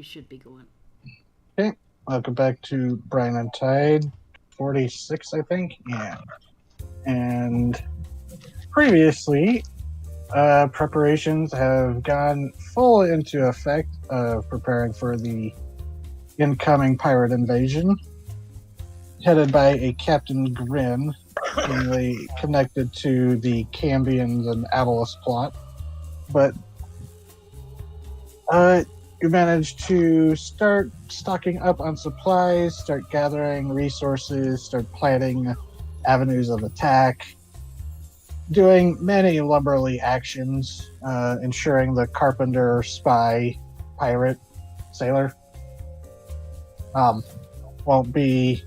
you should be going. Okay, welcome back to Brine and Tide 46, I think. Yeah. And previously, preparations have gone full into effect of preparing for the incoming pirate invasion, headed by a Captain Grin, seemingly connected to the Cambians and Avalus plot. But you managed to start stocking up on supplies, start gathering resources, start planning avenues of attack, doing many lumberly actions, ensuring the carpenter, spy, pirate, sailor won't be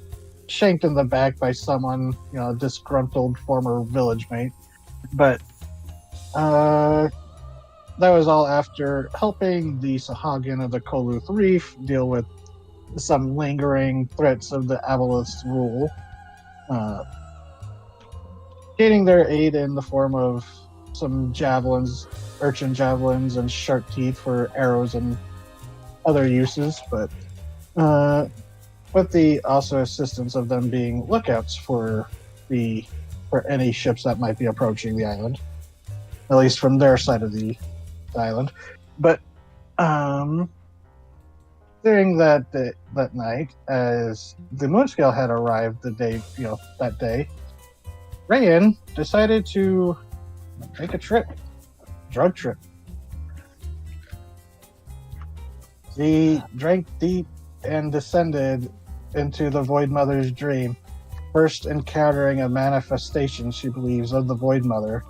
shanked in the back by someone, disgruntled former village mate. But that was all after helping the Sahagin of the Koluth Reef deal with some lingering threats of the Avalith rule, gaining their aid in the form of some javelins, urchin javelins, and shark teeth for arrows and other uses, but with the also assistance of them being lookouts for any ships that might be approaching the island, at least from their side of the island. But during that night, as the Moonscale had arrived that day, Rayan decided to take a drug trip. He drank deep and descended into the Void Mother's dream, first encountering a manifestation, she believes, of the Void Mother,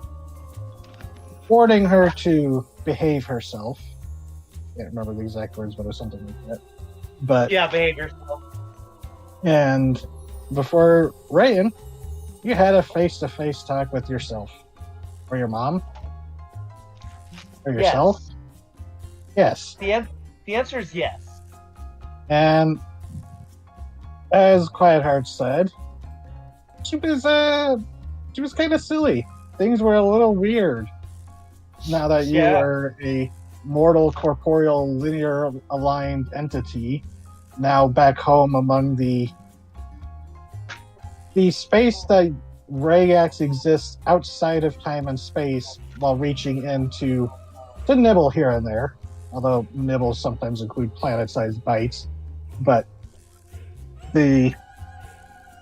warning her to behave herself. I can't remember the exact words, but it was something like that. But yeah, behave yourself. And before Rayan, you had a face-to-face talk with yourself. Or your mom? Or yourself? Yes. The answer is yes. And as Quiet Heart said, she was kind of silly. Things were a little weird. Now that you are a mortal, corporeal, linear aligned entity, now back home among the space that Ragax exists outside of time and space, while reaching into to nibble here and there. Although nibbles sometimes include planet-sized bites, but the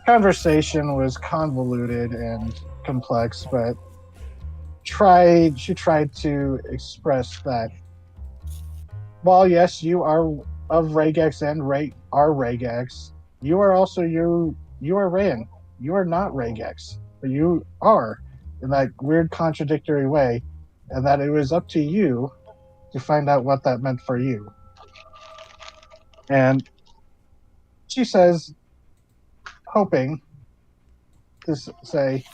conversation was convoluted and complex. But she tried to express that while yes, you are of Ragax and are Ragax, you are also you are Rayan. You are not Ragax, but you are, in that weird contradictory way, and that it was up to you to find out what that meant for you. And she says, hoping to say,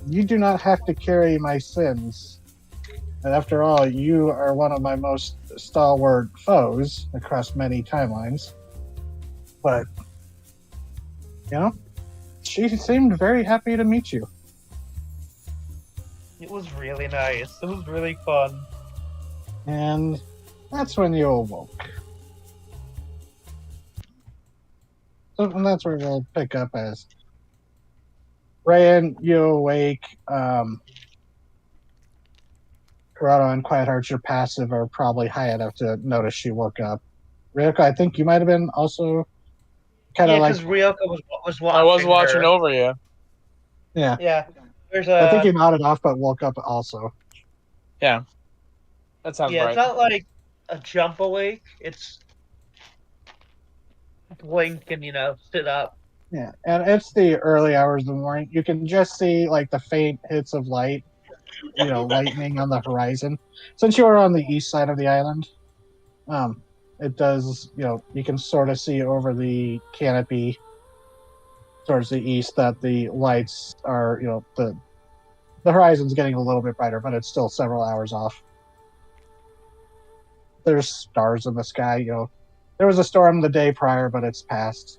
you do not have to carry my sins. And after all, you are one of my most stalwart foes across many timelines. But, she seemed very happy to meet you. It was really nice. It was really fun. And that's when you awoke. And that's where we'll pick up as Rayan, you awake. Corrado and Quiet Heart, your passive are probably high enough to notice she woke up. Ryoko, I think you might have been also kind of because Ryoko was watching. I was watching her. over you. Yeah. Yeah. I think you nodded off, but woke up also. Yeah. That sounds right. It's not like a jump awake. It's blink and, sit up. Yeah, and it's the early hours of the morning. You can just see, the faint hits of light, lightning on the horizon. Since you are on the east side of the island, it does, you can sort of see over the canopy towards the east that the lights are, the horizon's getting a little bit brighter, but it's still several hours off. There's stars in the sky, There was a storm the day prior, but it's passed.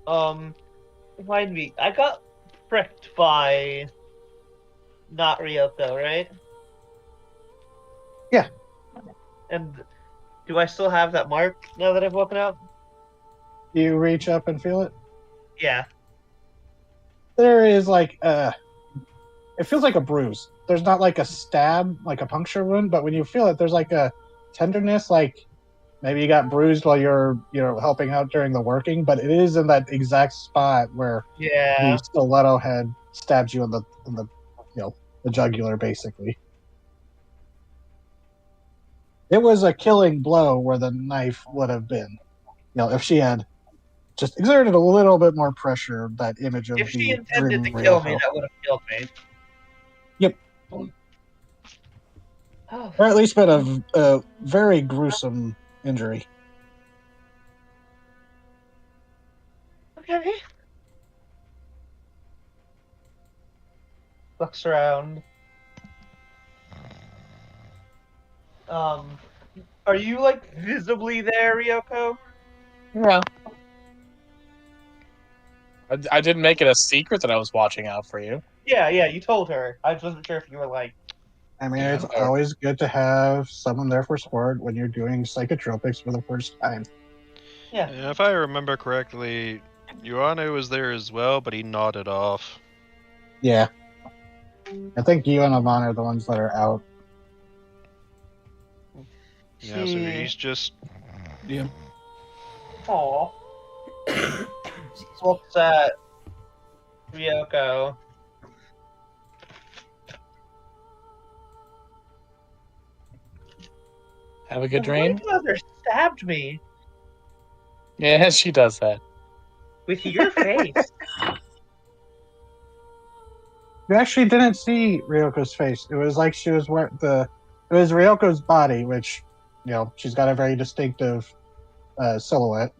Remind me, I got pricked by not Ryoko, right? Yeah. And Do I still have that mark now that I've woken up? You reach up and feel it. Yeah. There is like it feels like a bruise. There's not like a stab, like a puncture wound, but when you feel it, there's like a tenderness, like maybe you got bruised while you're, helping out during the working, but it is in that exact spot where the Yeah. stiletto head stabs you in the the jugular, basically. It was a killing blow where the knife would have been. If she had just exerted a little bit more pressure, that image of If she the intended Dream to kill me, Ryoko. that would have killed me. Yep. Oh, Or at least been a very gruesome injury. okay. Looks around. Are you like visibly there, Ryoko? Yeah. I didn't make it a secret that I was watching out for you. Yeah, you told her. I just wasn't sure if you were like. I mean, Yeah, it's fair. always good to have someone there for sport when you're doing psychotropics for the first time. Yeah. And if I remember correctly, Ioane was there as well, but he nodded off. Yeah. I think you and Amon are the ones that are out. Yeah, so he's just. Yeah. Aw. Looks at Ryoko. Have a good The dream. White Mother stabbed me Yeah, she does that. with your face. You actually didn't see Ryoko's face. It was like she was wearing it was Ryoko's body, which, she's got a very distinctive silhouette.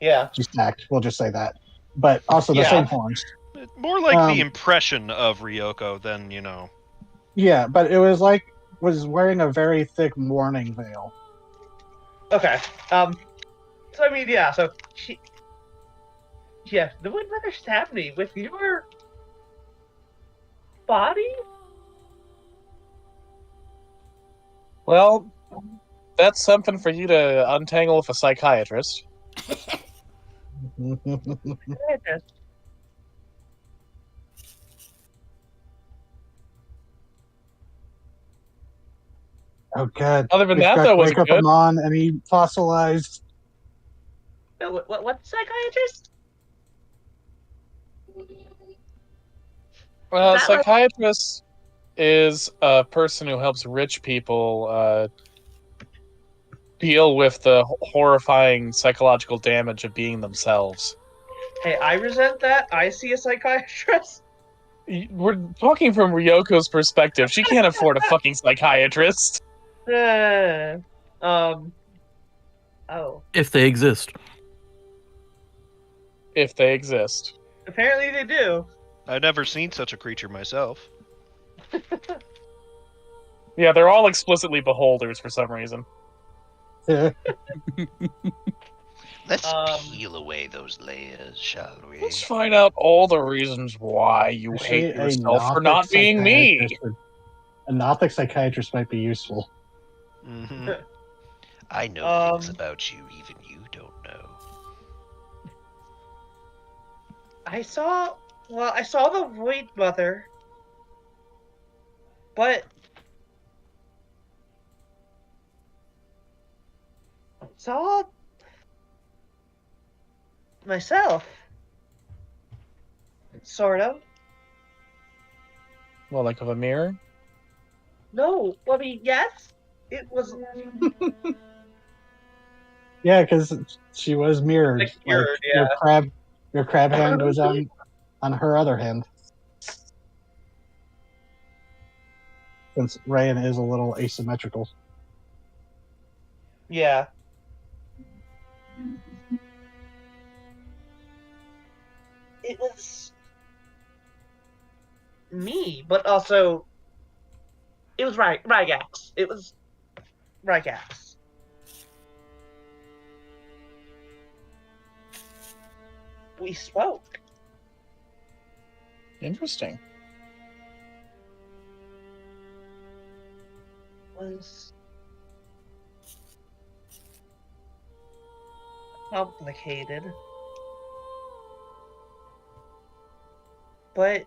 Yeah. She's stacked, we'll just say that. But also the Yeah. same horns. More like the Um, impression of Ryoko than, Yeah, but it was wearing a very thick mourning veil. Okay. So I mean, yeah. So she. Yeah, the White Mother stabbed me with your body. Well, that's something for you to untangle with a psychiatrist. Oh, good. Other than We've that, got though, to was wake it up good? Amon, and he fossilized. What psychiatrist? Well, a Is that like- psychiatrist is a person who helps rich people deal with the horrifying psychological damage of being themselves. Hey, I resent that. I see a psychiatrist. We're talking from Ryoko's perspective. She can't afford a fucking psychiatrist. Oh. If they exist. If they exist. Apparently they do. I've never seen such a creature myself. Yeah, they're all explicitly beholders for some reason. Let's Um, peel away those layers, shall we? Let's find out all the reasons why you Actually, hate yourself for not being me. A Nothic psychiatrist might be useful. Mm-hmm. I know things about you even you don't know. I saw the Void Mother, but I saw myself, sort of. Well, like of a mirror? No, I mean, yes, it was Yeah, because she was mirrored. Like mirrored, yeah. Your crab hand was on her other hand. Since Ryan is a little asymmetrical. yeah. It was me, but also it was Rygax. It was Rygax. We spoke. Interesting. complicated. But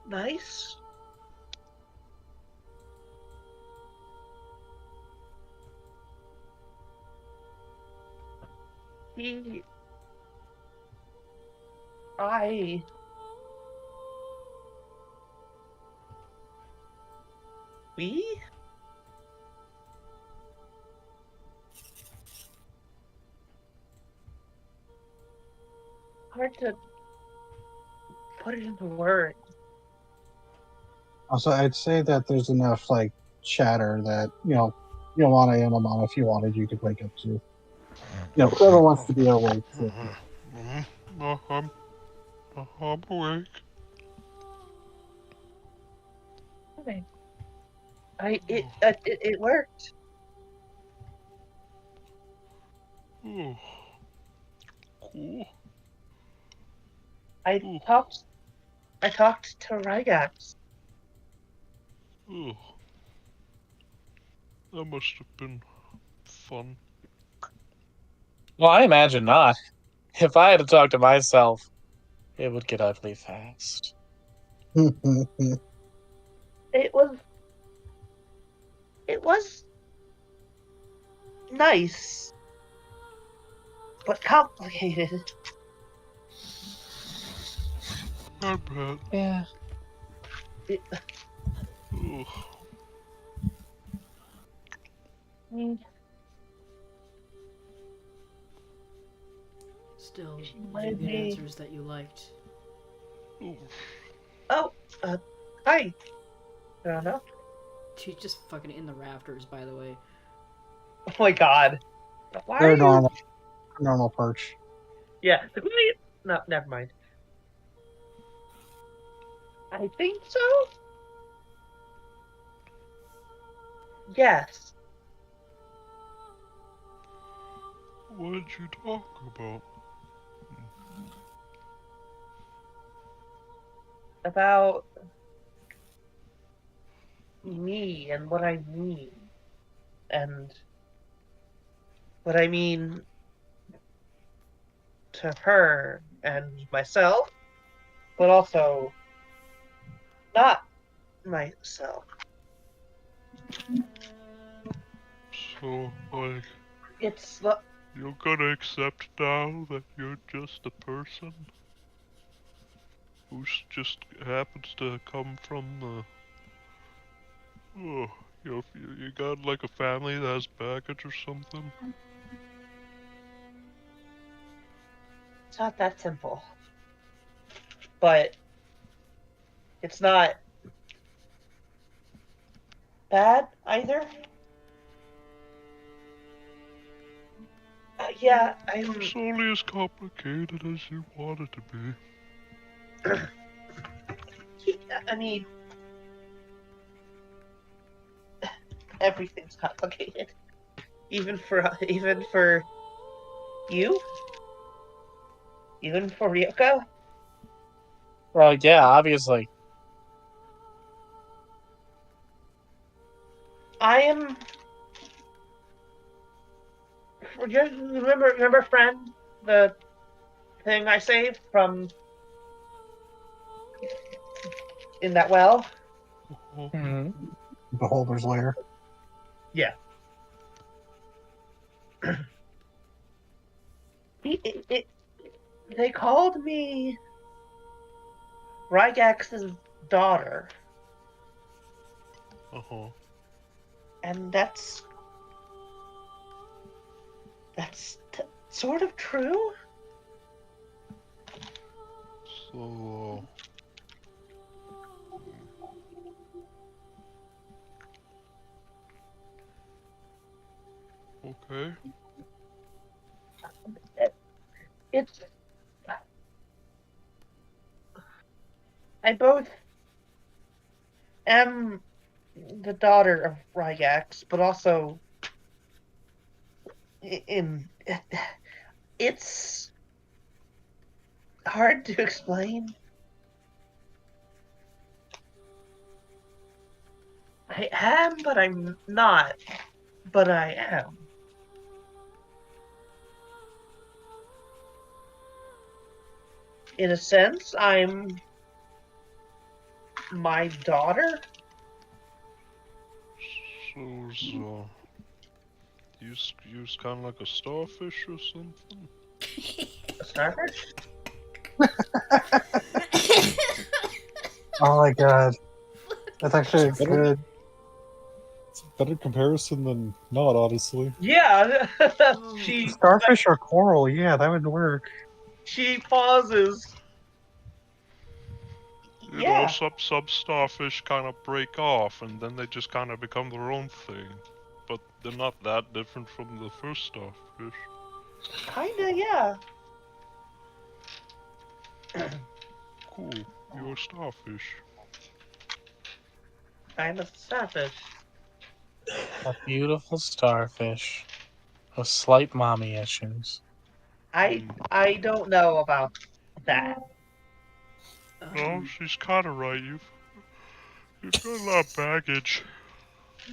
nice. He... I... We? Hard to put it into words. Also, I'd say that there's enough like chatter that Joanna and Amana, if you wanted, you could wake up to. Whoever wants to be awake. No, I'm awake. Okay. It worked. Oh, cool. I Ooh. talked to Rygax. Oh, that must have been fun. Well, I imagine not. If I had to talk to myself, it would get ugly fast. It was nice, but complicated. I bet. Yeah. Oh, Still, She did you wanted get me- answers that you liked? Oh, hi. I don't know. She's just fucking in the rafters, by the way. Oh my god. Why They're are you... normal perch. Yeah. No, never mind. I think so? Yes. what did you talk about? About me and what I mean. And what I mean to her and myself, but also not myself. So, like, It's you're gonna accept now that you're just a person who's just happens to come from the. Oh, you got like a family that has baggage or something? it's not that simple. But it's not bad either. Yeah, It's only as complicated as you want it to be. I mean, everything's complicated. Even for you, even for Ryoko. Well, yeah, obviously. I am. Remember, friend, the thing I saved from in that well. Oh, Mm-hmm. Beholder's lair. Yeah. They called me Rygax's daughter, uh-huh. and that's sort of true. So, okay. It's I both am the daughter of Rygax, but also it's hard to explain. I am, but I'm not. But I am. In a sense, I'm my daughter. So, use kind of like a starfish or something? A starfish? Oh my god. That's actually Better- good. It's a better comparison than not, honestly. Yeah. Oh. Starfish or coral, yeah, that would work. She pauses. You know, Yeah. some starfish kind of break off, and then they just kind of become their own thing. But they're not that different from the first starfish. Kinda, yeah. Cool, you're a starfish. I'm a starfish. A beautiful starfish with slight mommy issues. I don't know about that. No, she's kind of right. You've got a lot of baggage.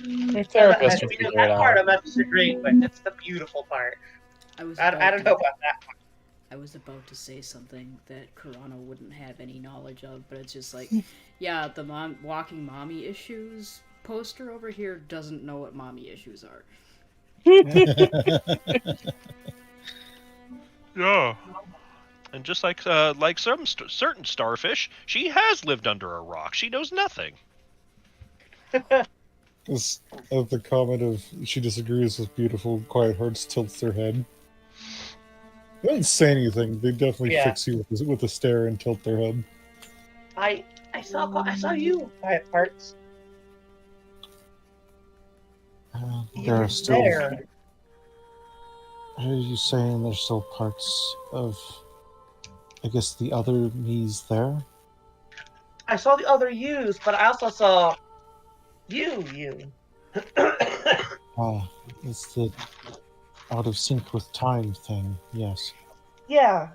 Your therapist will You know, figure it that part out. I'm not disagreeing with. It's the beautiful part. I was I about don't know to, about that. I was about to say something that Karana wouldn't have any knowledge of, but it's just like, yeah, the walking mommy issues poster over here doesn't know what mommy issues are. Yeah. And just like some certain starfish, she has lived under a rock. She knows nothing. This of the comment of she disagrees with beautiful, quiet hearts tilts their head. They don't say anything. They definitely Yeah. fix you with a stare and tilt their head. I saw you, Quiet Hearts. You There were are still. there. Are you saying there's still parts of, I guess, the other me's there? I saw the other yous, but I also saw you. Ah, it's the out of sync with time thing, yes. Yeah.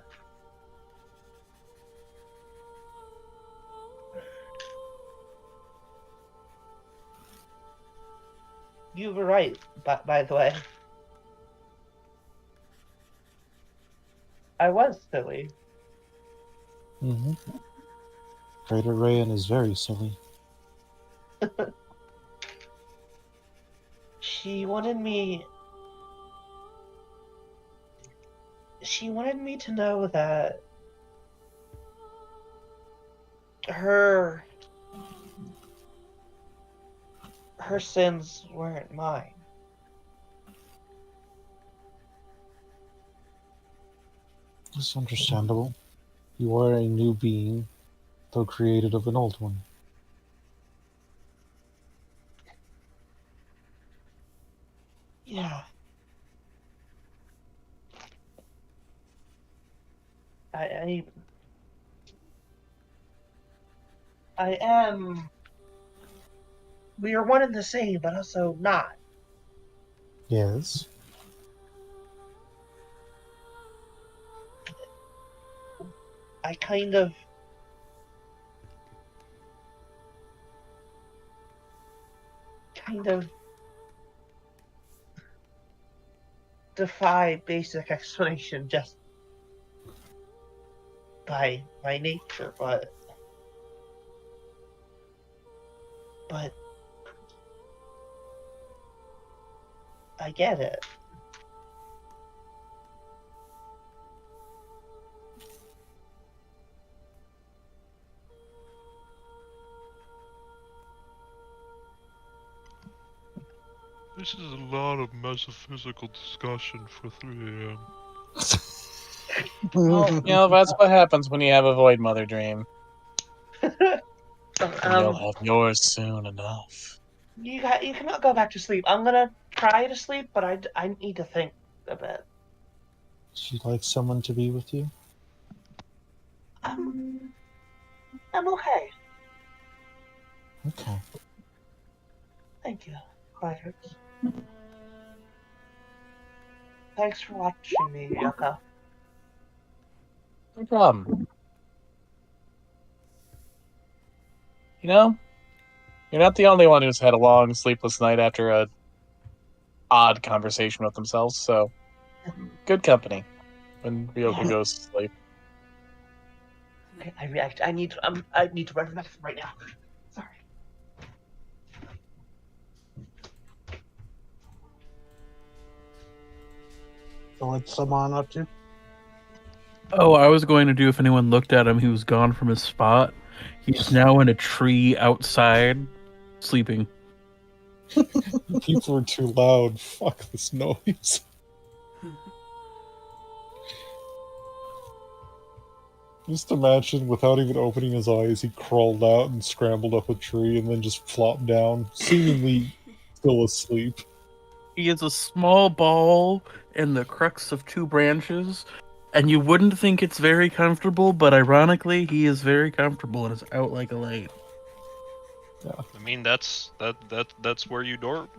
You were right, by the way. I was silly. Mm-hmm. Greater Rayan is very silly. She wanted me to know that her sins weren't mine. It's understandable. You are a new being, though created of an old one. Yeah. I am. We are one and the same, but also not. Yes. I kind of defy basic explanation just by my nature, but I get it. This is a lot of metaphysical discussion for 3 a.m. Well, that's what happens when you have a void mother dream. And you'll have yours soon enough. You cannot go back to sleep. I'm gonna try to sleep, but I need to think a bit. She'd like someone to be with you? I'm okay. Okay. Thank you, Quiet. Thanks for watching me, Yoko. No problem. You're not the only one who's had a long, sleepless night after a odd conversation with themselves, so good company when Ryoko goes to sleep. Okay, I need to run to the bathroom right now. Sorry. So what's someone up to? Oh, I was going to do if anyone looked at him, he was gone from his spot. He's now in a tree outside, sleeping. People are too loud. Fuck this noise. Just imagine, without even opening his eyes, he crawled out and scrambled up a tree and then just flopped down, seemingly still asleep. He is a small ball in the crux of two branches, and you wouldn't think it's very comfortable, but ironically, he is very comfortable and is out like a light. I mean, that's where you dorm.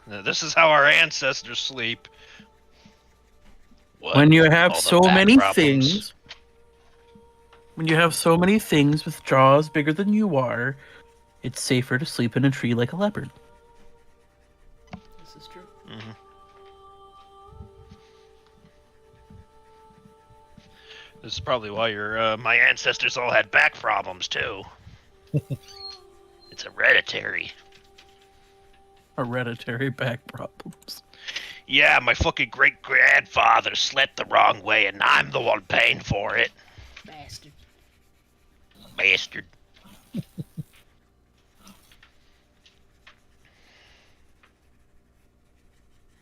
This is how our ancestors sleep. What? When you have All the so back many problems. things, when you have so many things with jaws bigger than you are, it's safer to sleep in a tree like a leopard. This is true. Mm-hmm. This is probably why my ancestors all had back problems too. It's hereditary. Hereditary back problems. Yeah, my fucking great grandfather slept the wrong way, and I'm the one paying for it. Bastard. Bastard.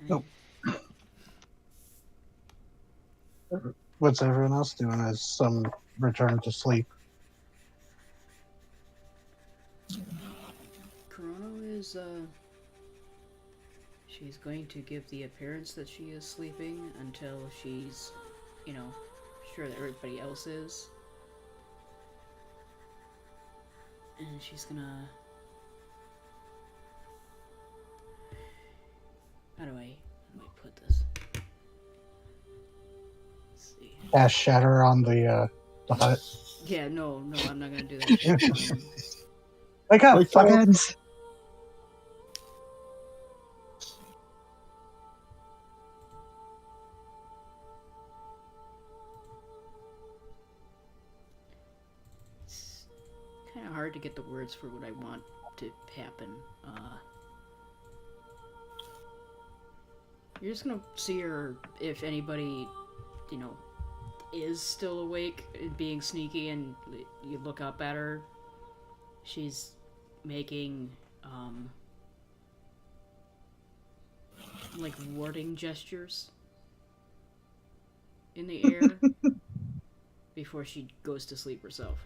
Nope. What's everyone else doing as some return to sleep? Chrono is, she's going to give the appearance that she is sleeping until she's, sure that everybody else is. And she's gonna... How do I put this? Let's see. Cast shatter on the hut. Yeah, no, I'm not gonna do that. Wake up, Wake up. fuckheads! It's kind of hard to get the words for what I want to happen. You're just gonna see her if anybody, is still awake, being sneaky, and you look up at her. She's making, like warding gestures in the air before she goes to sleep herself.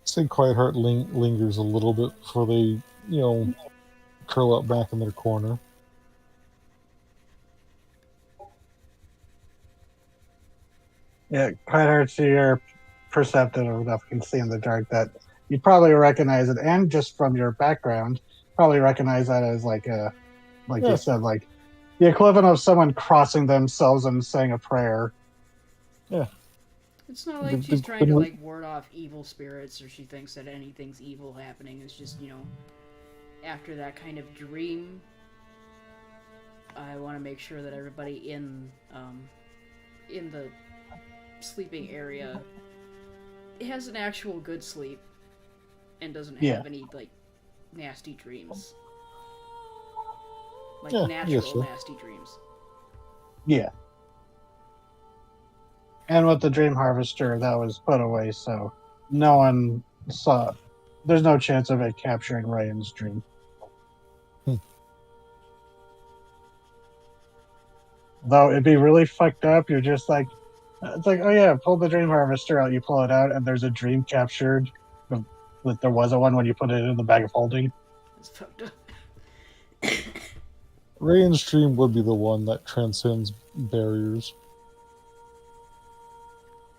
I think Quiet Heart lingers a little bit before they, curl up back in their corner. Yeah, quite hard to you're perceptive enough can see in the dark that you'd probably recognize it, and just from your background, probably recognize that as like you said, like the equivalent of someone crossing themselves and saying a prayer. Yeah. It's not like she's trying to like ward off evil spirits, or she thinks that anything's evil happening. It's just, after that kind of dream, I want to make sure that everybody in the sleeping area has an actual good sleep and doesn't have any like nasty dreams, like natural nasty dreams. Yeah. And with the Dream Harvester, that was put away, so no one saw. There's no chance of it capturing Ryan's dream. Though it'd be really fucked up. You're just like, it's like, oh yeah, pull the Dream Harvester out. You pull it out, and there's a dream captured. That there was a one when you put it in the bag of holding. It's fucked up. Ryan's dream would be the one that transcends barriers.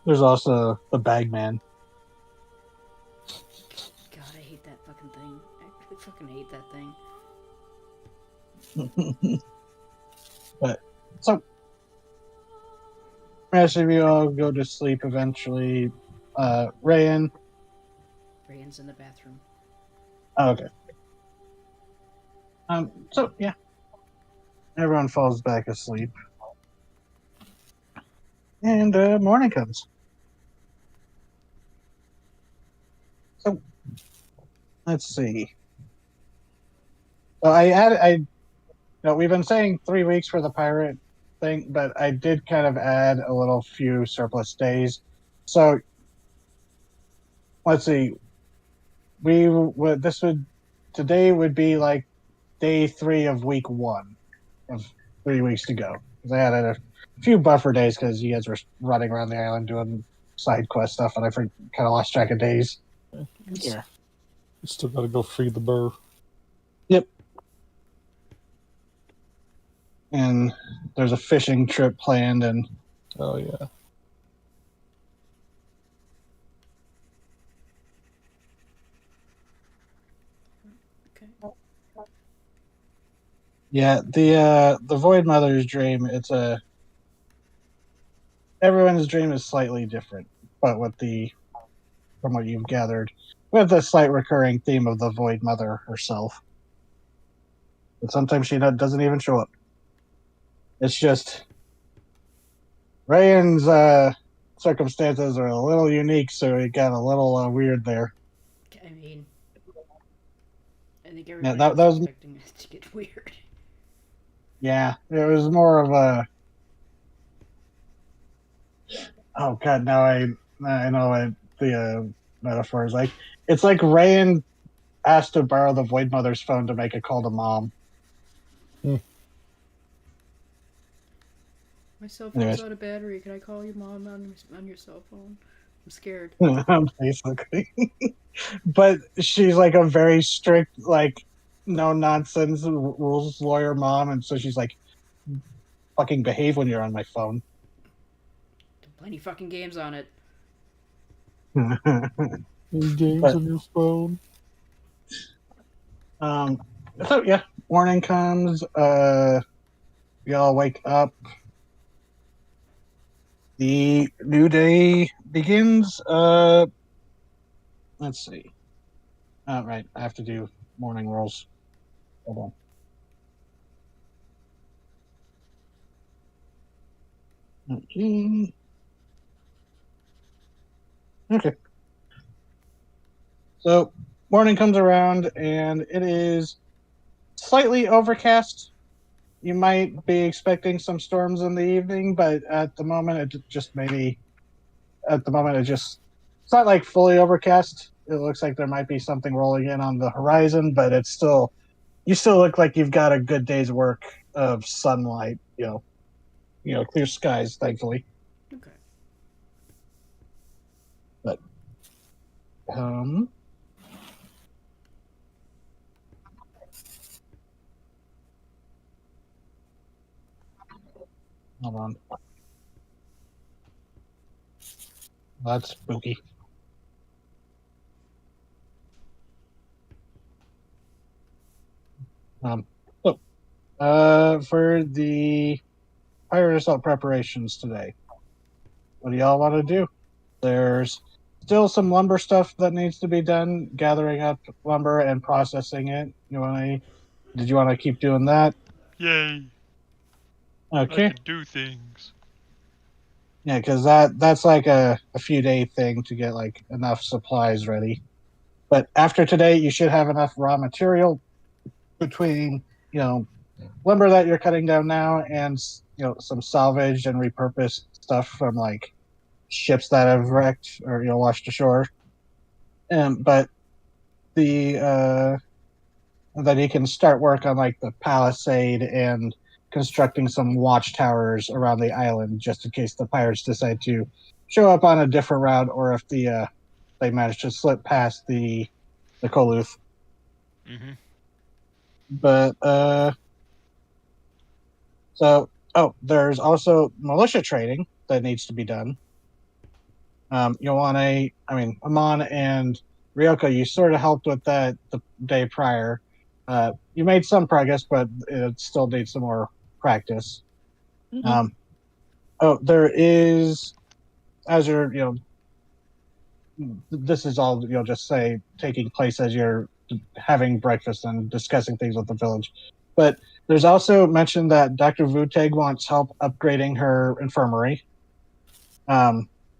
There's also the Bagman. God, I hate that fucking thing. I fucking hate that thing. But so, rest of you all go to sleep eventually. Rayan. Rayan's in the bathroom. Oh, okay. So yeah, everyone falls back asleep. And morning comes. So let's see. Well, we've been saying 3 weeks for the pirate thing, but I did kind of add a little few surplus days. So let's see. Today would be like day 3 of week 1 of 3 weeks to go. Because I added a few buffer days because you guys were running around the island doing side quest stuff, and I kind of lost track of days. Here. You still gotta go feed the burr. Yep. And there's a fishing trip planned, and Oh yeah. Okay. yeah, the Void Mother's dream. Everyone's dream is slightly different, but from what you've gathered, with a slight recurring theme of the Void Mother herself. But sometimes she doesn't even show up. It's just Ryan's circumstances are a little unique, so it got a little weird there. I mean, I think Yeah, everybody that was was expecting it to get weird. yeah. It was more of a oh god. Now I know what the metaphor is like. It's like Ryan asked to borrow the Void Mother's phone to make a call to mom. My cell phone's Anyways. out of battery. Can I call your mom on your cell phone? I'm scared. Basically. But she's like a very strict, like, no nonsense rules lawyer mom, and so she's like, fucking behave when you're on my phone. Plenty fucking games on it. Any games But- on your phone? So yeah, morning comes, y'all wake up. The new day begins. Let's see. Right, I have to do morning rolls. Hold on. Okay. So morning comes around and it is slightly overcast. You might be expecting some storms in the evening, but at the moment it's not like fully overcast. It looks like there might be something rolling in on the horizon, but you still look like you've got a good day's work of sunlight, clear skies, thankfully. Okay. But hold on. That's spooky. For the pirate assault preparations today, what do y'all want to do? There's still some lumber stuff that needs to be done, gathering up lumber and processing it. Did you want to keep doing that? Yay! I Okay. can do things. Yeah, because that's like a few day thing to get like enough supplies ready. But after today, you should have enough raw material between lumber that you're cutting down now and some salvaged and repurposed stuff from like ships that have wrecked or washed ashore. But then you can start work on like the palisade and constructing some watchtowers around the island, just in case the pirates decide to show up on a different route, or if they manage to slip past the Koluth. Mm-hmm. But there's also militia training that needs to be done. Amon and Ryoko, you sort of helped with that the day prior. You made some progress, but it still needs some more practice. Mhm. There is, as you're, this is all you'll just say taking place as you're having breakfast and discussing things with the village. But there's also mention that Dr. Vuteg wants help upgrading her infirmary.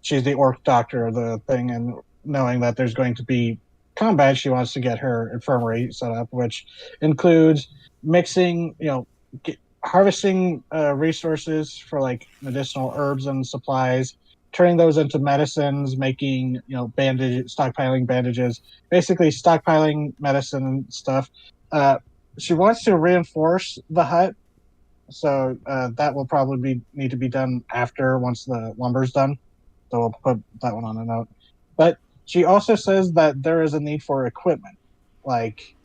She's the orc doctor of the thing, and knowing that there's going to be combat, she wants to get her infirmary set up, which includes mixing, harvesting resources for like medicinal herbs and supplies, turning those into medicines, making stockpiling bandages, basically stockpiling medicine stuff. She wants to reinforce the hut, so that will probably need to be done once the lumber's done. So we'll put that one on a note. But she also says that there is a need for equipment, like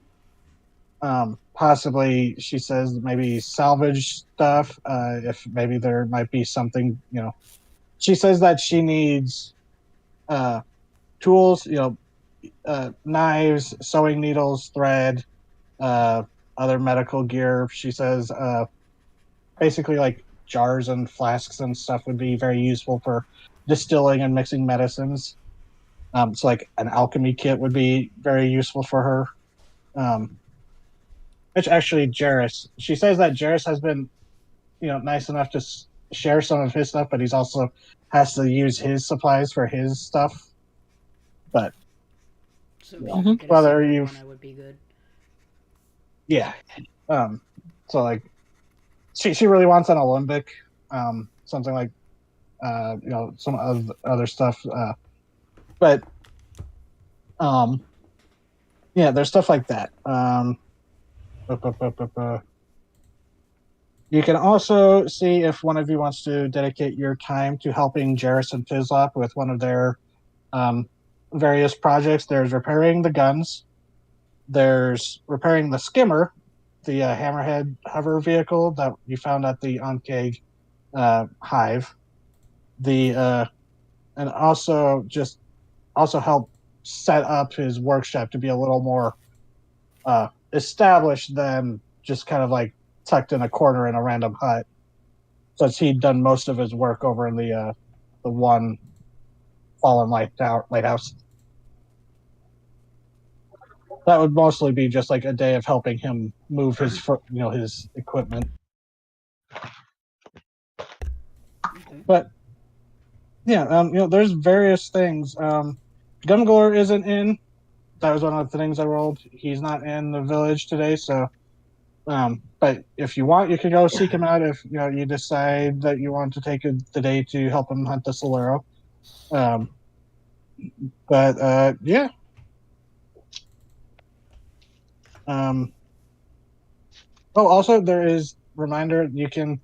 possibly she says maybe salvage stuff. If maybe there might be something, she says that she needs tools, knives, sewing needles, thread, uh, other medical gear. She says basically like jars and flasks and stuff would be very useful for distilling and mixing medicines. So like an alchemy kit would be very useful for her. Which actually Jarrus, she says that Jarrus has been, nice enough to share some of his stuff, but he's also has to use his supplies for his stuff. But So if you could get a secret one, I would be good. Yeah. So like she really wants an Olympic, something like some of other stuff. But yeah, there's stuff like that. You can also see if one of you wants to dedicate your time to helping Jarrus and Fizzlop with one of their various projects. There's repairing the guns. There's repairing the skimmer, the hammerhead hover vehicle that you found at the Onkeg hive. And also help set up his workshop to be a little more established than just kind of like tucked in a corner in a random hut, since he'd done most of his work over in the one fallen lighthouse. That would mostly be just like a day of helping him move his equipment. But yeah, there's various things. Gumgore isn't in. That was one of the things I rolled. He's not in the village today, so. But if you want, you can go seek him out. If you decide that you want to take the day to help him hunt the Solero. Yeah. Also, there is reminder you can,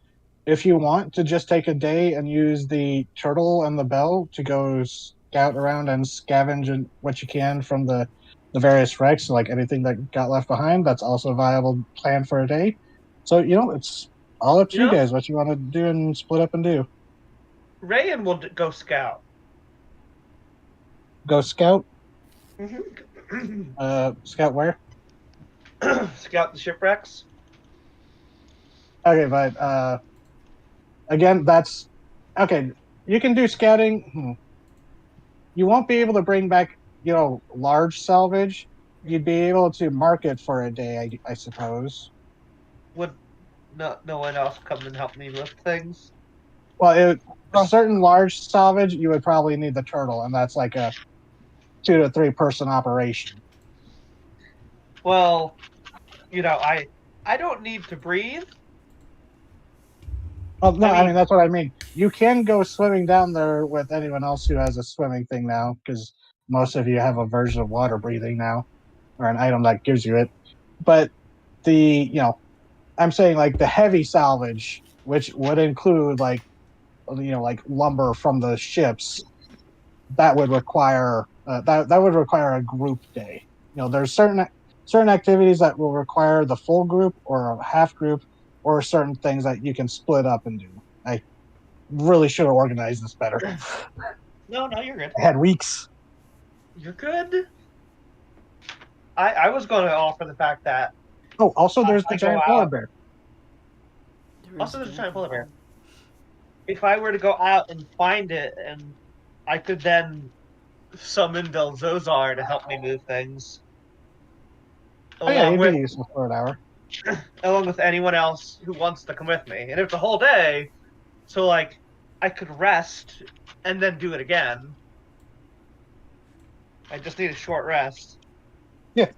if you want to just take a day and use the turtle and the bell to go scout around and scavenge what you can from the various wrecks, like anything that got left behind. That's also a viable plan for a day. So it's all up to you guys what you want to do and split up and do. Rayan will go scout. Go scout. Mm-hmm. Scout where? Scout the shipwrecks. Okay, but again, that's okay. You can do scouting. You won't be able to bring back, large salvage. You'd be able to market for a day, I suppose. Would no one else come and help me with things? Well, certain large salvage, you would probably need the turtle, and that's like a 2 to 3 person operation. Well, I don't need to breathe. Oh, no, I mean, that's what I mean. You can go swimming down there with anyone else who has a swimming thing now, because most of you have a version of water breathing now, or an item that gives you it. But I'm saying like the heavy salvage, which would include like lumber from the ships, that would require that would require a group day. There's certain activities that will require the full group or a half group, or certain things that you can split up and do. I really should have organized this better. No, you're good. I had weeks. You're good. I was going to offer the fact that. Oh, also there's the giant polar bear. Also, there's a giant polar bear. If I were to go out and find it, and I could then summon Belzozar to help me move things. Oh yeah, he'd be useful for an hour. Along with anyone else who wants to come with me. And it's a whole day, so like I could rest and then do it again. I just need a short rest. Yeah.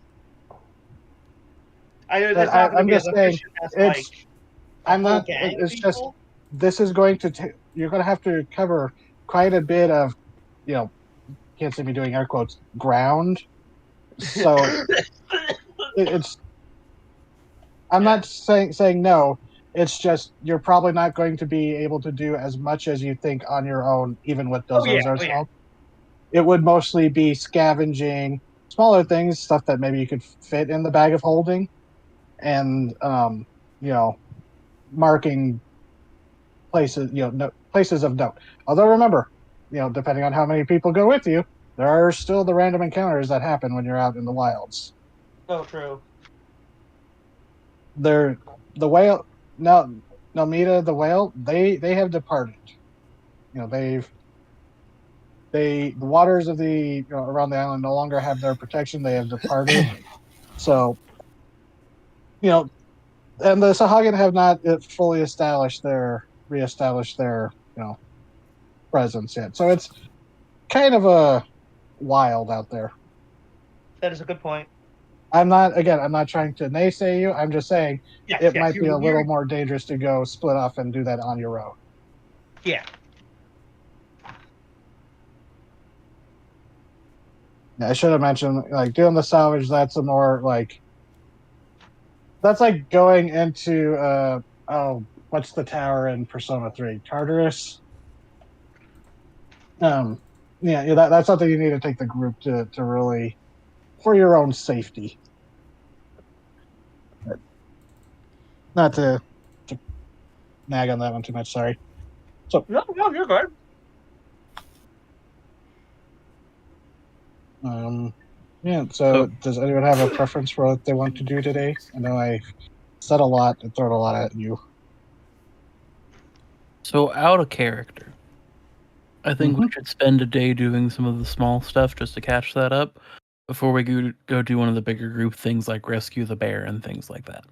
I know But that's not going to I'm be as just saying, efficient as it's. like a I'm full not. gang of It's just. people. This is going to. You're going to have to cover quite a bit of, you know, can't see me doing air quotes, ground. So it's. I'm not saying no. It's just you're probably not going to be able to do as much as you think on your own, even with those Ozarks help. It would mostly be scavenging, smaller things, stuff that maybe you could fit in the bag of holding, and you know, marking places, places of note. Although remember, depending on how many people go with you, there are still the random encounters that happen when you're out in the wilds. So true. The whale now, Nomita the whale, they have departed. The waters of the around the island no longer have their protection. They have departed. So and the Sahagin have not fully reestablished their presence yet. So it's kind of a wild out there. That is a good point. I'm not trying to naysay you. I'm just saying it might be a little more dangerous to go split off and do that on your own. Yeah. I should have mentioned, like, doing the salvage, that's a more, like, that's like going into, what's the tower in Persona 3? Tartarus? That's something you need to take the group to really, for your own safety. Not to nag on that one too much, sorry. So No, you're good. So does anyone have a preference for what they want to do today? I know I said a lot and thrown a lot at you. So out of character, I think we should spend a day doing some of the small stuff just to catch that up before we go do one of the bigger group things like rescue the bear and things like that.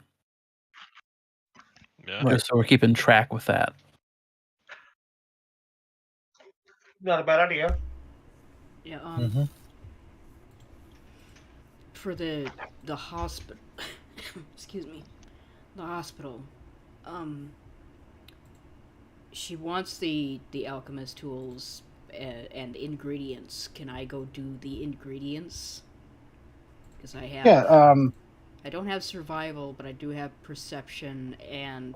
Yeah. Just so we're keeping track with that. Not a bad idea. Yeah. For the hospital, excuse me, the hospital. She wants the alchemist tools and ingredients. Can I go do the ingredients? Because I have. Yeah. I don't have survival, but I do have perception, and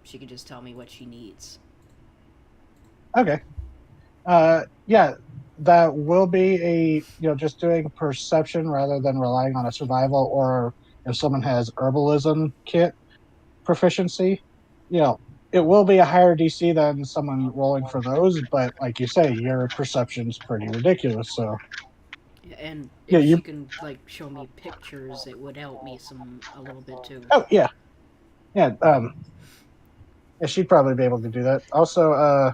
she can just tell me what she needs. Okay. Yeah, that will be just doing perception rather than relying on a survival, or if someone has herbalism kit proficiency, it will be a higher DC than someone rolling for those, but like you say, your perception's pretty ridiculous, so. And if she can show me pictures, it would help me a little bit too. Oh yeah. Yeah, she'd probably be able to do that. Also,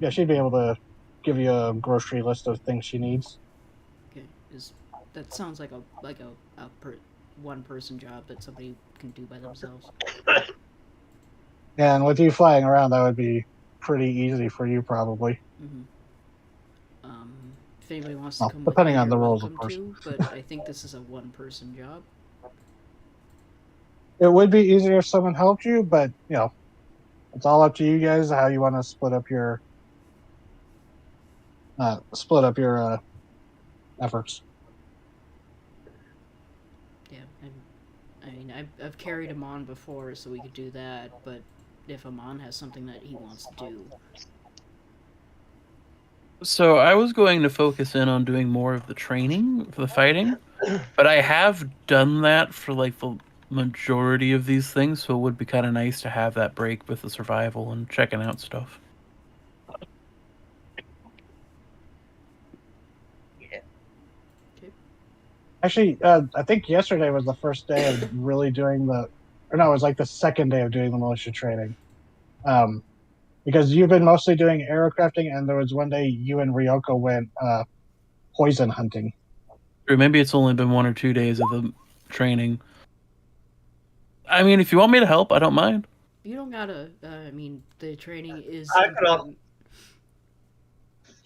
she'd be able to give you a grocery list of things she needs. Okay, that sounds like a one-person job that somebody can do by themselves. Yeah, and with you flying around, that would be pretty easy for you, probably. Mm-hmm. If anybody wants to come depending with me, on the roles, of course. But I think this is a one-person job. It would be easier if someone helped you, but it's all up to you guys how you want to split up your efforts. Yeah, I mean, I've carried Amon before, so we could do that. But if Amon has something that he wants to do. So I was going to focus in on doing more of the training for the fighting, but I have done that for the majority of these things, so it would be kind of nice to have that break with the survival and checking out stuff. Yeah. Okay. Actually, I think yesterday was the first day of really doing it was like the second day of doing the militia training. Because you've been mostly doing aerocrafting, and there was one day you and Ryoko went poison hunting. Or maybe it's only been 1 or 2 days of the training. I mean, if you want me to help, I don't mind. You don't gotta. I mean, the training is I could help. important.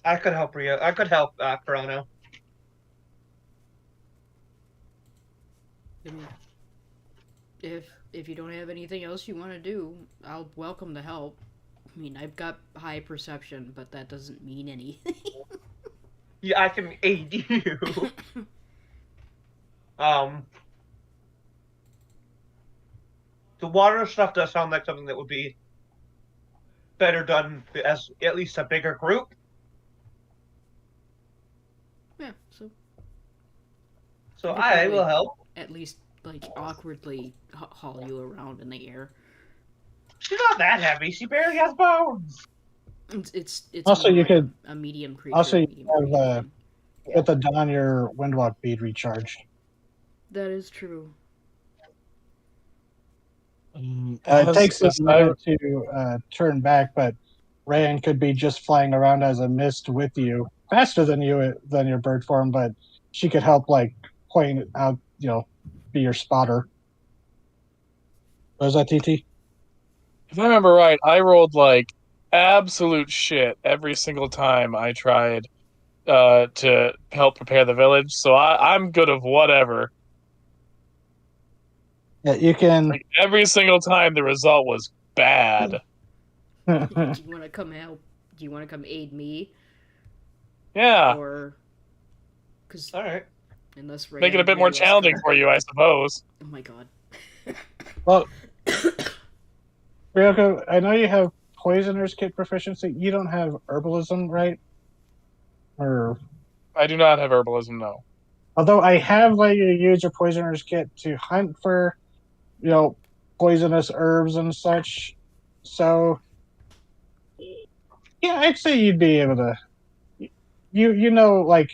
I could help Rio. I could help Chrono. I mean, if you don't have anything else you want to do, I'll welcome the help. I mean, I've got high perception, but that doesn't mean anything. Yeah, I can aid you. The water stuff does sound like something that would be better done as at least a bigger group. Yeah, so So could I probably will help. at least like awkwardly haul you around in the air. She's not that heavy. She barely has bones. It's Also, more you like could- a medium creature. Also, you medium have creature thing. with the dawn your windwalk bead recharged. That is true. It takes a minute to turn back, but Rayan could be just flying around as a mist with you, faster than your bird form, but she could help like point out, be your spotter. Was that TT? If I remember right, I rolled like absolute shit every single time I tried to help prepare the village, so I'm good of whatever. Yeah, you can. Like, every single time the result was bad. Do you want to come help? Do you want to come aid me? Yeah. Or because All right. unless Make it a bit more challenging for you, I suppose. Oh my god. Well, Ryoko, I know you have poisoner's kit proficiency. You don't have herbalism, right? Or I do not have herbalism, no. although I have let you use your poisoner's kit to hunt for, poisonous herbs and such. So, yeah, I'd say you'd be able to. Like,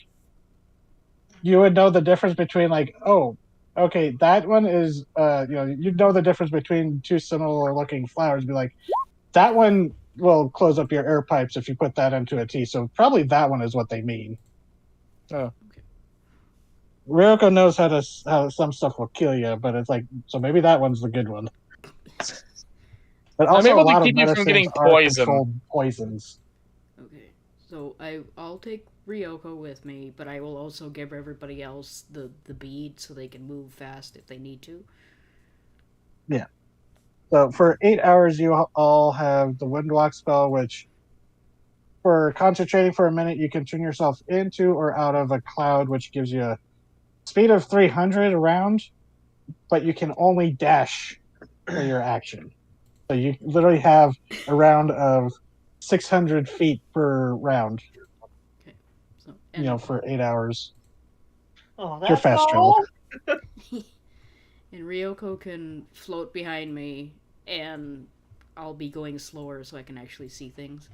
you would know the difference between like, oh, okay, that one is, you'd know the difference between two similar looking flowers. Be like, that one will close up your air pipes if you put that into a tea. So probably that one is what they mean. Oh. Ryoko knows how some stuff will kill you, but it's like, so maybe that one's the good one. But also, able a to lot of keep you from medicines getting are poisoned. controlled poisons. Okay, so I'll take Ryoko with me, but I will also give everybody else the bead so they can move fast if they need to. Yeah. So for 8 hours, you all have the Windwalk spell, which for concentrating for a minute, you can turn yourself into or out of a cloud, which gives you a speed of 300 around, but you can only dash for your action. So you literally have a round of 600 feet per round. Okay, so For 8 hours. Oh, You're fast travel. And Ryoko can float behind me, and I'll be going slower so I can actually see things.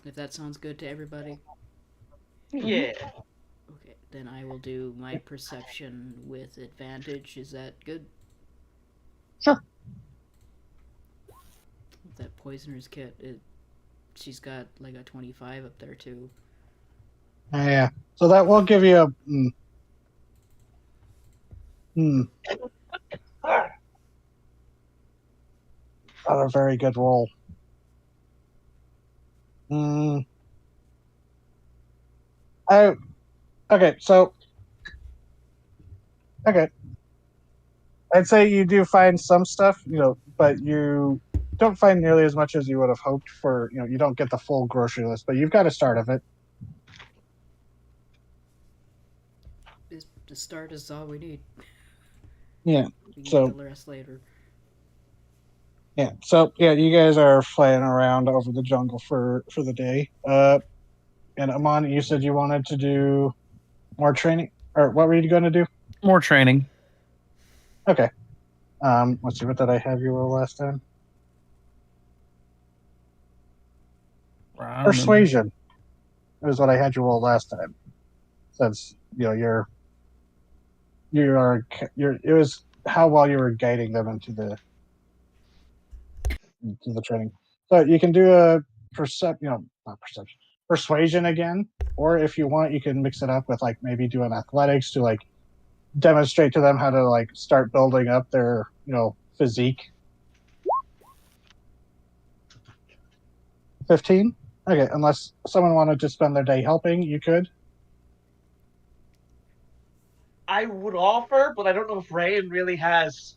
If that sounds good to everybody. Yeah. Okay, then I will do my perception with advantage. Is that good? Sure. That poisoner's kit, she's got like a 25 up there too. Yeah. So that will give you a. Not a very good roll. Okay, so. Okay. I'd say you do find some stuff, but you don't find nearly as much as you would have hoped for, you don't get the full grocery list, but you've got a start of it. The start is all we need. Yeah. We So get the rest later. Yeah. So you guys are flying around over the jungle for the day. And Amon, you said you wanted to do more training, or what were you going to do? More training. Okay. Let's see. What did I have you roll last time? Persuasion is what I had you roll last time. Since it was how well you were guiding them into the training. So you can do a persuasion again, or if you want, you can mix it up with like maybe doing athletics to like demonstrate to them how to like start building up their physique. 15. Okay, unless someone wanted to spend their day helping, you could. I would offer, but I don't know if Rayan really has.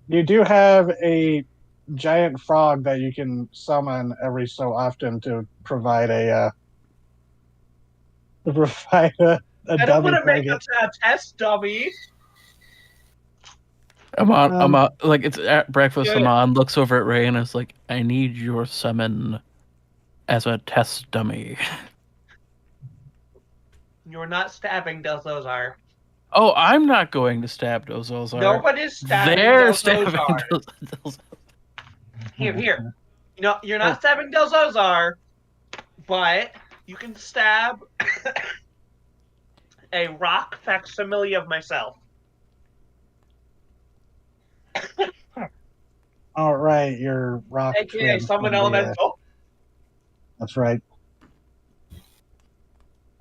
You do have a giant frog that you can summon every so often to provide a I don't dummy want to make target. a test dummy. Amon, like it's at breakfast. Yeah. Amon looks over at Ray and is like, "I need your summon as a test dummy." You're not stabbing Delzozar. Oh, I'm not going to stab Dozozar. Nobody's stabbing They're Delzozar. stabbing Here. You're not stabbing Delzozar, but you can stab a rock facsimile of myself. All right, your rock. AKA summon elemental. That's right.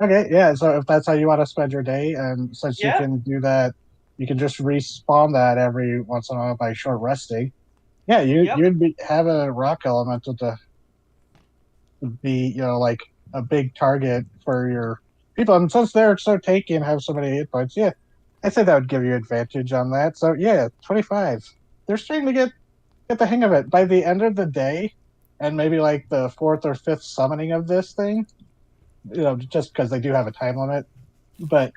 Okay, yeah. So if that's how you want to spend your day, and since you can do that, you can just respawn that every once in a while by short resting. Yeah, you'd have a rock elemental to be like a big target for your people, and since they're so tanky and have so many hit points, yeah, I say that would give you advantage on that. So yeah, 25. They're starting to get the hang of it. By the end of the day, and maybe like the 4th or 5th summoning of this thing, just because they do have a time limit, but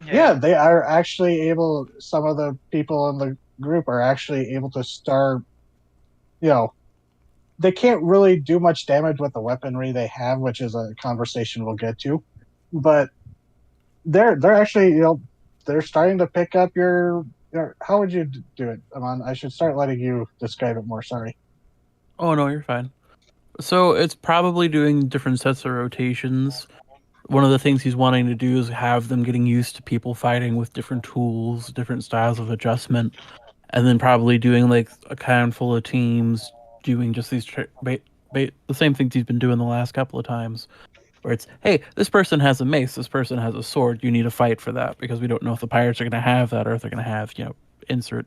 yeah, they are actually able. Some of the people in the group are actually able to start. They can't really do much damage with the weaponry they have, which is a conversation we'll get to. But they're actually they're starting to pick up your. How would you do it, Amon? I should start letting you describe it more. Sorry. Oh no, you're fine. So it's probably doing different sets of rotations. One of the things he's wanting to do is have them getting used to people fighting with different tools, different styles of adjustment, and then probably doing like a handful of teams doing just these the same things he's been doing the last couple of times, where it's, hey, this person has a mace, this person has a sword, you need to fight for that, because we don't know if the pirates are going to have that or if they're going to have, insert.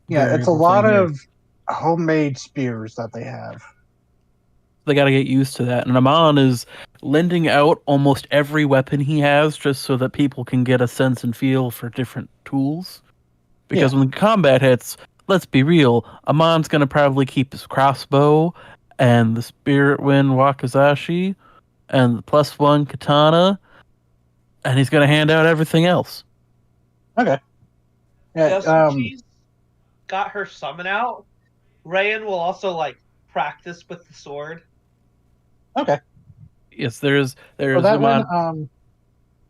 Yeah, it's a lot of homemade spears that they have. They got to get used to that. And Amon is lending out almost every weapon he has just so that people can get a sense and feel for different tools. Because when combat hits, let's be real, Amon's going to probably keep his crossbow and the Spirit Wind Wakizashi and the +1 katana, and he's going to hand out everything else. Okay. Yeah, since she's got her summon out, Rayan will also practice with the sword. Okay. Yes, there's so that one,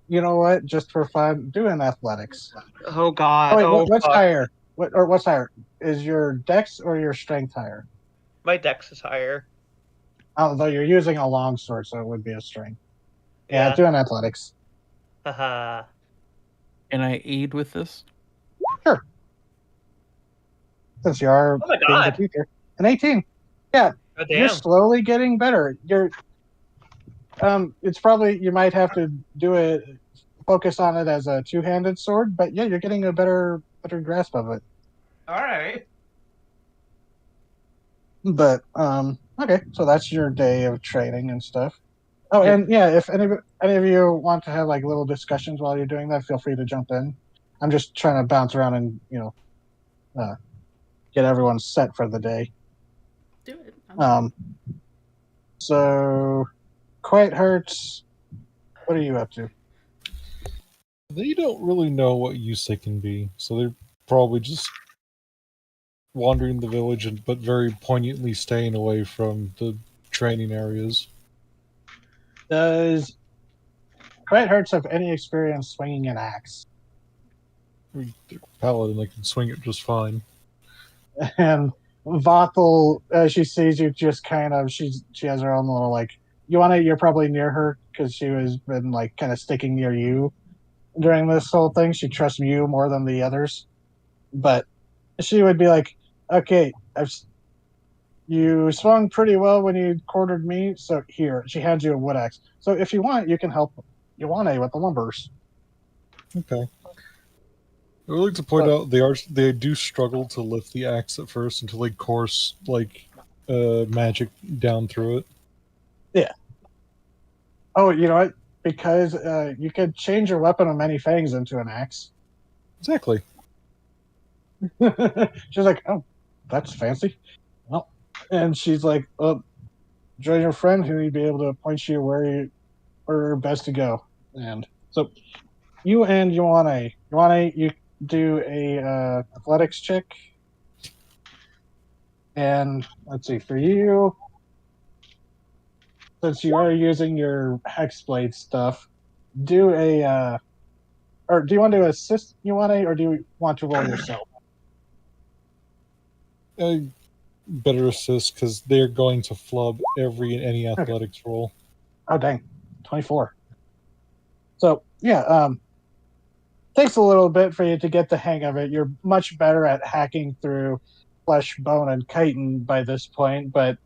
you know what? Just for fun, do an athletics. Oh God! What's higher? What's higher? Is your dex or your strength higher? My dex is higher. Although you're using a longsword, so it would be a strength. Yeah, do an athletics. Haha. Can I aid with this? Sure. Since you are being the teacher. An 18. Yeah. Oh, you're slowly getting better. It's probably you might have to focus on it as a two-handed sword, but yeah, you're getting a better grasp of it. All right. But okay, so that's your day of training and stuff. Oh, and yeah, if any of you want to have little discussions while you're doing that, feel free to jump in. I'm just trying to bounce around and get everyone set for the day. Do it. So, Quiet Hearts, what are you up to? They don't really know what use they can be, so they're probably just wandering the village, but very poignantly staying away from the training areas. Does Quiet Hearts have any experience swinging an axe? They're paladin, they can swing it just fine. And Vothel, she sees you, just kind of, she has her own little you're probably near her because she has been kind of sticking near you during this whole thing. She trusts you more than the others, but she would be like, okay, you swung pretty well when you quartered me, so here, she hands you a wood axe. So if you want, you can help Ioane with the lumbers. Okay. I would like to point out they do struggle to lift the axe at first until they course magic down through it. Yeah. Oh, you know what? Because you could change your weapon of many fangs into an axe. Exactly. She's like, oh, that's fancy. Well, and she's like, oh, join your friend who would be able to point you where best to go. And so you and Ioane, you do a athletics check. And let's see, for you, since you are using your hexblade stuff, do a or do you want to assist Ioane, or do you want to roll yourself? Better assist because they're going to flub every and any athletics roll. Oh dang, 24. So yeah, takes a little bit for you to get the hang of it. You're much better at hacking through flesh, bone, and chitin by this point, but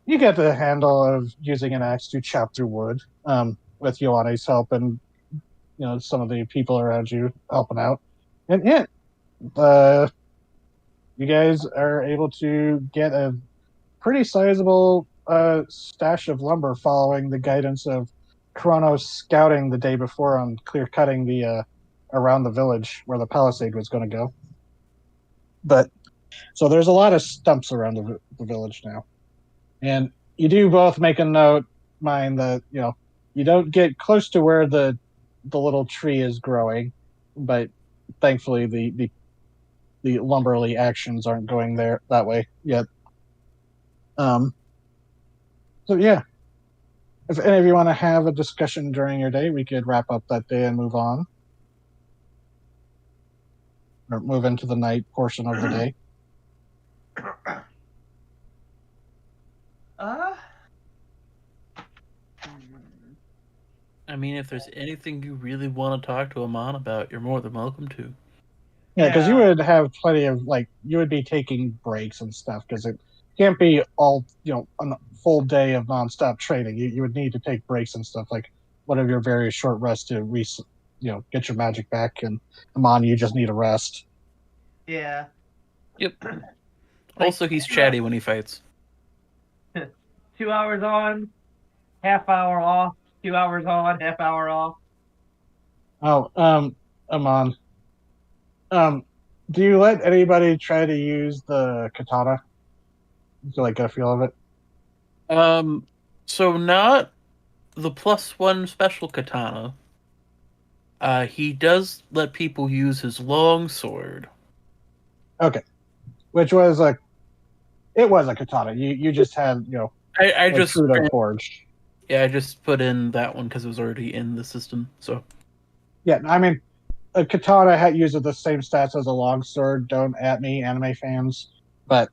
you get the handle of using an axe to chop through wood, with Ioane's help and some of the people around you helping out. And yeah, you guys are able to get a pretty sizable stash of lumber following the guidance of Kronos scouting the day before on clear cutting the around the village where the palisade was going to go. But so there's a lot of stumps around the village now, and you do both make a note, mind that you don't get close to where the little tree is growing, but thankfully the lumberly actions aren't going there that way yet. So yeah, if any of you want to have a discussion during your day, we could wrap up that day and move on, or move into the night portion of the day. I mean, if there's anything you really want to talk to Amon about, you're more than welcome to. Yeah, because you would have plenty of you would be taking breaks and stuff because it can't be all a full day of nonstop training. You would need to take breaks and stuff, like one of your very short rests to get your magic back. And Amon, you just need a rest. Yeah. Yep. Also, he's chatty when he fights. 2 hours on, half hour off. 2 hours on, half hour off. Oh, Amon. Do you let anybody try to use the katana? Do you get a feel of it? So not the +1 special katana. He does let people use his long sword. Okay. Which was it was a katana. You just had, I just forged. Yeah, I just put in that one because it was already in the system. So yeah, I mean, a katana uses the same stats as a longsword. Don't at me, anime fans. But,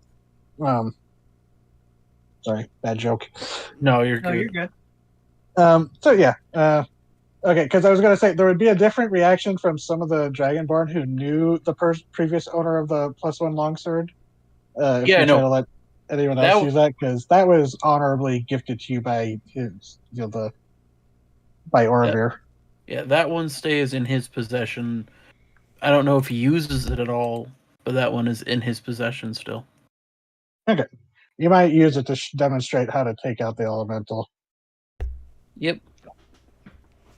sorry, bad joke. No, you're good. No, you're good. So yeah, okay, because I was going to say there would be a different reaction from some of the Dragonborn who knew the previous owner of the +1 longsword. If you try to let anyone else use that, because that was honorably gifted to you by his, by Orovir. Yeah, that one stays in his possession. I don't know if he uses it at all, but that one is in his possession still. Okay. You might use it to demonstrate how to take out the elemental. Yep.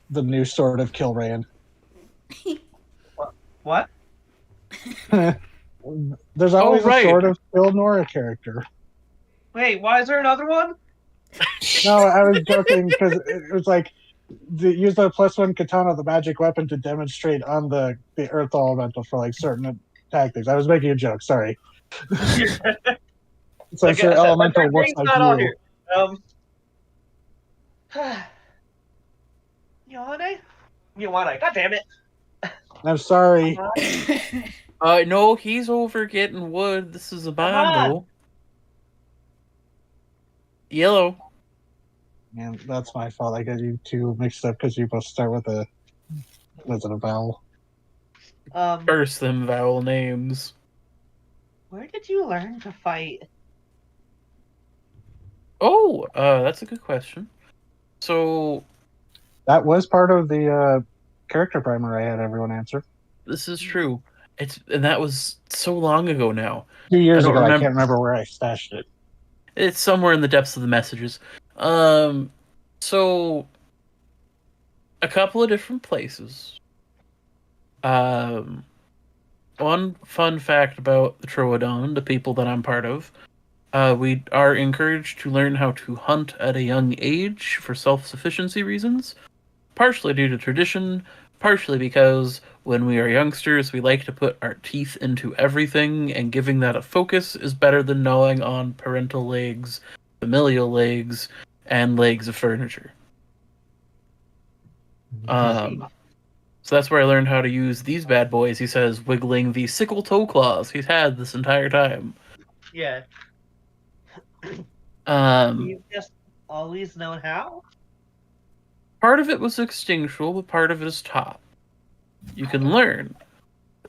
The new sword of Kilrain. What? There's always a sword of Kilnora character. Wait, why is there another one? No, I was joking because it was use the +1 katana, the magic weapon, to demonstrate on the earth elemental for certain tactics. I was making a joke. Sorry. So your elemental looks like you. Ioane, god damn it! I'm sorry. No, he's over getting wood. This is a Bondo. Yellow. Man, that's my fault. I got you two mixed up because you both start with a vowel. Curse them vowel names. Where did you learn to fight? Oh, that's a good question. So, That was part of the character primer I had everyone answer. This is true. And that was so long ago now. 2 years don't ago, I remember- can't remember where I stashed it. It's somewhere in the depths of the messages. So a couple of different places. One fun fact about the Troodon, the people that I'm part of, we are encouraged to learn how to hunt at a young age for self-sufficiency reasons, partially due to tradition, partially because when we are youngsters, we like to put our teeth into everything, and giving that a focus is better than gnawing on parental legs, familial legs, and legs of furniture. So that's where I learned how to use these bad boys, he says, wiggling the sickle toe claws he's had this entire time. Yeah. Um, You've just always known how? Part of it was instinctual, but part of it is taught. You can learn.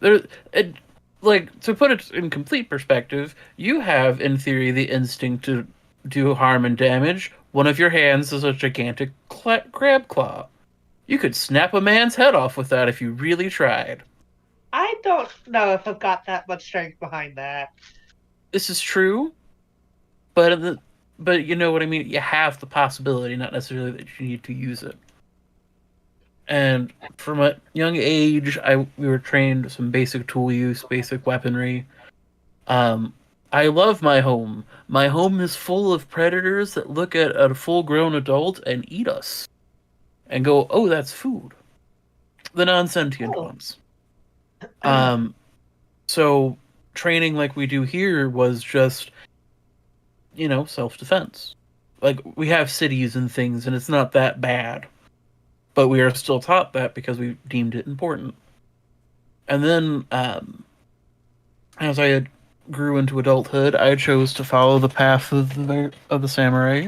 To put it in complete perspective, you have, in theory, the instinct to do harm and damage. One of your hands is a gigantic crab claw. You could snap a man's head off with that if you really tried. I don't know if I've got that much strength behind that. This is true, but you know what I mean? You have the possibility, not necessarily that you need to use it. And from a young age, we were trained some basic tool use, basic weaponry. I love my home. My home is full of predators that look at a full-grown adult and eat us. And go, oh, that's food. The non-sentient ones. So training like we do here was just, self-defense. Like, we have cities and things, and it's not that bad. But we are still taught that because we deemed it important. And then, as I grew into adulthood, I chose to follow the path of the samurai,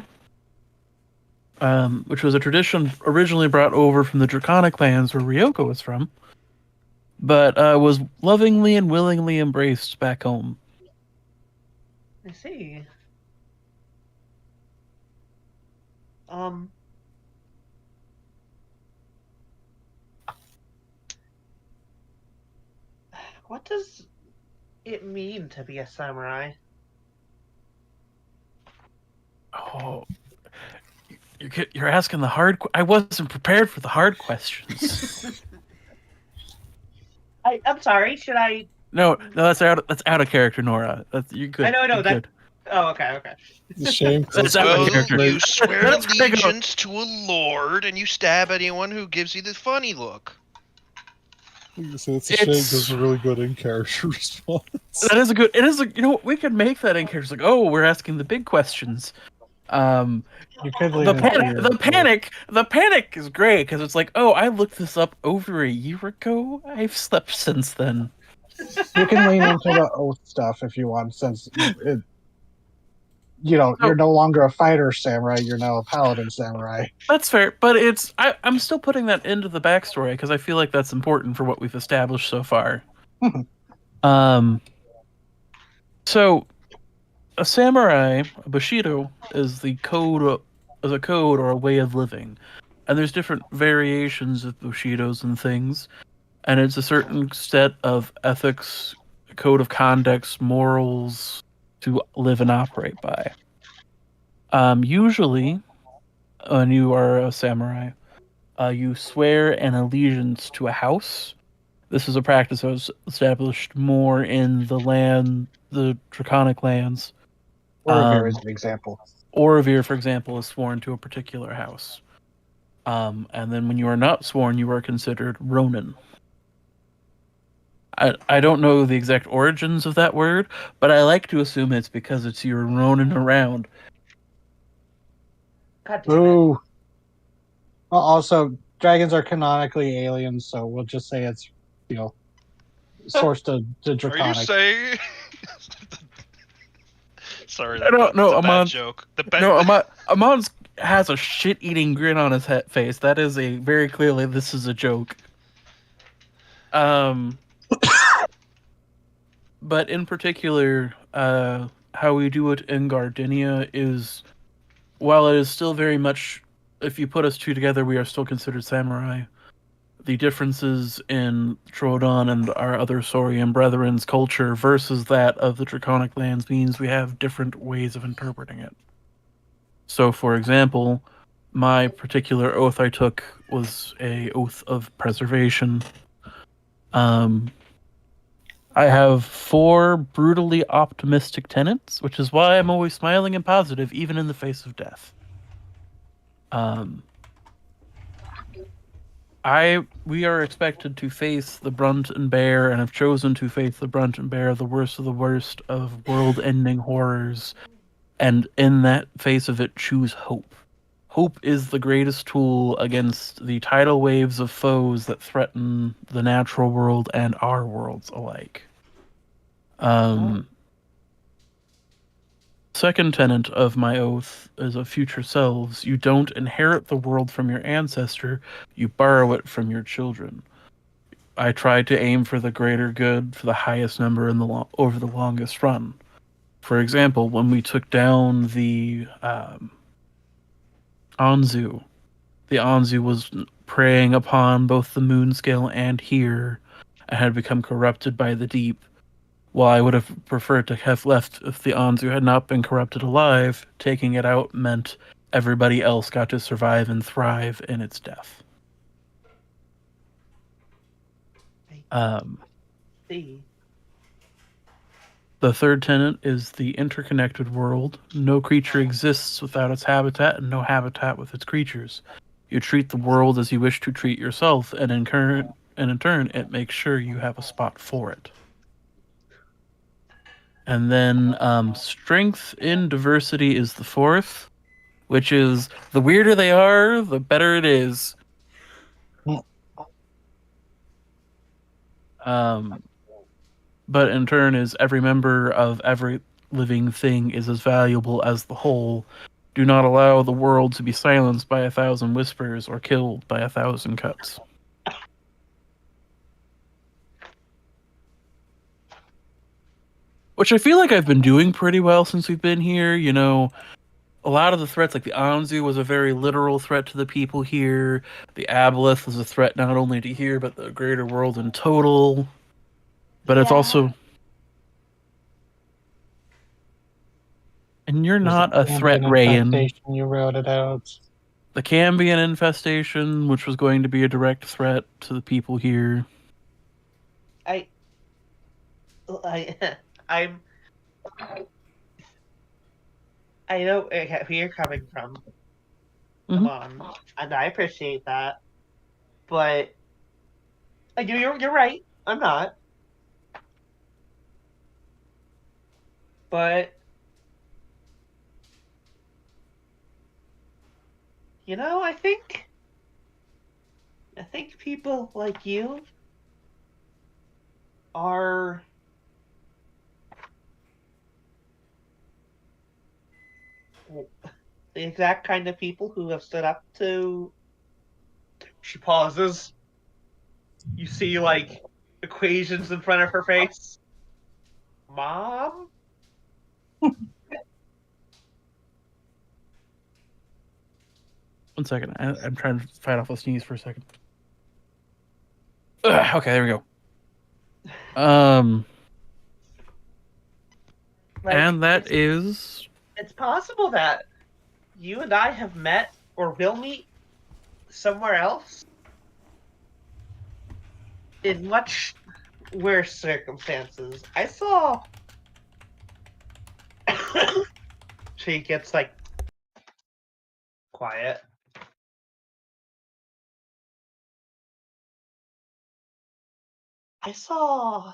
which was a tradition originally brought over from the Draconic lands where Ryoko was from, but was lovingly and willingly embraced back home. I see. What does it mean to be a samurai? Oh, you're asking the hard. I wasn't prepared for the hard questions. I'm sorry. Should I? No, that's out of character, Nora. You good? I know. You're That. good. Oh, okay. It's a shame. 'Cause That's out of Well, character. you swear That's pretty good. allegiance to a lord, and you stab anyone who gives you the funny look. So it's a shame because it's a really good in-character response. That is a good. It is. We could make that in character. Like, oh, we're asking the big questions. You could leave The panic is great because it's like, oh, I looked this up over a year ago. I've slept since then. You can lean into the oath stuff if you want, since you're no longer a fighter samurai. You're now a paladin samurai. That's fair, but I'm still putting that into the backstory because I feel like that's important for what we've established so far. So a samurai, a bushido, is a code or a way of living, and there's different variations of bushidos and things, and it's a certain set of ethics, code of conduct, morals to live and operate by. Usually, when you are a samurai, you swear an allegiance to a house. This is a practice that was established more in the Draconic lands. Orovir is an example. Orovir, for example, is sworn to a particular house. And then when you are not sworn, you are considered Ronin. I don't know the exact origins of that word, but I like to assume it's because it's you're ronin around. God damn it. Ooh. Well, also, dragons are canonically aliens, so we'll just say it's, sourced to Are Draconic. you saying? Sorry, I don't know. that's a bad joke. Amon has a shit-eating grin on his face. That is very clearly this is a joke. But in particular, how we do it in Gardinia is, while it is still very much if you put us two together, we are still considered samurai. The differences in Troodon and our other Saurian brethren's culture versus that of the Draconic lands means we have different ways of interpreting it. So, for example, my particular oath I took was a oath of preservation. I have 4 brutally optimistic tenets, which is why I'm always smiling and positive, even in the face of death. We are expected to face the brunt and bear, and have chosen to face the brunt and bear, the worst of the worst of world-ending horrors, and in that face of it, choose hope. Hope is the greatest tool against the tidal waves of foes that threaten the natural world and our worlds alike. Second tenet of my oath is of future selves. You don't inherit the world from your ancestor, you borrow it from your children. I try to aim for the greater good for the highest number in the over the longest run. For example, when we took down the Anzu, the Anzu was preying upon both the moon scale and here, and had become corrupted by the deep. While I would have preferred to have left if the Anzu had not been corrupted alive, taking it out meant everybody else got to survive and thrive in its death. The third tenet is the interconnected world. No creature exists without its habitat, and no habitat with its creatures. You treat the world as you wish to treat yourself, and in turn, it makes sure you have a spot for it. And then strength in diversity is the fourth, which is the weirder they are, the better it is. But in turn is every member of every living thing is as valuable as the whole. Do not allow the world to be silenced by 1,000 whispers or killed by 1,000 cuts. Which I feel like I've been doing pretty well since we've been here. You know, a lot of the threats, like the Anzu was a very literal threat to the people here. The Aboleth was a threat not only to here, but the greater world in total. But it's also... And you're not a threat, Rayan. You wrote it out. The Cambion infestation, which was going to be a direct threat to the people here. I know where you're coming from. Come on, and I appreciate that. But you're right. I'm not. But I think people like you are the exact kind of people who have stood up to... She pauses. You see, like, equations in front of her face. Mom? One second. I'm trying to fight off a sneeze for a second. Ugh, okay, there we go. And that is... It's possible that you and I have met or will meet somewhere else in much worse circumstances. I saw... She gets, like, quiet. I saw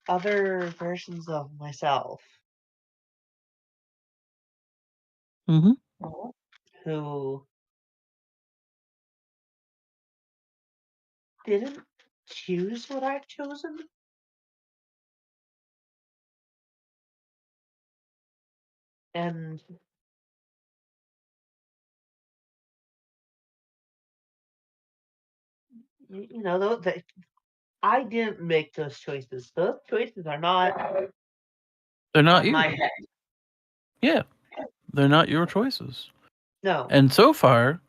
other versions of myself who didn't choose what I've chosen. And I didn't make those choices. Those choices are not... They're not in you. my head. Yeah. They're not your choices. No. And so far,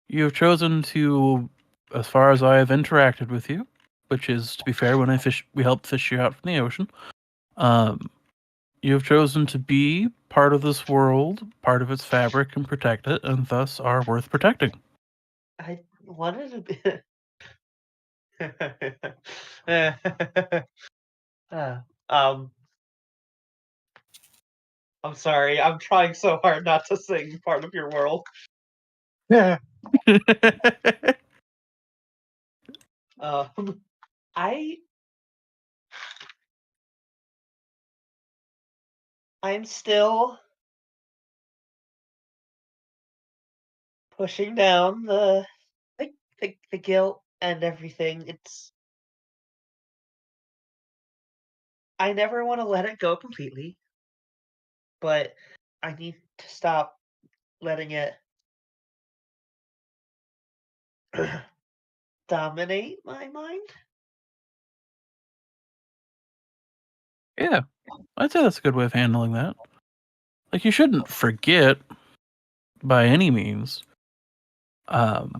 you have chosen to, as far as I have interacted with you, which is, to be fair, when we helped fish you out from the ocean, you have chosen to be part of this world, part of its fabric, and protect it, and thus are worth protecting. I wanted to be. um, I'm sorry. I'm trying so hard not to sing part of your world. Yeah. I I'm still pushing down the guilt and everything. I never want to let it go completely, but I need to stop letting it dominate my mind. Yeah, I'd say that's a good way of handling that. Like, you shouldn't forget by any means, but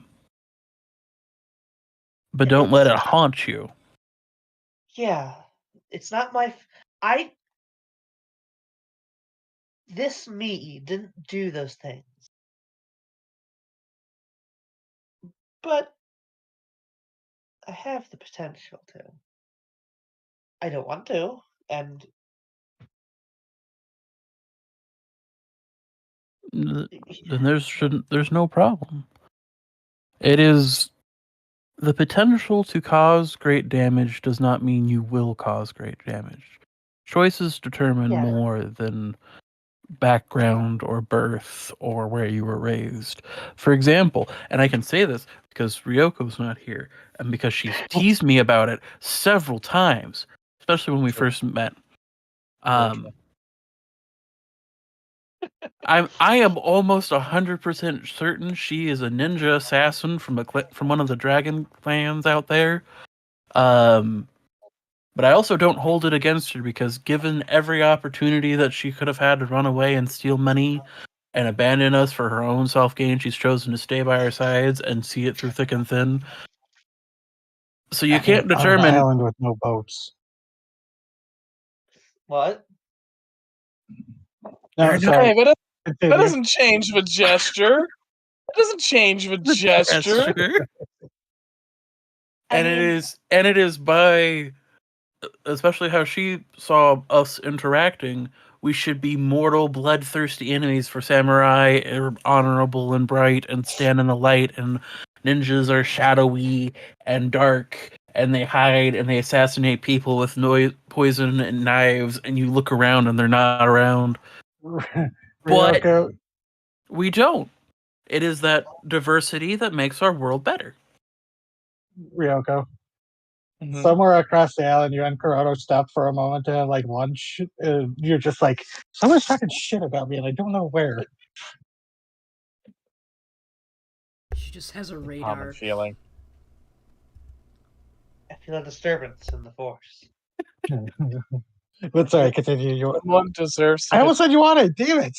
don't let it haunt you. Yeah, it's not my. I This me didn't do those things, but I have the potential to. I don't want to, and Then there's no problem. It is the potential to cause great damage does not mean you will cause great damage. Choices determine Yeah. more than background or birth or where you were raised. For example, and I can say this because Ryoko's not here and because she's teased me about it several times, especially when we first met. I am almost 100% certain she is a ninja assassin from one of the dragon clans out there. But I also don't hold it against her because given every opportunity that she could have had to run away and steal money and abandon us for her own self-gain, she's chosen to stay by our sides and see it through thick and thin. So you can't On an determine. island with no boats. what? No, You're sorry. Hey, but that Continue. doesn't change with gesture. That doesn't change with gesture. And it is by, especially how she saw us interacting, we should be mortal, bloodthirsty enemies for samurai, are honorable and bright and stand in the light, and ninjas are shadowy and dark, and they hide and they assassinate people with poison and knives, and you look around and they're not around. But Ryoko, we don't. It is that diversity that makes our world better. Ryoko. Mhm. Somewhere across the island, you and Kuroto stop for a moment to have like lunch. You're just like, someone's talking shit about me, and I don't know where. She just has a Common radar. feeling. I feel a disturbance in the force. But sorry, continue. Someone deserves to I almost said you wanted. Damn it!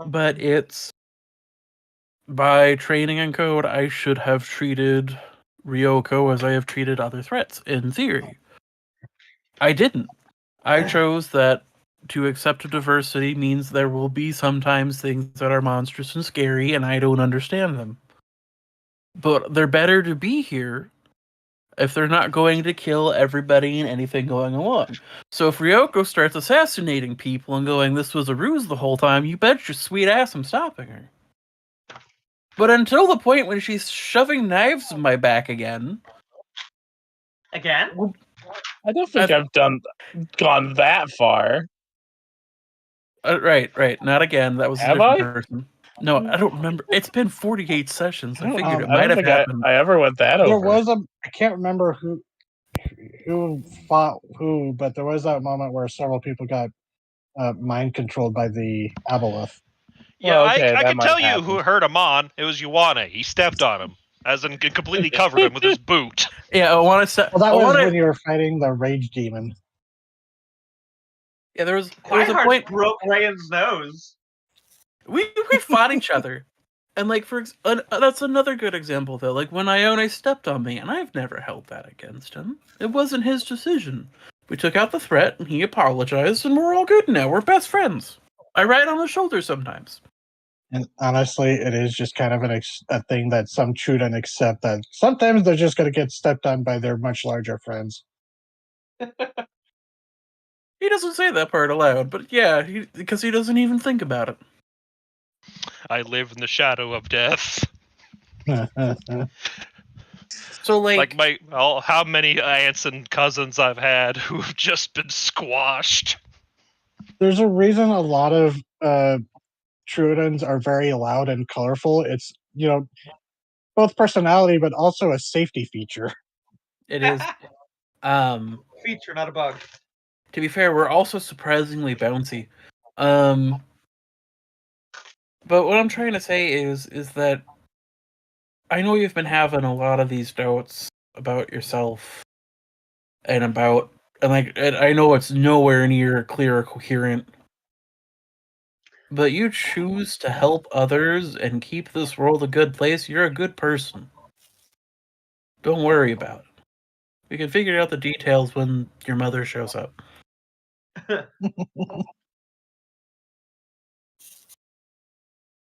But it's by training and code, I should have treated Ryoko as I have treated other threats, in theory. I didn't. I chose that to accept diversity means there will be sometimes things that are monstrous and scary, and I don't understand them. But they're better to be here if they're not going to kill everybody and anything going along. So if Ryoko starts assassinating people and going, this was a ruse the whole time, you bet your sweet ass I'm stopping her. But until the point when she's shoving knives in my back again. Again? I don't think I've gone that far. Right. Not again. That was Have a different I? person. No, I don't remember. It's been 48 sessions. I figured it I might don't have think happened. I ever went that There over. was I can't remember who fought who, but there was that moment where several people got mind controlled by the aboleth. Yeah, Well, okay, I that can might tell you happen. who hurt Amon. It was Yuane. He stepped on him, as in completely covered him with his boot. Yeah, I want to say. Well, that was when you were fighting the rage demon. Yeah, there was a Quiethearts point broke Ryan's nose. we fought each other, and like that's another good example though. Like when Ione stepped on me, and I've never held that against him. It wasn't his decision. We took out the threat, and he apologized, and we're all good now. We're best friends. I ride on his shoulder sometimes. And honestly, it is just kind of a thing that some children accept, that sometimes they're just going to get stepped on by their much larger friends. He doesn't say that part aloud, but yeah, because he doesn't even think about it. I live in the shadow of death. So like how many aunts and cousins I've had who have just been squashed. There's a reason a lot of Trudens are very loud and colorful. It's, both personality, but also a safety feature. it is. Feature, not a bug. To be fair, we're also surprisingly bouncy. But what I'm trying to say is that I know you've been having a lot of these doubts about yourself and I know it's nowhere near clear or coherent. But you choose to help others and keep this world a good place. You're a good person. Don't worry about it. We can figure out the details when your mother shows up.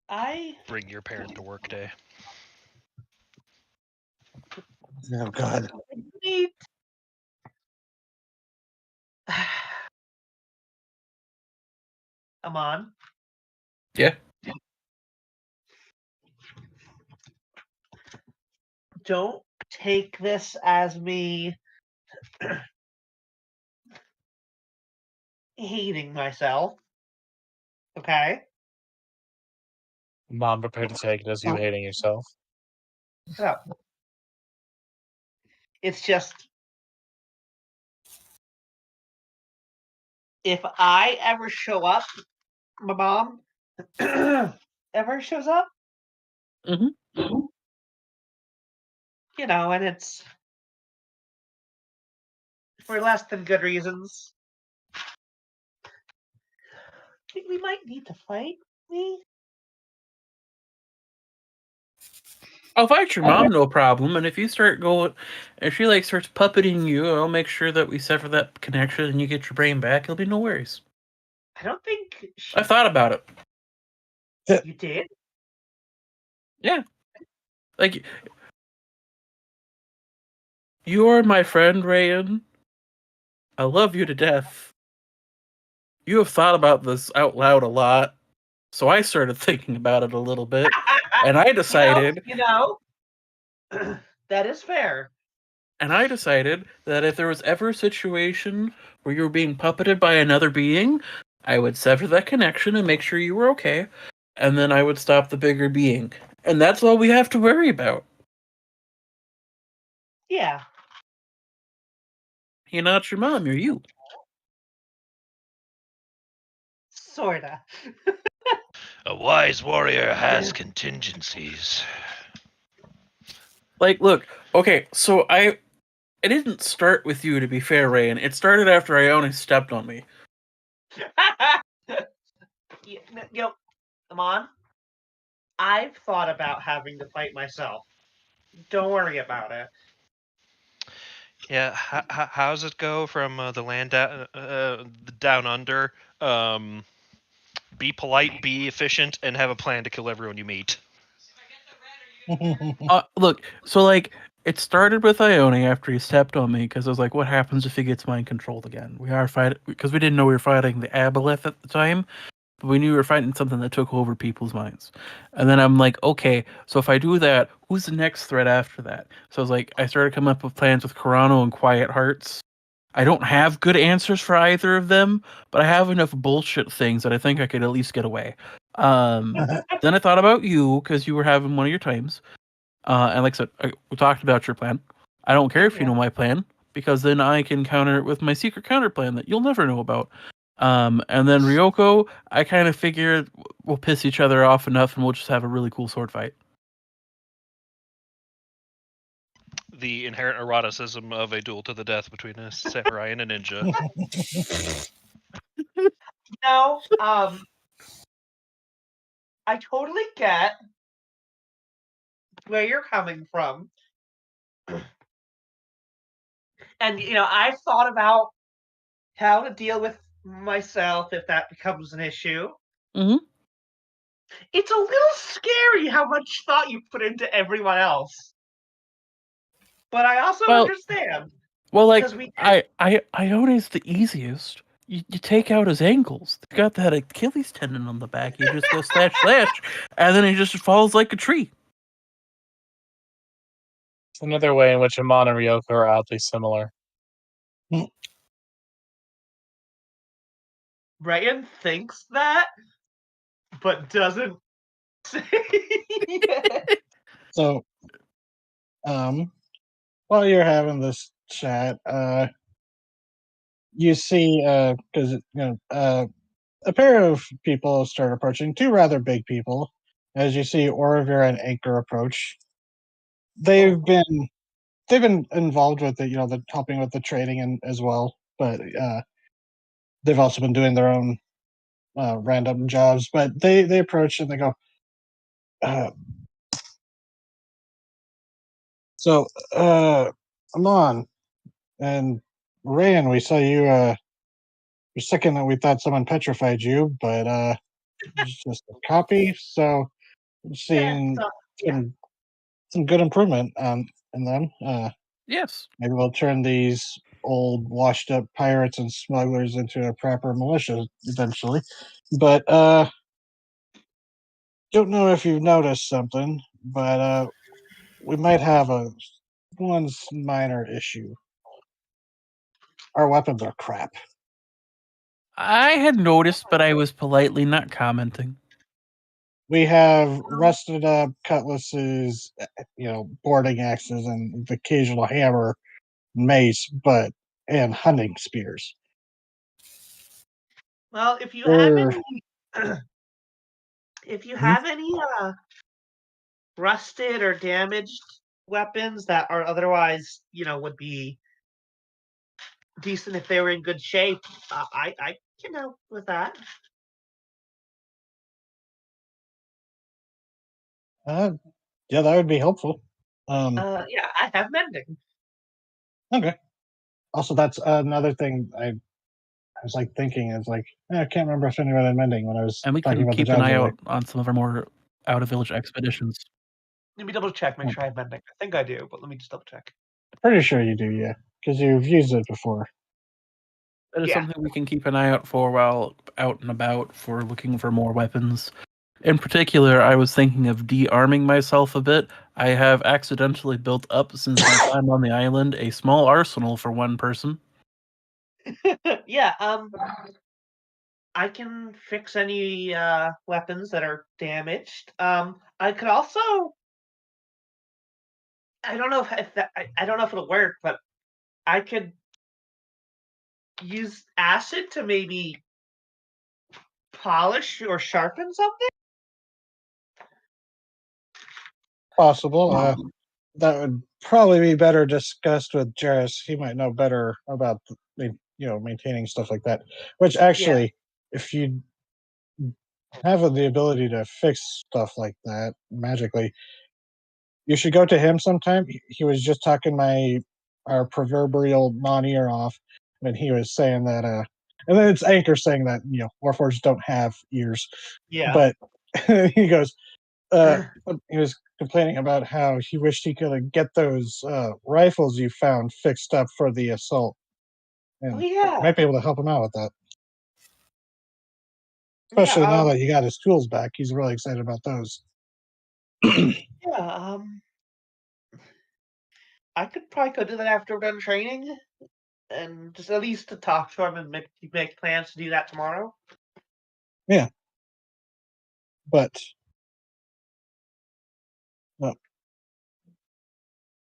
I Bring your parent to work day. Oh, God. need. Amon. Yeah. Don't take this as me hating myself. Okay? Mom prepared to take it as you hating yourself. No. It's just, if I ever show up, my mom ever shows up, Mm-hmm. and it's for less than good reasons, I think we might need to fight me. I'll fight your mom, no problem. And if you start if she starts puppeting you, I'll make sure that we sever that connection and you get your brain back. It'll be no worries. I don't think I thought about it. You did? Yeah. Like, you are my friend, Rayan. I love you to death. You have thought about this out loud a lot. So I started thinking about it a little bit. And I decided... That is fair. And I decided that if there was ever a situation where you were being puppeted by another being, I would sever that connection and make sure you were okay, and then I would stop the bigger being. And that's all we have to worry about. Yeah. You're not your mom, you're you. Sorta. A wise warrior has contingencies. Like, look, okay, so it didn't start with you, to be fair, Rayan. It started after Ione stepped on me. Amon, I've thought about having to fight myself. Don't worry about it. Yeah, how's it go from the land down under? Be polite, be efficient, and have a plan to kill everyone you meet. Look, so it started with Ione after he stepped on me, because I was like, what happens if he gets mind controlled again? We are fighting, because we didn't know we were fighting the Aboleth at the time, but we knew we were fighting something that took over people's minds. And then I'm like, okay, so if I do that, who's the next threat after that? So I was like, I started coming up with plans with Corano and Quiet Hearts. I don't have good answers for either of them, but I have enough bullshit things that I think I could at least get away. Then I thought about you, because you were having one of your times. And like I said, we talked about your plan. I don't care if you know my plan, because then I can counter it with my secret counter plan that you'll never know about. And then Ryoko, I kind of figured we'll piss each other off enough and we'll just have a really cool sword fight. The inherent eroticism of a duel to the death between a samurai and a ninja. No, I totally get where you're coming from. And, I've thought about how to deal with myself if that becomes an issue. Mhm. It's a little scary how much thought you put into everyone else. But I also Well- understand. Well, like Because we did. Ione's the easiest. You take out his ankles. He's got that Achilles tendon on the back. You just go slash slash, and then he just falls like a tree. It's another way in which Amon and Ryoko are oddly similar. Ryan thinks that, but doesn't say it. So, while you're having this chat, you see, because a pair of people start approaching, two rather big people, as you see Orovir and Anchor approach. They've been involved with the helping with the trading and as well, but they've also been doing their own random jobs. But they approach and they go, uh, so Amon and Rayan, we saw you. For a second that we thought someone petrified you, but it's just a copy. So seeing So, yeah. some good improvement in them. Yes. Maybe we'll turn these old washed up pirates and smugglers into a proper militia eventually. But don't know if you've noticed something, but we might have one minor issue. Our weapons are crap. I had noticed, but I was politely not commenting. We have rusted up cutlasses, boarding axes, and the occasional hammer, mace, and hunting spears. Well, if you have We're any, if you have any rusted or damaged weapons that are otherwise, would be decent if they were in good shape, I can help with that. yeah, that would be helpful. Yeah, I have mending. Okay. Also, that's another thing I was like thinking is like I can't remember if anyone had mending when I was And we talking can about the keep an jobs eye earlier. out on some of our more out of village expeditions. Let me double check, make sure I have mending. I think I do, but let me just double check. Pretty sure you do, yeah, because you've used it before. That is Yeah. something we can keep an eye out for while out and about for looking for more weapons. In particular, I was thinking of de-arming myself a bit. I have accidentally built up, since my time on the island, a small arsenal for one person. Yeah, I can fix any weapons that are damaged. I could also, I don't know if that, I don't know if it'll work, but I could use acid to maybe polish or sharpen something. Possible. That would probably be better discussed with Jarrus. He might know better about maintaining stuff like that. Which actually, if you have the ability to fix stuff like that magically, you should go to him sometime. He was just talking our proverbial non-ear off when he was saying that. And then it's Anchor saying that Warforged don't have ears, Yeah. but he goes. He was complaining about how he wished he could get those rifles you found fixed up for the assault, and yeah. might be able to help him out with that. Especially now that he got his tools back, he's really excited about those. Yeah. I could probably go do that after we're done training, and just at least to talk to him and make plans to do that tomorrow. Yeah, but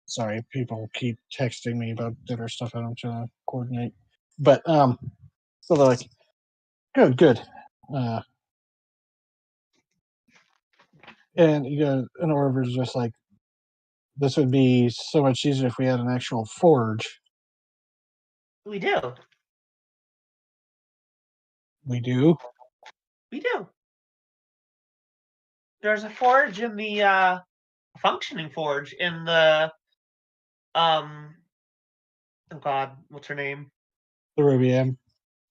sorry, people keep texting me about dinner stuff I don't try to coordinate. But so they're like, good. And and Orver's just like, this would be so much easier if we had an actual forge. We do. We do. We do. There's a forge in the functioning forge in the oh god, what's her name? The Ruby M.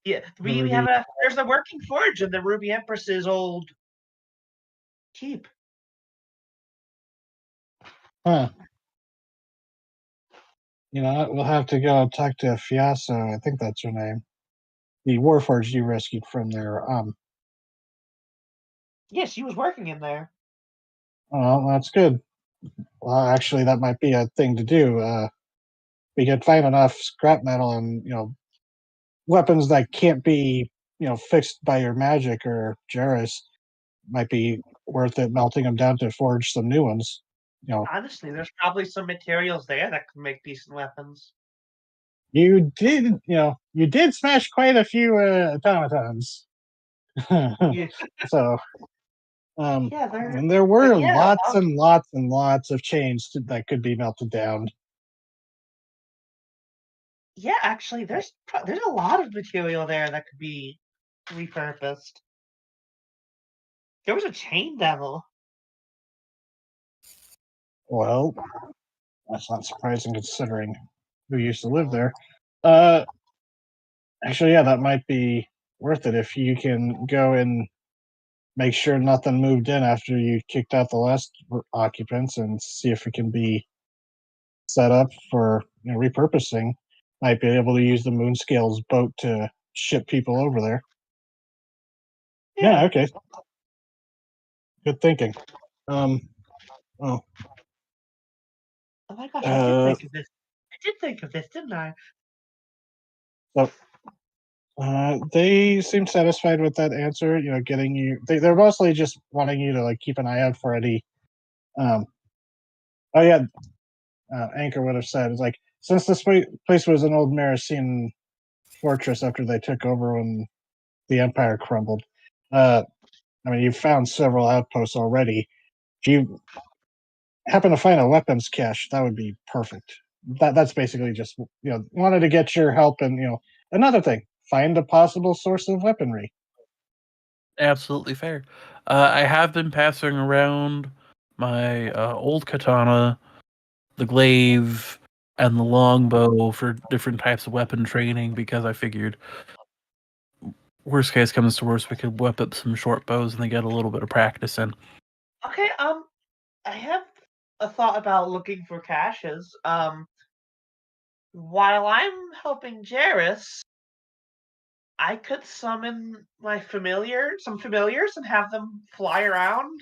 Yeah, The we Ruby. have there's a working forge in the Ruby Empress's old keep. Huh. You know what? We'll have to go talk to Fiaso. I think that's her name. The Warforged you rescued from there. Yeah, she was working in there. Well, that's good. Well, actually, that might be a thing to do. We could find enough scrap metal and weapons that can't be fixed by your magic or Jairus. Might be worth it melting them down to forge some new ones. Honestly, there's probably some materials there that could make decent weapons. You did smash quite a few automatons. Yeah, So, yeah, and there were yeah, lots and lots and lots of chains that could be melted down. yeah. Actually, there's a lot of material there that could be repurposed. There was a chain devil. Well, that's not surprising considering who used to live there. Uh, Actually, yeah, that might be worth it if you can go and make sure nothing moved in after you kicked out the last occupants and see if it can be set up for repurposing. Might be able to use the Moonscale's boat to ship people over there. Yeah, okay. Good thinking. Oh, Oh my gosh, I did think of this. I did think of this, didn't I? so they seem satisfied with that answer. Getting you. They're mostly just wanting you to keep an eye out for any. Oh yeah, Anchor would have said, it's like, since this place was an old Marasian fortress after they took over when the Empire crumbled, you've found several outposts already. If you happen to find a weapons cache, that would be perfect. That's basically just, wanted to get your help and, another thing, find a possible source of weaponry. Absolutely fair. I have been passing around my old katana, the glaive, and the longbow for different types of weapon training because I figured, worst case comes to worst, we could whip up some short bows and they get a little bit of practice in. Okay, I have a thought about looking for caches. While I'm helping Jairus, I could summon some familiars, and have them fly around.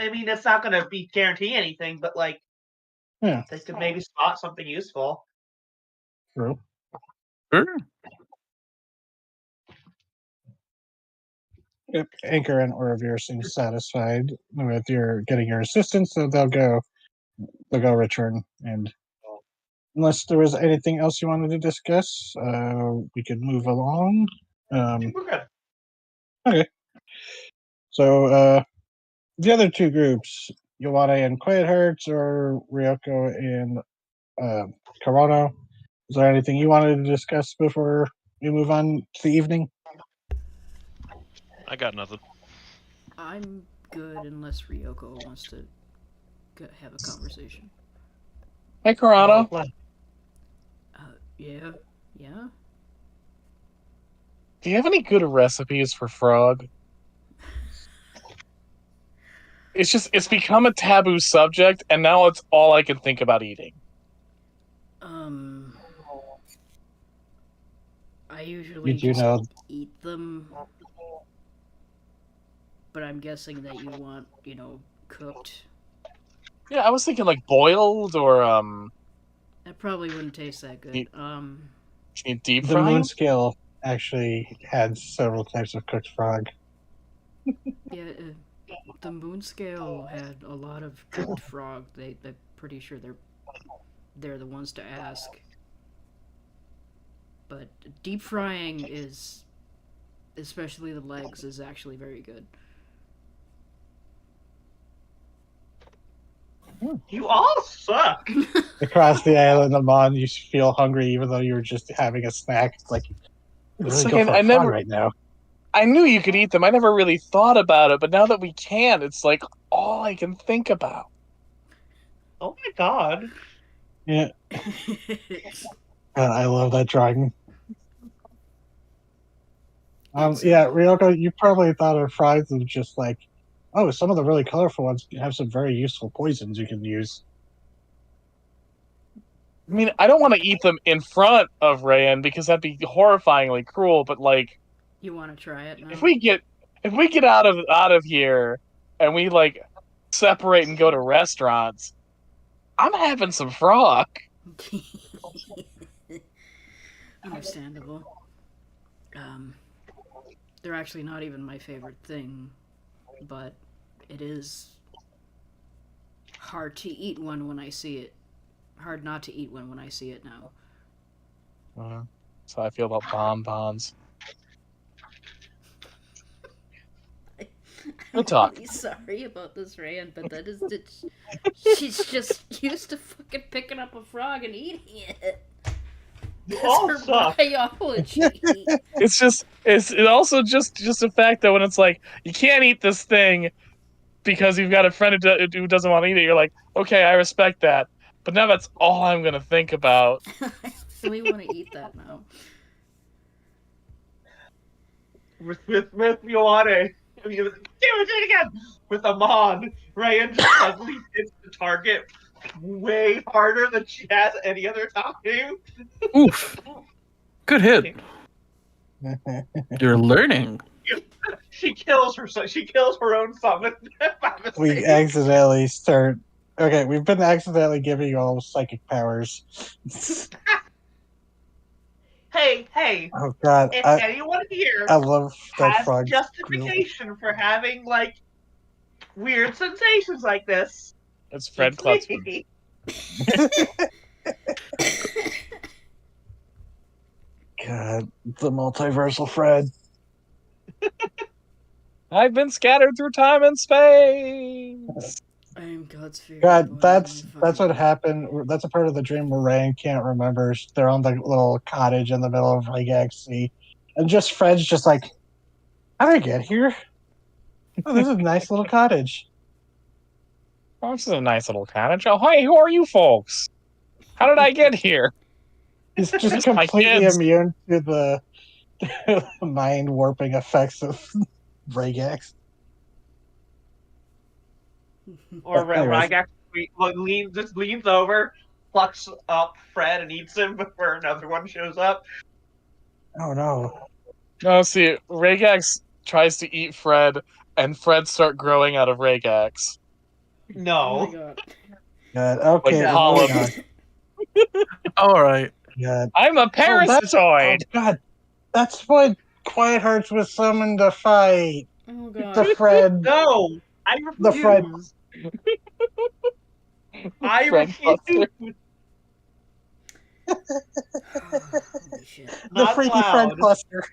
I mean, it's not going to be guarantee anything, but Yeah, they could maybe spot something useful. true. Sure. Yep. Anchor and Orovir seem satisfied with your getting your assistance, so they'll go return. And unless there was anything else you wanted to discuss, we could move along. We're good. Okay. So the other two groups, Iwate and Quiet Hearts, or Ryoko and Korono. Is there anything you wanted to discuss before we move on to the evening? I got nothing. I'm good unless Ryoko wants to have a conversation. Hey, Karana. Yeah? Yeah? Do you have any good recipes for frog? It's become a taboo subject, and now it's all I can think about eating. I usually You do just know eat them, but I'm guessing that you want, cooked. Yeah, I was thinking boiled or That probably wouldn't taste that good. Can you deep the fry 'em? Moonscale actually had several types of cooked frog. Yeah, the Moonscale had a lot of cooked frog. They're pretty sure they're the ones to ask. But deep frying is, especially the legs, is actually very good. You all suck. Across the island of Mon, you feel hungry even though you're just having a snack. It's like, you It's really like go for I a frog never- right now. I knew you could eat them. I never really thought about it, but now that we can, it's like all I can think about. Oh my god. Yeah, God, I love that drawing. Yeah, Ryoko, you probably thought of frogs as just like, oh, some of the really colorful ones have some very useful poisons you can use. I mean, I don't want to eat them in front of Rayan because that'd be horrifyingly cruel. But like, You want to try it now? if we get out of here and we like separate and go to restaurants, I'm having some frog. Understandable. They're actually not even my favorite thing, but it is hard to eat one when I see it. Hard not to eat one when I see it now. That's how I feel about bonbons. Good talk. I'm really sorry about this, Rand, but that is she's just used to fucking picking up a frog and eating it. You all That's her suck. biology. It's also just a fact that when it's like you can't eat this thing because you've got a friend who doesn't want to eat it, you're like, okay, I respect that, but now that's all I'm gonna think about. I really want to eat that now. With Ioane. Do it again! With Amon, Ryan just suddenly hits the target way harder than she has any other time. Oof. Good hit. You're learning. She kills her own summon. We accidentally start. Okay, we've been accidentally giving you all psychic powers. Hey, Oh God, if I anyone here love that has frog. justification for having like weird sensations like this, It's Fred it's Klutzman. me. God, the multiversal Fred. I've been scattered through time and space. I am God's favorite. God, that's what happened. That's a part of the dream where Ryan can't remember. They're on the little cottage in the middle of Regax Sea, and just Fred's just like, "How did I get here? Oh, this is a nice little cottage." Oh, this is a nice little cottage. Oh, hey, who are you folks? How did I get here? He's just Just my completely kids. immune to the mind warping effects of Regax. Or Anyways. Rygax leans over, plucks up Fred and eats him before another one shows up. Oh no! No, see, Regax tries to eat Fred, and Fred start growing out of Regax. Oh my No. god. God, okay, Like moving polyps. on. All right. God. I'm a Oh, parasitoid. God, that's what Quiet Hearts was summoned to fight. Oh The god. Fred. No! I The Fred. refuse! I Fred refuse! Holy shit. The Not freaky Fred allowed. cluster.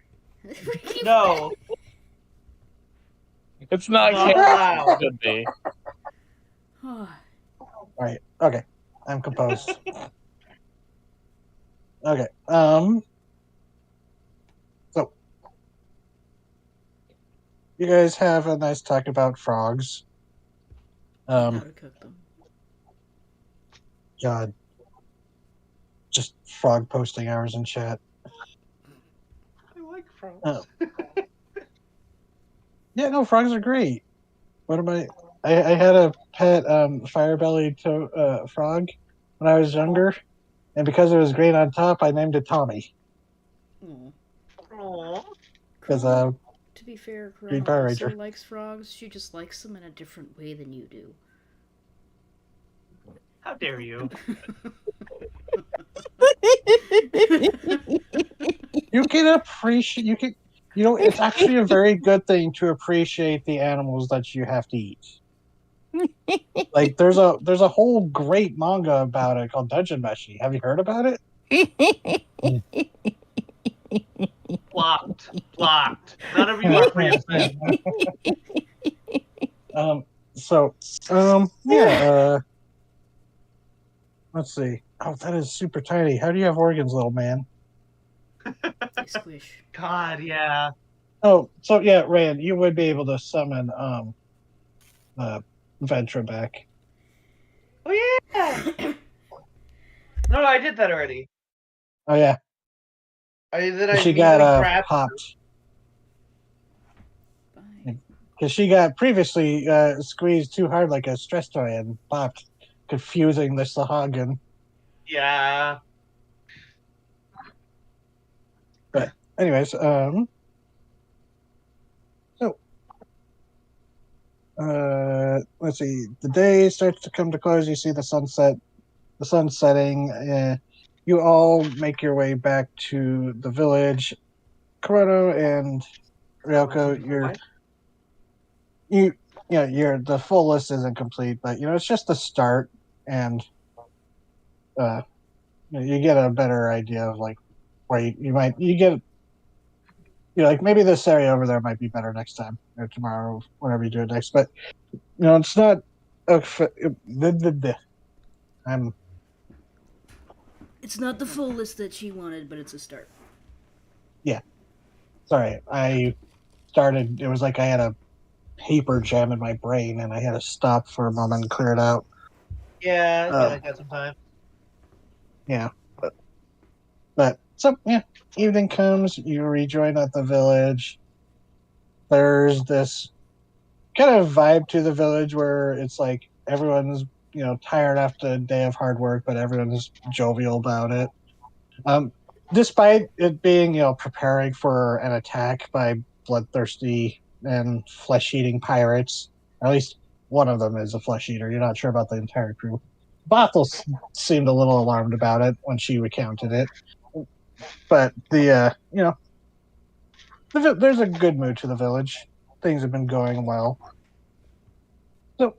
No, It's not not canon. allowed. It should be. Right. Okay. I'm composed. Okay. So you guys have a nice talk about frogs. How to cook them. God. Just frog posting hours in chat. I like frogs. Oh. Yeah, no, frogs are great. What am I had a pet fire-bellied frog when I was younger, and because it was green on top, I named it Tommy. Aw. Aw. Because To be fair, Green Corona Power also Ranger. likes frogs. She just likes them in a different way than you do. How dare you? you can appreciate it's actually a very good thing to appreciate the animals that you have to eat. Like there's a whole great manga about it called Dungeon Meshi. Have you heard about it? Blocked. None of you are friends. Yeah. let's see. Oh, that is super tiny. How do you have organs, little man? They squish. God, yeah. Oh, so yeah, Rand, you would be able to summon Ventra back. Oh yeah. No, I did that already. Oh yeah, I she immediately got grabbed. popped Bye. because she got previously squeezed too hard like a stress toy and popped, confusing the Sahagin. Yeah. But anyways, so let's see. The day starts to come to close. You see the sunset, the sun setting. You all make your way back to the village. Kurono and Ryoko, you're the full list isn't complete, but it's just the start, and you get a better idea of like where you get like maybe this area over there might be better next time or tomorrow, whenever you do it next. But it's not. I'm It's not the full list that she wanted, but it's a start. sorry. I started. It was like I had a paper jam in my brain, and I had to stop for a moment and clear it out. Yeah, I get like that sometimes. Yeah, but so yeah, evening comes. You rejoin at the village. There's this kind of vibe to the village where it's like everyone's tired after a day of hard work, but everyone's jovial about it. Despite it being preparing for an attack by bloodthirsty and flesh-eating pirates. At least one of them is a flesh eater. You're not sure about the entire crew. Bothell seemed a little alarmed about it when she recounted it, but there's a good mood to the village. Things have been going well. So,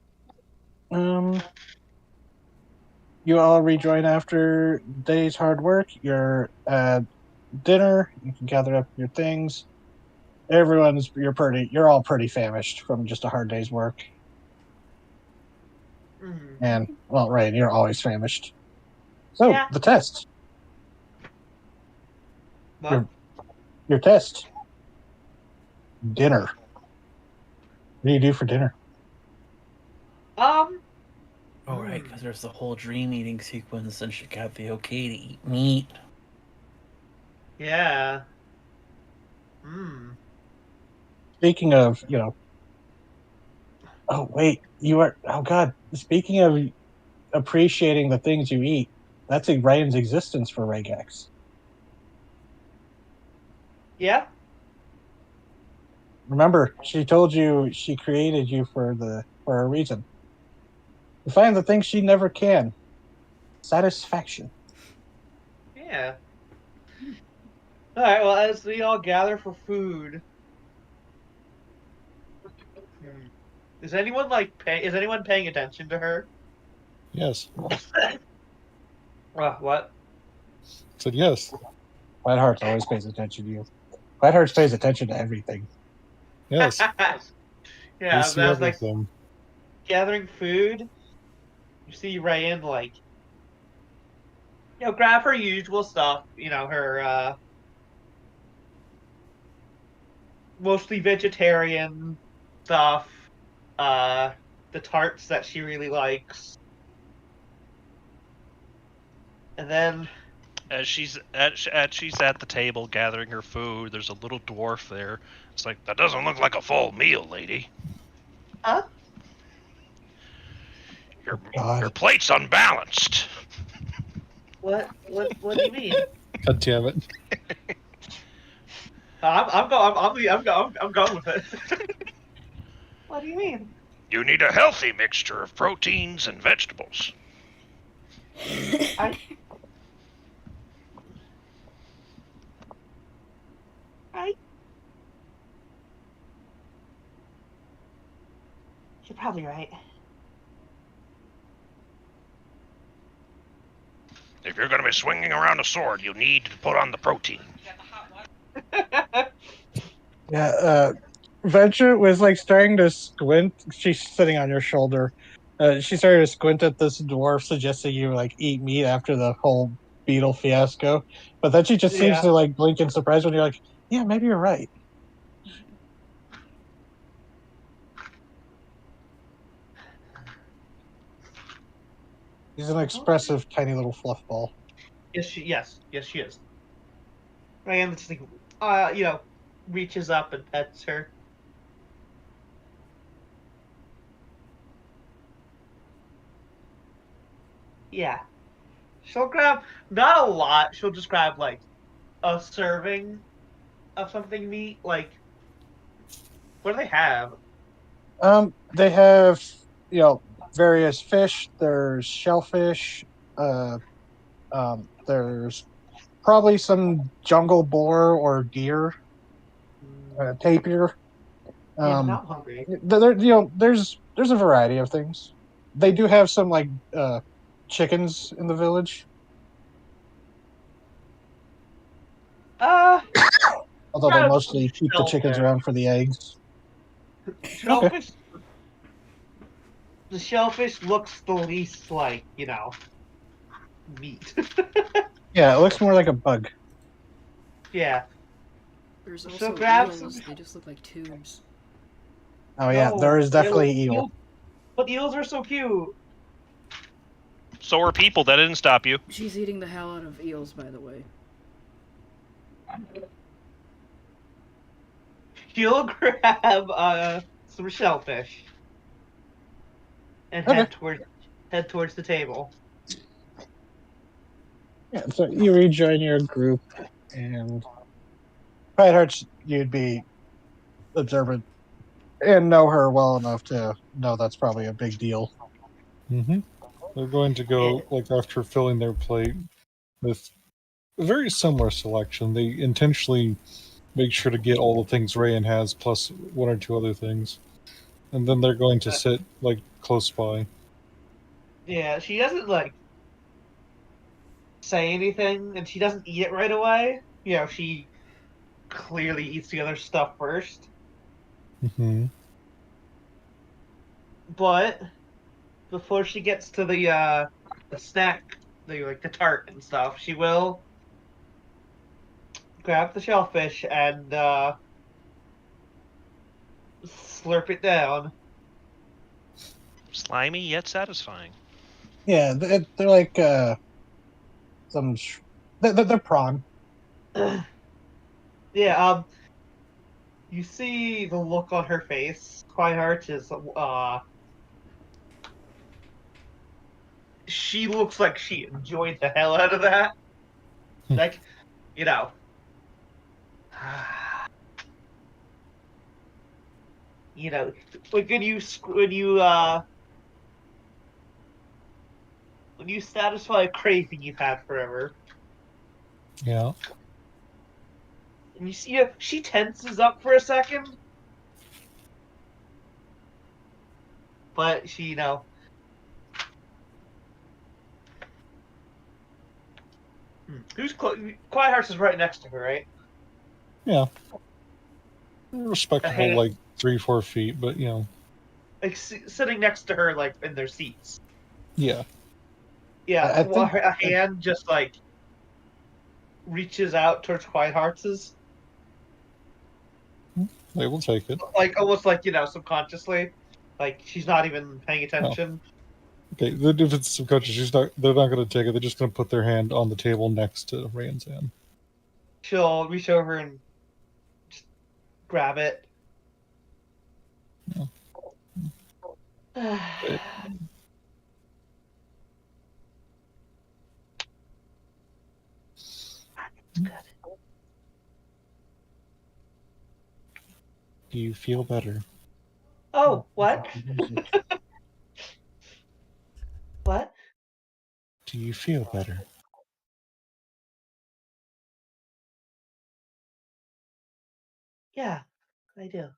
you all rejoin after day's hard work. You're at dinner. You can gather up your things. You're all pretty famished from just a hard day's work. Mhm. And well, right, you're always famished. So Yeah. the test. What? Your test. Dinner. What do you do for dinner? Oh, right, because there's the whole dream eating sequence, and she got the okay to eat meat. Yeah. Speaking of, oh wait, oh god. Speaking of appreciating the things you eat, that's Ryan's existence for Regex. Yeah. Remember, she told you she created you for a reason. To find the things she never can. Satisfaction. Yeah. All right. Well, as we all gather for food, is anyone Is anyone paying attention to her? Yes. What? Said yes. Quiet Hearts always pays attention to you. Quiet Hearts pays attention to everything. Yes. Yeah. They As see I was everything. gathering food, you see Ryan grab her usual stuff. Her mostly vegetarian stuff. The tarts that she really likes, and then As she's at the table gathering her food, there's a little dwarf there. It's like, that doesn't look like a full meal, lady. huh? Your plate's unbalanced. What do you mean? God damn it. I'm going with it. What do you mean? You need a healthy mixture of proteins and vegetables. I You're probably right. If you're going to be swinging around a sword, you need to put on the protein. Yeah, Venture was starting to squint. She's sitting on your shoulder. She started to squint at this dwarf, suggesting you like eat meat after the whole beetle fiasco. But then she just seems Yeah. to like blink in surprise when you're like, "Yeah, maybe you're right." He's an expressive, tiny little fluff ball. Yes, she is. And just like, reaches up and pets her. Yeah. She'll grab not a lot. She'll just grab like a serving of something meat. Like, what do they have? They have various fish. There's shellfish. Uh, there's probably some jungle boar or deer, tapir. Yeah, Um, now I'm hungry. there's a variety of things. They do have some like chickens in the village, Uh, although they grab some mostly keep the chickens shellfish. around for the eggs. Okay. Shellfish. The shellfish looks the least like meat. Yeah, it looks more like a bug. Yeah. There's So also grab some. eels. They just look like tubes. Oh yeah, there is definitely eel. But eels are so cute. So are people. That didn't stop you. She's eating the hell out of eels, by the way. She'll grab some shellfish and Okay. head towards the table. Yeah, so you rejoin your group, and Quiet Hearts, you'd be observant and know her well enough to know that's probably a big deal. Mm-hmm. They're going to go, like, after filling their plate with a very similar selection. They intentionally make sure to get all the things Rayan has, plus one or two other things. And then they're going to sit, like, close by. Yeah, she doesn't like say anything, and she doesn't eat it right away. She clearly eats the other stuff first. Mm-hmm. But before she gets to the snack, the tart and stuff, she will grab the shellfish and slurp it down. Slimy yet satisfying. Yeah, they're like some. They're prawn. Yeah. You see the look on her face. Quiet Heart is she looks like she enjoyed the hell out of that. Like, you know. Like when you satisfy a craving you've had forever, Yeah. and you see her, she tenses up for a second, but she, Quiet Hearts is right next to her, right? Yeah. A Respectable, hand, like 3-4 feet, but, like sitting next to her, like in their seats. yeah. Yeah, I think a hand just like reaches out towards Quiet Hearts', They will take it. like almost like subconsciously, like she's not even paying attention. Okay, if it's subconscious, they're not going to take it. They're just going to put their hand on the table next to Rayan's hand. She'll reach over and just grab it. Yeah. Do you feel better? Oh, what? What? Do you feel better? Yeah, I do.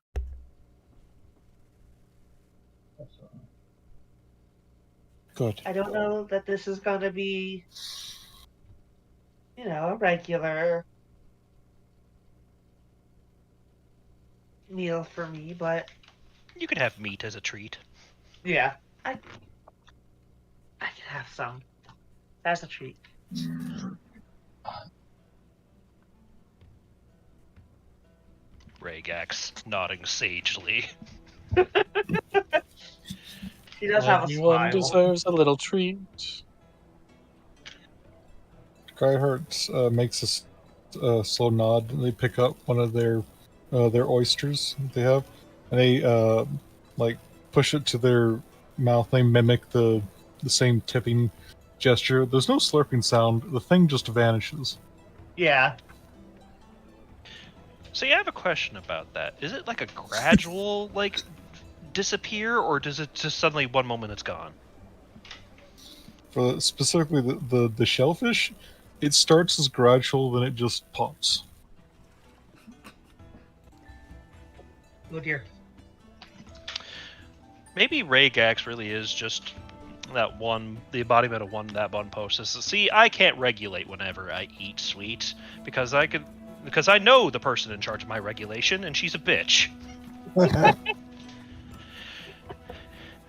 Good. I don't know that this is going to be, a regular meal for me, but You could have meat as a treat. yeah, I can have some. That's a treat. Regax nodding sagely. She does have a Everyone smile. deserves a little treat. Guyheart makes a slow nod. And they pick up one of their oysters that they have, and they like push it to their mouth. They mimic the same tipping gesture. There's no slurping sound. The thing just vanishes. Yeah. So I have a question about that. Is it like a gradual like disappear, or does it just suddenly one moment it's gone? For specifically the shellfish, it starts as gradual, then it just pops. Oh dear. Maybe Regax really is just that one, the embodiment of that one post. Is, see, I can't regulate whenever I eat sweet because I know the person in charge of my regulation, and she's a bitch.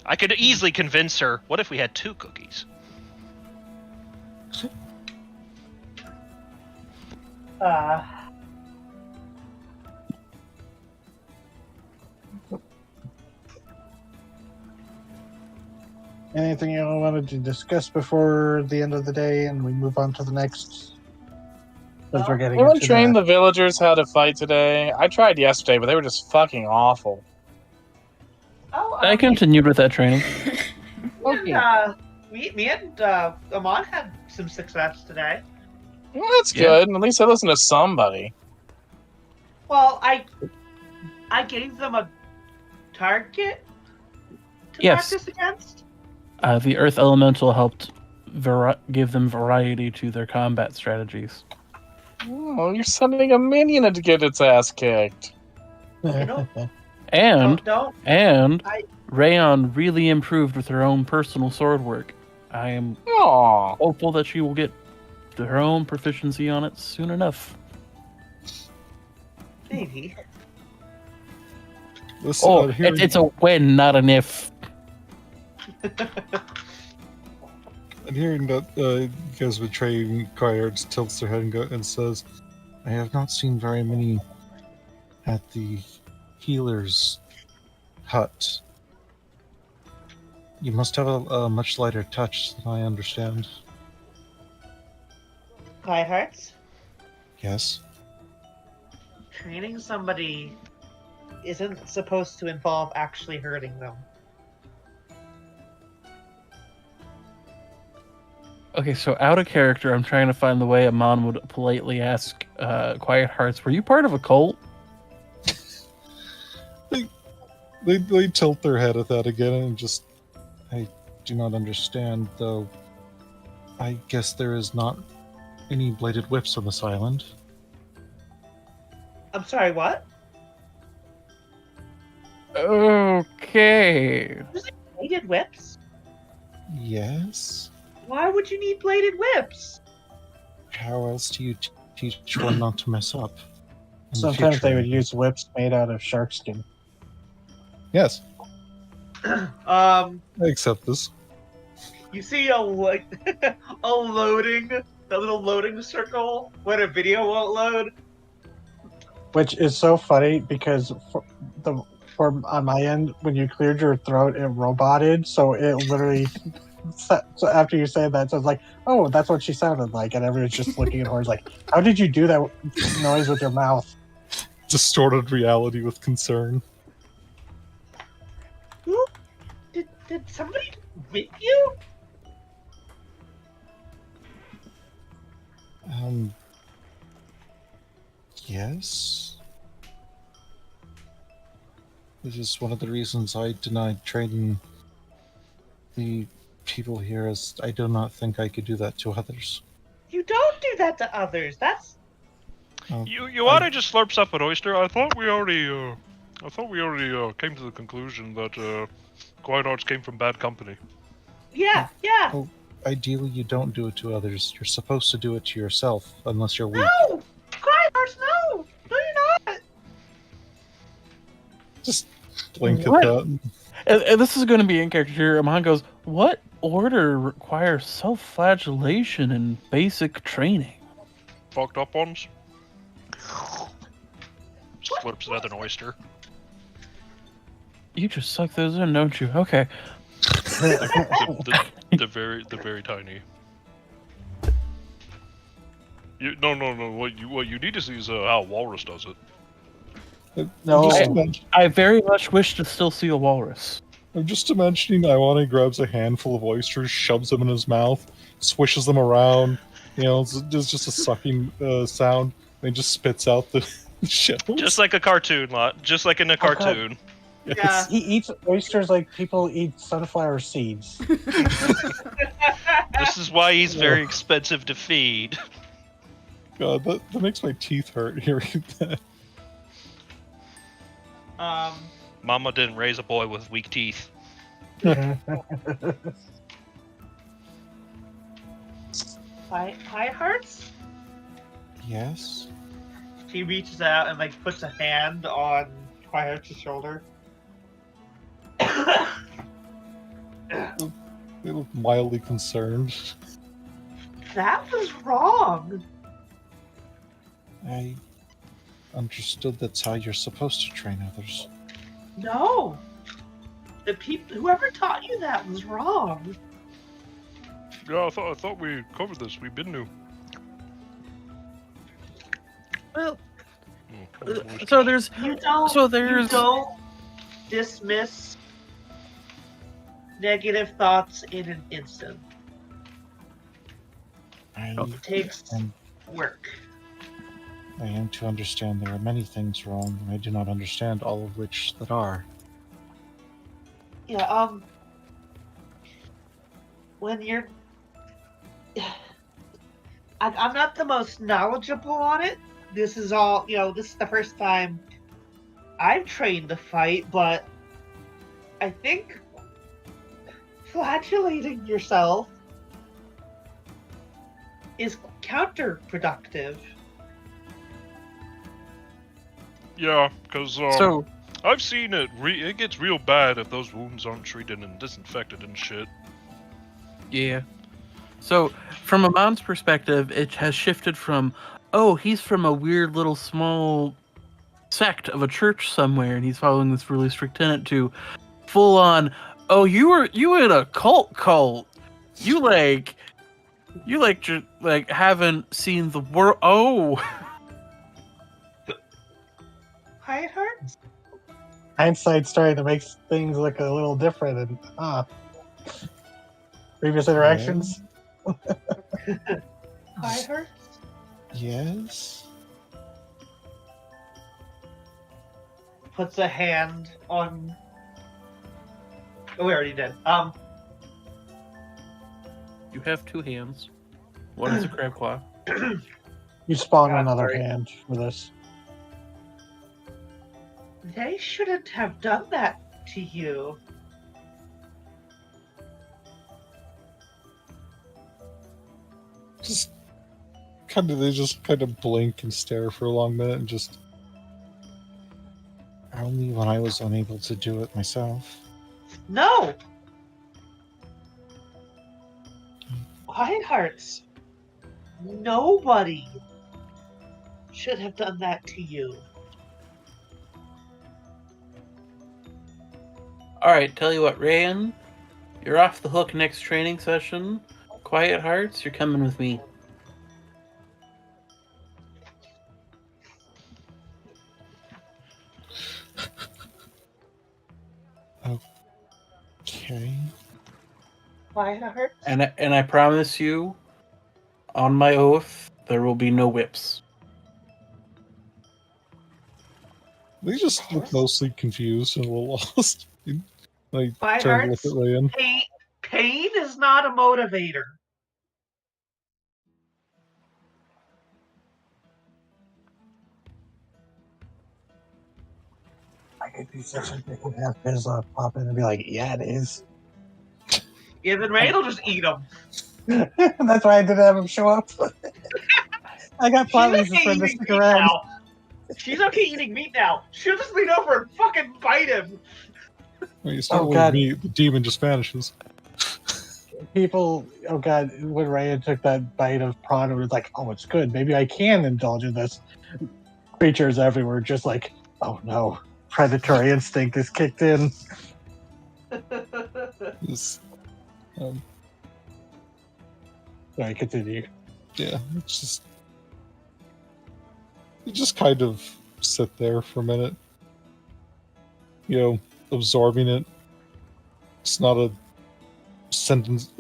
I could easily convince her. What if we had 2 cookies? Anything you wanted to discuss before the end of the day, and we move on to the next? Because we're getting Anyone into trained the villagers how to fight today? I tried yesterday, but they were just fucking awful. I continued with that training. Me and Amon had some success today. Well, that's good. At least I listened to somebody. Well, I gave them a target to practice against. The Earth Elemental helped give them variety to their combat strategies. Oh, you're sending a minion to get its ass kicked. And I- Rayon really improved with her own personal sword work. I am hopeful that she will get her own proficiency on it soon enough. Maybe. It's a when, not an if. And hearing that you guys betraying Guyheart tilts their head and says, I have not seen very many at the healer's hut. You must have a much lighter touch than I understand. Guyheart? Yes? Training somebody isn't supposed to involve actually hurting them. Okay, so out of character, I'm trying to find the way Amon would politely ask Quiet Hearts, were you part of a cult? They tilt their head at that again and just, I do not understand, though. I guess there is not any bladed whips on this island. I'm sorry, what? Okay. Bladed whips? Yes? Why would you need bladed whips? How else do you teach one not to mess up? Sometimes they would use whips made out of shark skin. Yes. I accept this. You see a loading, that little loading circle when a video won't load? Which is so funny because on my end, when you cleared your throat, it roboted, so it literally. So after you say that, so it's like, oh, that's what she sounded like, and everyone's just looking at her like, how did you do that noise with your mouth? Distorted reality with concern. Who? Did somebody whip you? Yes. This is one of the reasons I denied training the people here, as I do not think I could do that to others. You don't do that to others. That's You ought to just slurp up an oyster. I thought we already came to the conclusion that Quiet Hearts came from bad company. yeah. Oh, ideally, you don't do it to others. You're supposed to do it to yourself, unless you're weak. No! Quiet, no! No, you're not! Just blink What? at that. And this is going to be in character here. Amon goes, what order requires self-flagellation and basic training. Fucked up ones. Slurps another oyster. You just suck those in, don't you? Okay. The very tiny. No. What you need to see is how a walrus does it. No. I very much wish to still see a walrus. I'm just imagining Iwani grabs a handful of oysters, shoves them in his mouth, swishes them around. You know, there's just a sucking sound, and he just spits out the shells. Just like a cartoon lot. Just like in a cartoon. Yeah. He eats oysters like people eat sunflower seeds. This is why he's very expensive to feed. God, that makes my teeth hurt hearing that. Mama didn't raise a boy with weak teeth. Hi, Hearts? Yes? She reaches out and like puts a hand on Quiet's shoulder. They look mildly concerned. That was wrong. I understood that's how you're supposed to train others. No. Whoever taught you that was wrong. Yeah, I thought we covered this. We've been new. Well, so there's You don't. So there's- You don't dismiss negative thoughts in an instant. It takes work. I am to understand there are many things wrong, and I do not understand all of which that are. Yeah, when you're... I'm not the most knowledgeable on it. This is all, this is the first time I've trained to fight, but I think flagellating yourself is counterproductive. Yeah, because so I've seen it. It gets real bad if those wounds aren't treated and disinfected and shit. yeah. So from Amon's perspective, it has shifted from, oh, he's from a weird little small sect of a church somewhere, and he's following this really strict tenet, to full on, oh, you in a cult. You haven't seen the world. Oh. Hi, it hurts. Hindsight's starting to make things look a little different, and previous interactions. Hi, it hurts. Yes? Puts a hand on. Oh, we already did. You have two hands. One is a crab claw. You spawn God, another sorry. hand for this. They shouldn't have done that to you. They just kind of blink and stare for a long minute and just... Only when I was unable to do it myself. No! Lionhearts, nobody should have done that to you. Alright, tell you what, Rayan, you're off the hook next training session. Quiet Hearts, you're coming with me. Okay. Lionhearts? And I promise you, on my oath, there will be no whips. They just look mostly confused and a little lost. I My turn to look hearts. at Rayan. Pain is not a motivator. I could be such a dick and have Bizla pop in and be like, yeah, it is. Yeah, then Rain will just eat them. That's why I didn't have him show up. I got plot She's reasons okay for him to eating stick meat around. now. She's okay eating meat now. She'll just lean over and fucking bite him. When you start Oh, with God. me, the demon just vanishes. people, oh god, when Raya took that bite of prawn, it was like, oh, it's good. Maybe I can indulge in this. Creatures everywhere, just like, oh no, predatory instinct is kicked in. It's, um, Sorry, continue. yeah, it's just you just kind of sit there for a minute, absorbing it. It's not a sentence,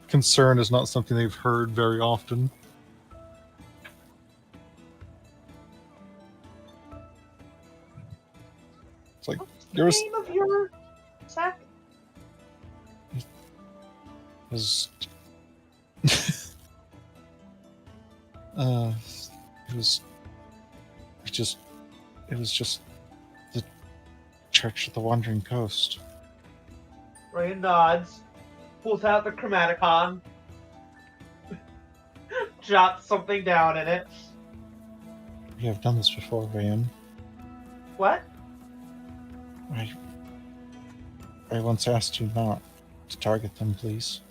concern is not something they've heard very often. It's like What's the yours name of your sack? was it was just the Church of the Wandering Coast. Ryan nods, pulls out the Chromaticon, jots something down in it. We have done this before, Ryan. What? I once asked you not to target them, please.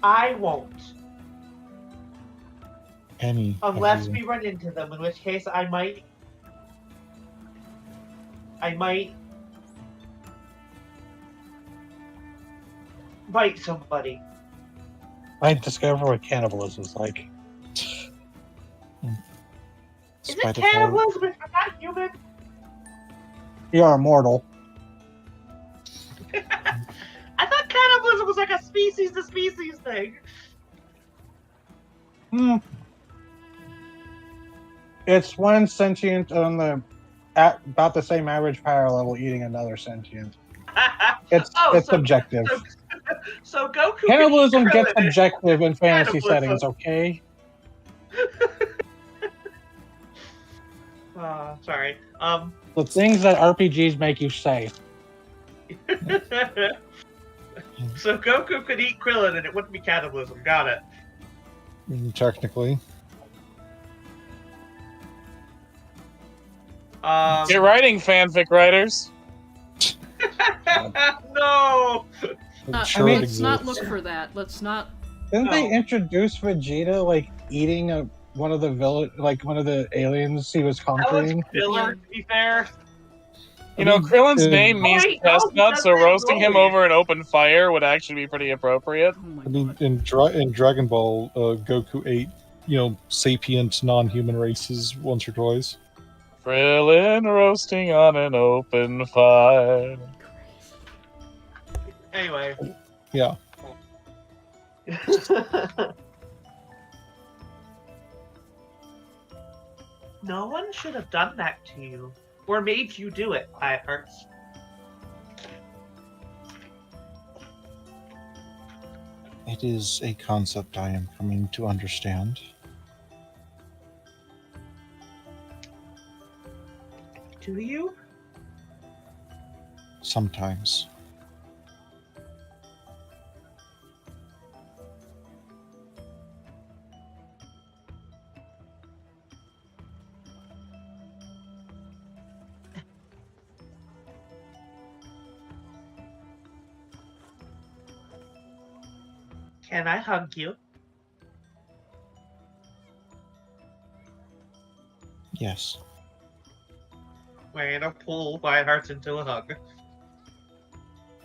I won't. Any of Unless you. we run into them, in which case I might bite somebody. I discover what cannibalism is like. Is Spite it of how- cannibalism if I'm not human? You are immortal. I thought cannibalism was like a species to species thing. It's one sentient on the at about the same average power level eating another sentient. It's subjective. So Goku Cannibalism can eat gets Krillin. subjective in fantasy Cannibalism. settings, okay? Sorry. The things that RPGs make you say. So Goku could eat Krillin and it wouldn't be cannibalism. Got it. Technically. Get writing, fanfic writers. No. I'm sure mean, it Let's not exists. look for that. Let's not. Didn't they No. introduce Vegeta like eating one of the aliens he was That was conquering? filler, to be fair. You know, Krillin's name means Wait, no, chestnut, so that's roasting him Broly. over an open fire would actually be pretty appropriate. Oh my I mean, god. in Dragon Ball, Goku ate, sapient non-human races once or twice. Krillin roasting on an open fire. Anyway. Yeah. No one should have done that to you. Or made you do it, it hurts. It is a concept I am coming to understand. Do you? Sometimes. Can I hug you? Yes. Way to pull my heart into a hug.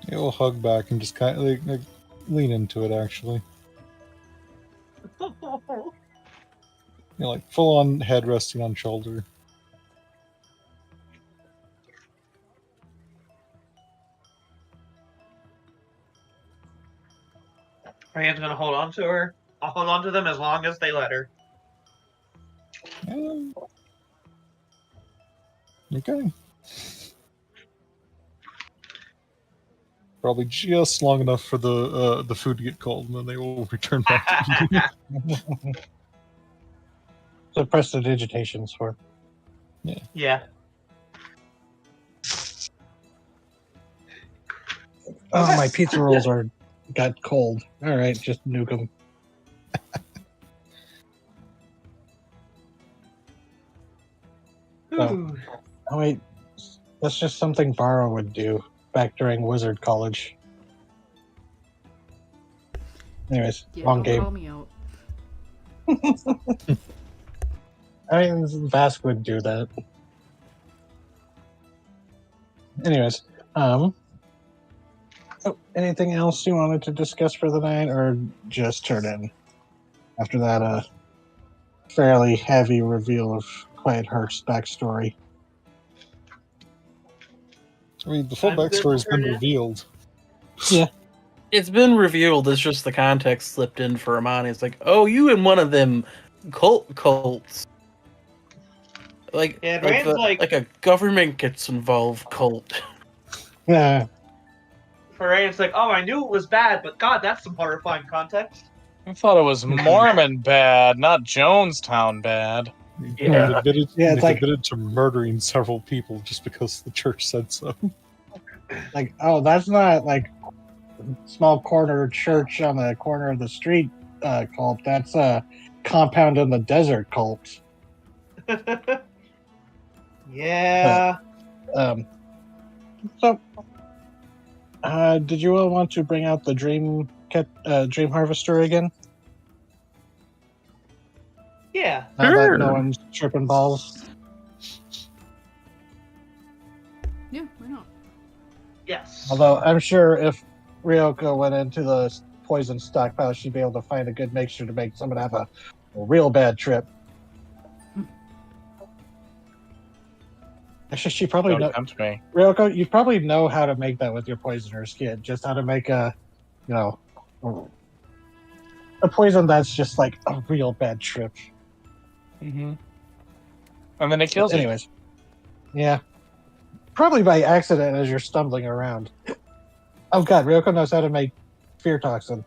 It will hug back and just kind of like lean into it, actually. Like full on head resting on shoulder. Ryan's gonna hold on to her. I'll hold on to them as long as they let her. Okay. Probably just long enough for the food to get cold, and then they will return back to eating. So prestidigitation's for. Yeah. Oh, my pizza rolls got cold. All right, just nuke them. Ooh. Oh wait, That's just something Barrow would do back during Wizard College. Anyways, Yeah, wrong don't game. call me out. I mean, Vask would do that. Anyways, oh, anything else you wanted to discuss for the night, or just turn in after that fairly heavy reveal of Quiet Heart's backstory? I mean, the full I'm good to backstory has been turn in. revealed. It's been revealed. It's just the context slipped in for Amani. It's like, oh, you in one of them cults. Like, Yeah, and Rand's like, like a government gets involved cult. Yeah, for Rand's like, oh, I knew it was bad, but God, that's some horrifying context. I thought it was Mormon bad, not Jonestown bad. He Yeah. admitted, Yeah, it's like- admitted to murdering several people just because the church said so. like, oh, that's not like small corner church on the corner of the street cult. That's a compound in the desert cult. Yeah. So, did you all want to bring out the dream harvester again? Yeah. Now that no Sure. one's tripping balls. Yeah, why not? Yes. Although I'm sure if Ryoko went into the poison stockpile, she'd be able to find a good mixture to make someone have a real bad trip. Actually, she probably Don't know. tempt me. Ryoko, you probably know how to make that with your poisoner's kit. Just how to make a poison that's just like a real bad trip. Mm-hmm. And then it kills you. Anyways, yeah, probably by accident as you're stumbling around. Oh god, Ryoko knows how to make fear toxin.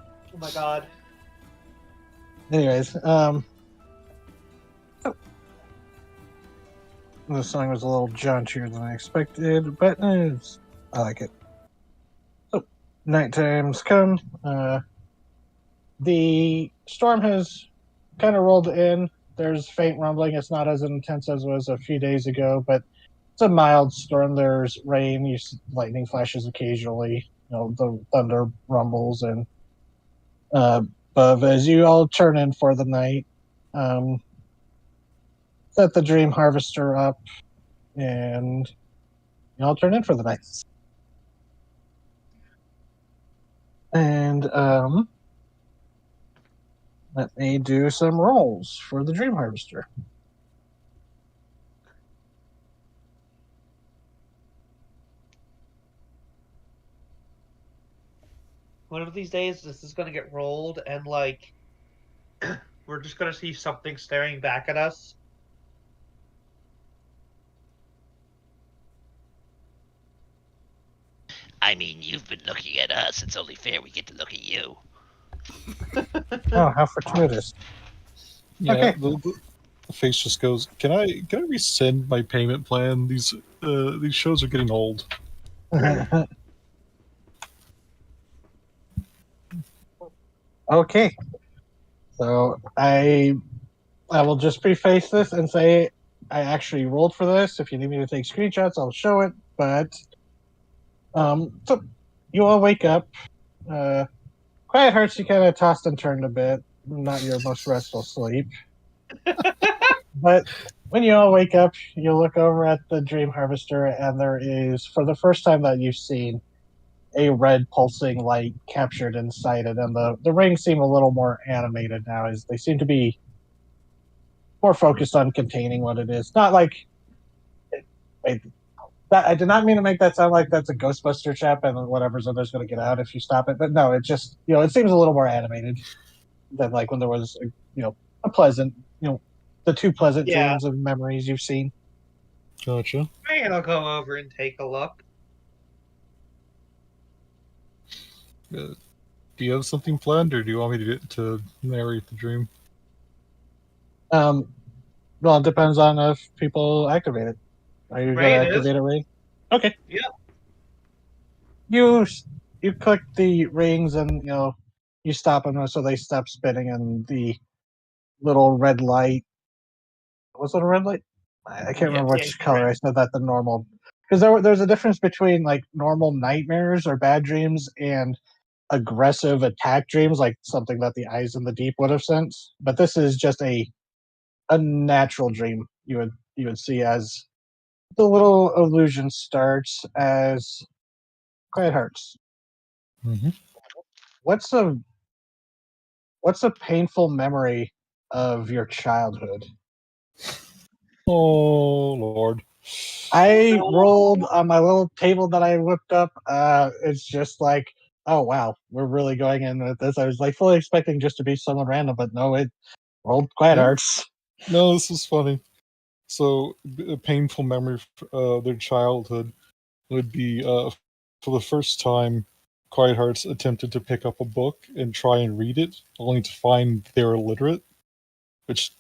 Oh my God. Anyways, the song was a little jauntier than I expected, but I like it. So, nighttime's come. The storm has kind of rolled in. There's faint rumbling. It's not as intense as it was a few days ago, but it's a mild storm. There's rain. You see lightning flashes occasionally. The thunder rumbles and above as you all turn in for the night. Set the dream harvester up, and you all turn in for the night. And let me do some rolls for the dream harvester. One of these days, this is gonna get rolled, and like, we're just gonna see something staring back at us. I mean, you've been looking at us. It's only fair we get to look at you. Oh, how fortuitous! Yeah, Okay. the face just goes. Can I rescind my payment plan? These shows are getting old. Okay, so I will just preface this and say I actually rolled for this. If you need me to take screenshots, I'll show it. But so you all wake up. Quiet Hearts, you kind of tossed and turned a bit. Not your most restful sleep. But when you all wake up, you look over at the Dream Harvester, and there is, for the first time that you've seen, a red pulsing light captured inside it, and the rings seem a little more animated now, as they seem to be more focused on containing what it is. Not like, wait, that I did not mean to make that sound like that's a Ghostbuster trap and whatever's in there's going to get out if you stop it. But no, it just it seems a little more animated than like when there was a pleasant the two pleasant Yeah. dreams of memories you've seen. Gotcha. And I'll go over and take a look. Do you have something planned, or do you want me to narrate the dream? Well, it depends on if people activate it. Are you going to Rain is. activate it, Rain? Okay. Yep. You click the rings and you stop them so they stop spinning, and the little red light. What's a red light? I can't remember Yeah, which color I said that the normal, because there's a difference between like normal nightmares or bad dreams and aggressive attack dreams, like something that the eyes in the deep would have sent. But this is just a natural dream you would see as the little illusion starts as Quiet Hearts. Hmm. What's a painful memory of your childhood? Oh Lord. I rolled on my little table that I whipped up. It's just like, oh wow, we're really going in with this. I was like fully expecting just to be someone random, but no, it rolled Quiet Yeah. Hearts. No, this is funny. So, a painful memory of their childhood would be for the first time, Quiet Hearts attempted to pick up a book and try and read it, only to find they're illiterate, which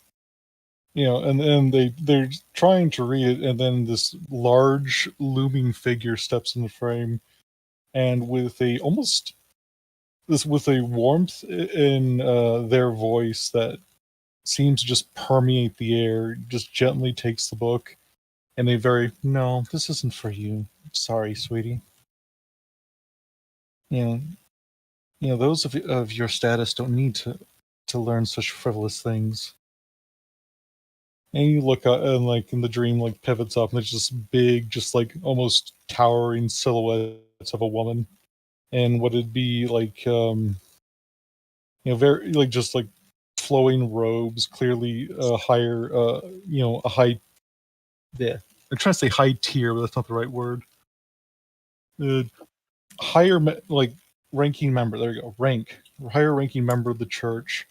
and then they're trying to read it, and then this large looming figure steps in the frame, and with a almost this with a warmth in their voice that seems to just permeate the air, just gently takes the book, and a very no, this isn't for you. Sorry, sweetie. You know, those of your status don't need to learn such frivolous things. And you look up, and like in the dream, like pivots up, and there's this big, just like almost towering silhouettes of a woman, and what it'd be like, very like just like flowing robes, clearly higher, a high. Yeah, I'm trying to say high tier, but that's not the right word. Higher, like ranking member. There you go, rank, higher ranking member of the church,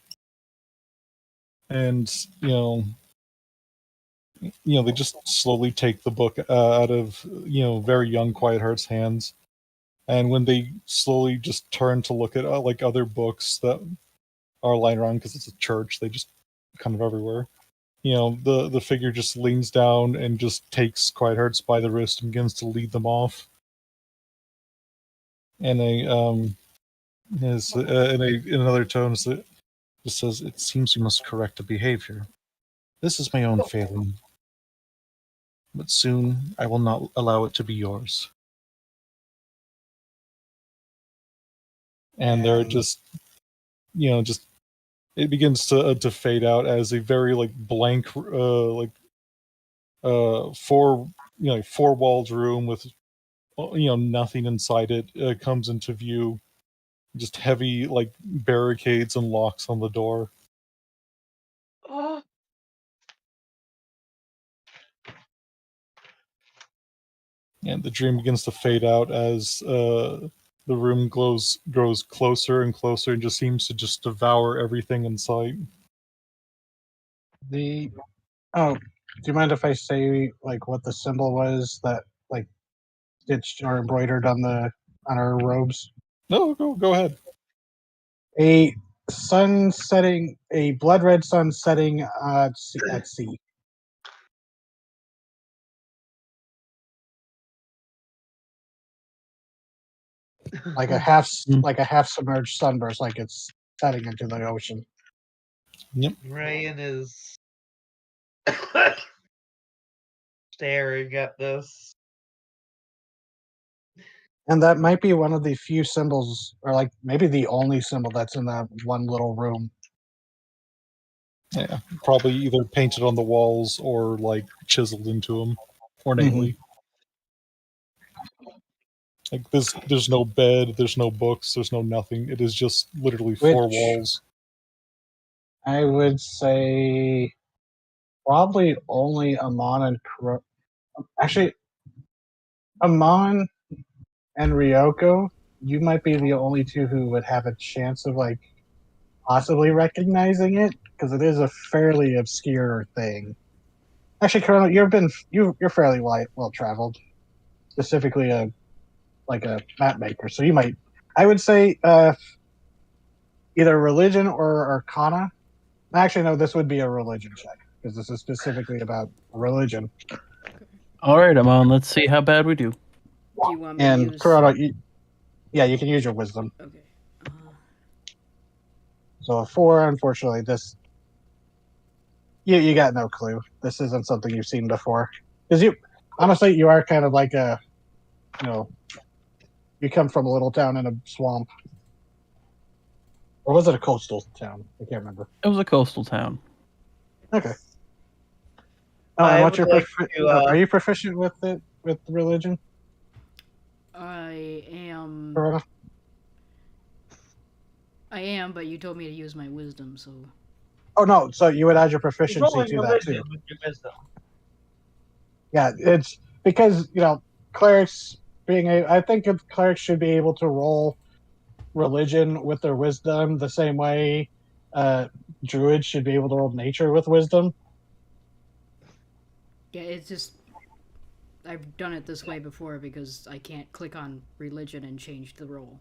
and they just slowly take the book out of very young Quiet Heart's hands, and when they slowly just turn to look at like other books that are lying around because it's a church, they just kind of everywhere. The figure just leans down and just takes Quiet Hearts by the wrist and begins to lead them off. And in another tone, it just says, "It seems you must correct a behavior. This is my own failing, but soon I will not allow it to be yours." And they're just, just it begins to fade out as a very like blank, four four walled room with nothing inside it comes into view. Just heavy like barricades and locks on the door. Oh, And the dream begins to fade out as the room grows closer and closer and just seems to just devour everything in sight. The Oh, do you mind if I say like what the symbol was that like stitched or embroidered on our robes? No, go ahead. A sun setting, a blood red sun setting at sea. Like a half submerged sunburst, like it's setting into the ocean. Yep. Ryan is staring at this. And that might be one of the few symbols, or like maybe the only symbol that's in that one little room. Yeah, probably either painted on the walls or like chiseled into them ornately. Like there's no bed, there's no books, there's no nothing. It is just literally four walls. I would say probably only Amon and actually Amon and Ryoko. You might be the only two who would have a chance of like possibly recognizing it because it is a fairly obscure thing. Actually, Colonel, you're fairly well traveled, specifically a map maker. So you might, I would say, either religion or arcana. Actually, no, this would be a religion check because this is specifically about religion. All right, I'm on. Let's see how bad we do. Do you want me to And use... Corona, yeah, you can use your wisdom. Okay. So a 4, unfortunately, this You got no clue. This isn't something you've seen before. Because honestly, you are kind of like you come from a little town in a swamp. Or was it a coastal town? I can't remember. It was a coastal town. Okay. Oh, and I what's would your like to, are you proficient with it with religion? I am. Corona? I am, but you told me to use my wisdom, so. Oh no, so you would add your It's proficiency only to that too. religion with your wisdom. Yeah, it's because clerics I think clerics should be able to roll religion with their wisdom the same way druids should be able to roll nature with wisdom. Yeah, it's just. I've done it this way before because I can't click on religion and change the roll.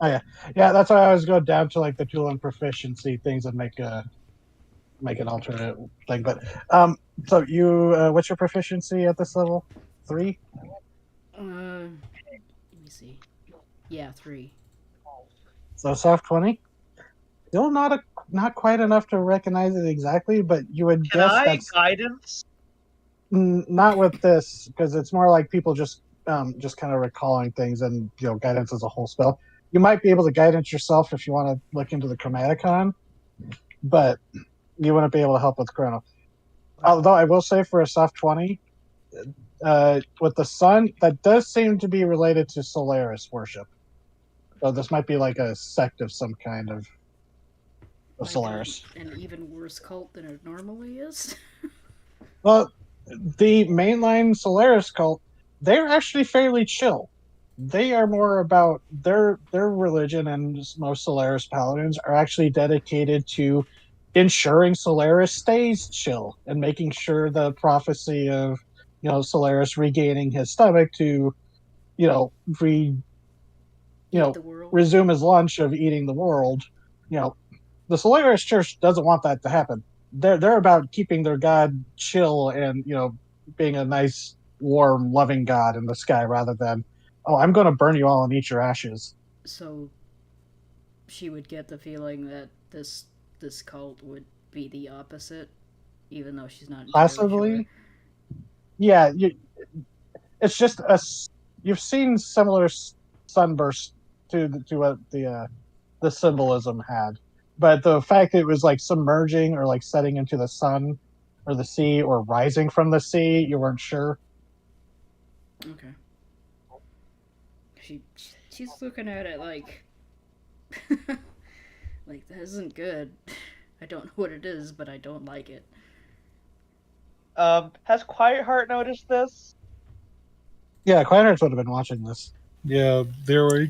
Oh yeah, that's why I always go down to like the tool and proficiency things and make an alternate thing. But so you what's your proficiency at this level? 3? Let me see. Yeah, 3. So soft 20. Still not quite enough to recognize it exactly, but you would Can guess I that's guidance? not with this because it's more like people just kind of recalling things, and guidance is a whole spell. You might be able to guidance yourself if you want to look into the Chromaticon, but you wouldn't be able to help with Chrono. Although I will say for a soft 20, with the sun, that does seem to be related to Solaris worship. So this might be like a sect of some kind of Like Solaris. an even worse cult than it normally is. Well, the mainline Solaris cult, they're actually fairly chill. They are more about their religion, and most Solaris paladins are actually dedicated to ensuring Solaris stays chill and making sure the prophecy of Solaris regaining his stomach to you know re Eat the world. resume his lunch of eating the world. The Solaris Church doesn't want that to happen. They're about keeping their god chill and being a nice, warm, loving god in the sky rather than, oh, I'm going to burn you all and eat your ashes. So she would get the feeling that this cult would be the opposite, even though she's not entirely Possibly, sure. yeah. It's just you've seen similar sunbursts to what the symbolism had, but the fact that it was like submerging or like setting into the sun or the sea or rising from the sea, you weren't sure. Okay. She's looking at it like like that isn't good. I don't know what it is, but I don't like it. Has Quiet Heart noticed this? Yeah, Quinards would have been watching this. Yeah, they're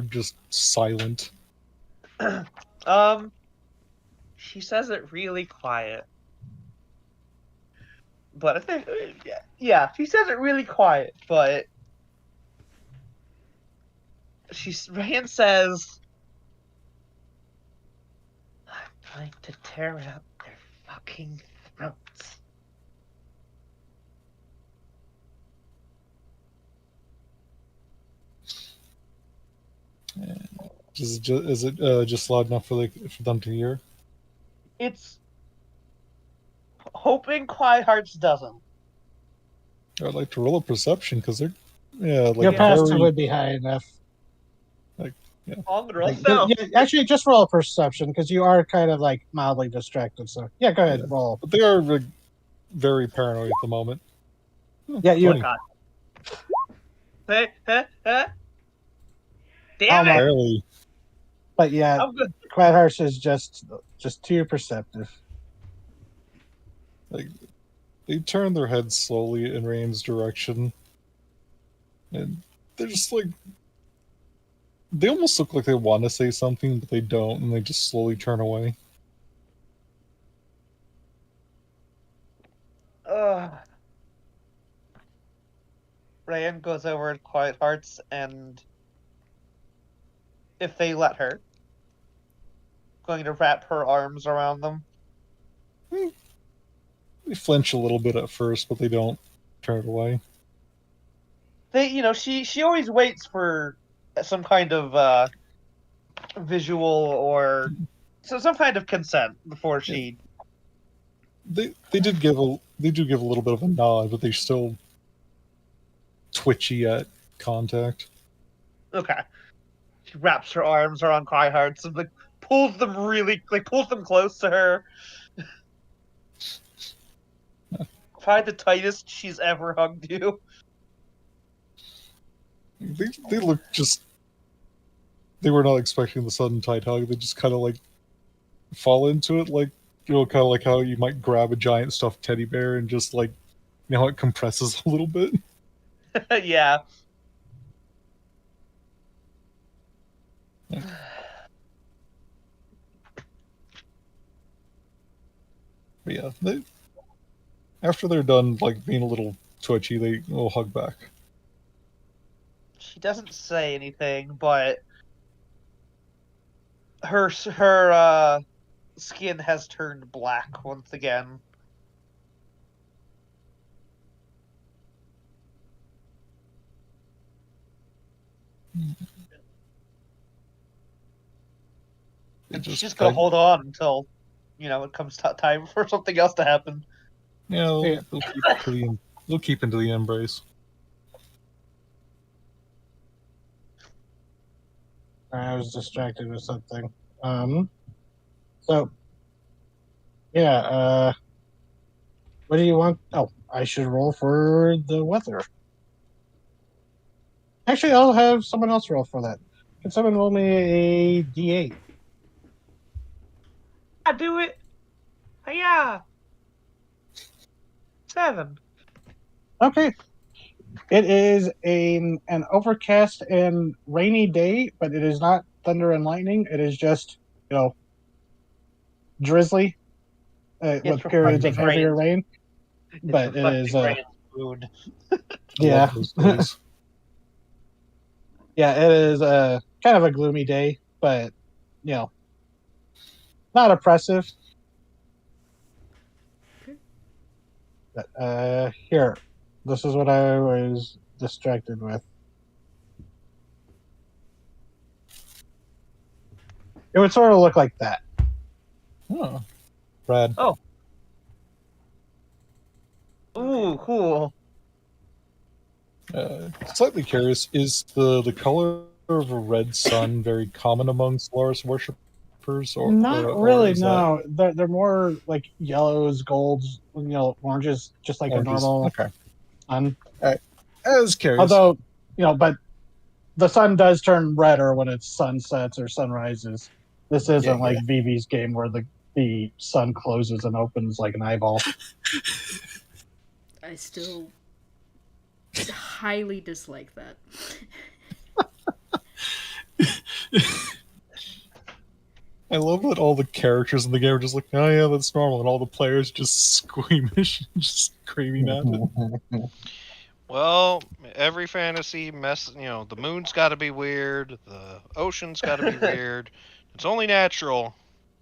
just silent. She says it really quiet. But I think, yeah, she says it really quiet, but Rand says, I'm going to tear out their fucking throats. Is it just loud enough for them to hear? It's hoping Quiet Hearts doesn't. I'd like to roll a perception because they're Your passive very would be high enough. I'm gonna roll stealth. Yeah, actually, just roll a perception because you are kind of like mildly distracted. So yeah, go ahead, roll. But they are very paranoid at the moment. Yeah, you. 20. Hey. Damn Almost. it! Barely. But yeah, I'm good. Quiet Hearts is just too perceptive. Like they turn their heads slowly in Rain's direction, and they're just like they almost look like they want to say something, but they don't, and they just slowly turn away. Rand goes over to Quiet Hearts, and if they let her, going to wrap her arms around them. They flinch a little bit at first, but they don't turn it away. She always waits for some kind of visual or some kind of consent before she they do give a little bit of a nod, but they're still twitchy at contact. Okay. She wraps her arms around Cryhards and like pulls them close to her. Probably the tightest she's ever hugged you. They look just. They were not expecting the sudden tight hug. They just kind of like fall into it, like kind of like how you might grab a giant stuffed teddy bear and just like how it compresses a little bit. Yeah. But yeah, after they're done like being a little twitchy, they will hug back. She doesn't say anything, but her skin has turned black once again. And she's just gonna hold on until, it comes time for something else to happen. Yeah, they'll keep into the embrace. I was distracted with something. So, yeah, what do you want? Oh, I should roll for the weather. Actually, I'll have someone else roll for that. Can someone roll me a D8? I do it. Yeah. 7. Okay. It is an overcast and rainy day, but it is not thunder and lightning. It is just, drizzly with periods of heavier rain. But it is, mood. yeah. Yeah, it is kind of a gloomy day, but, not oppressive. But, here, this is what I was distracted with. It would sort of look like that. Oh, Brad. Oh. Ooh, cool. Slightly curious, is the color of a red sun very common among Solaris worshippers? Not really, no. They're more like yellows, golds, oranges, just like oranges. A normal Okay. sun. I was curious. Although, but the sun does turn redder when it sunsets or sunrises. This isn't like Vivi's game where the sun closes and opens like an eyeball. I still highly dislike that. I love that all the characters in the game are just like, oh yeah, that's normal, and all the players just squeamish and just screaming at it. Well, every fantasy the moon's got to be weird, the ocean's got to be weird. It's only natural.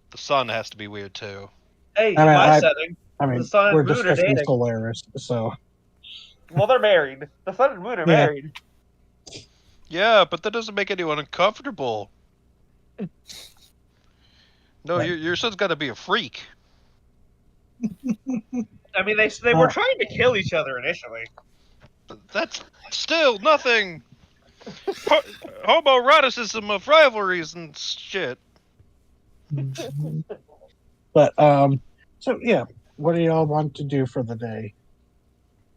The sun has to be weird too. Hey, in my setting, the sun we're and moon are discussing dating. Solaris, so. Well, they're married. The sun and moon are married. Yeah, but that doesn't make anyone uncomfortable. No, your son's got to be a freak. I mean, they were trying to kill each other initially. That's still nothing. Homoeroticism of rivalries and shit. But so yeah, what do y'all want to do for the day?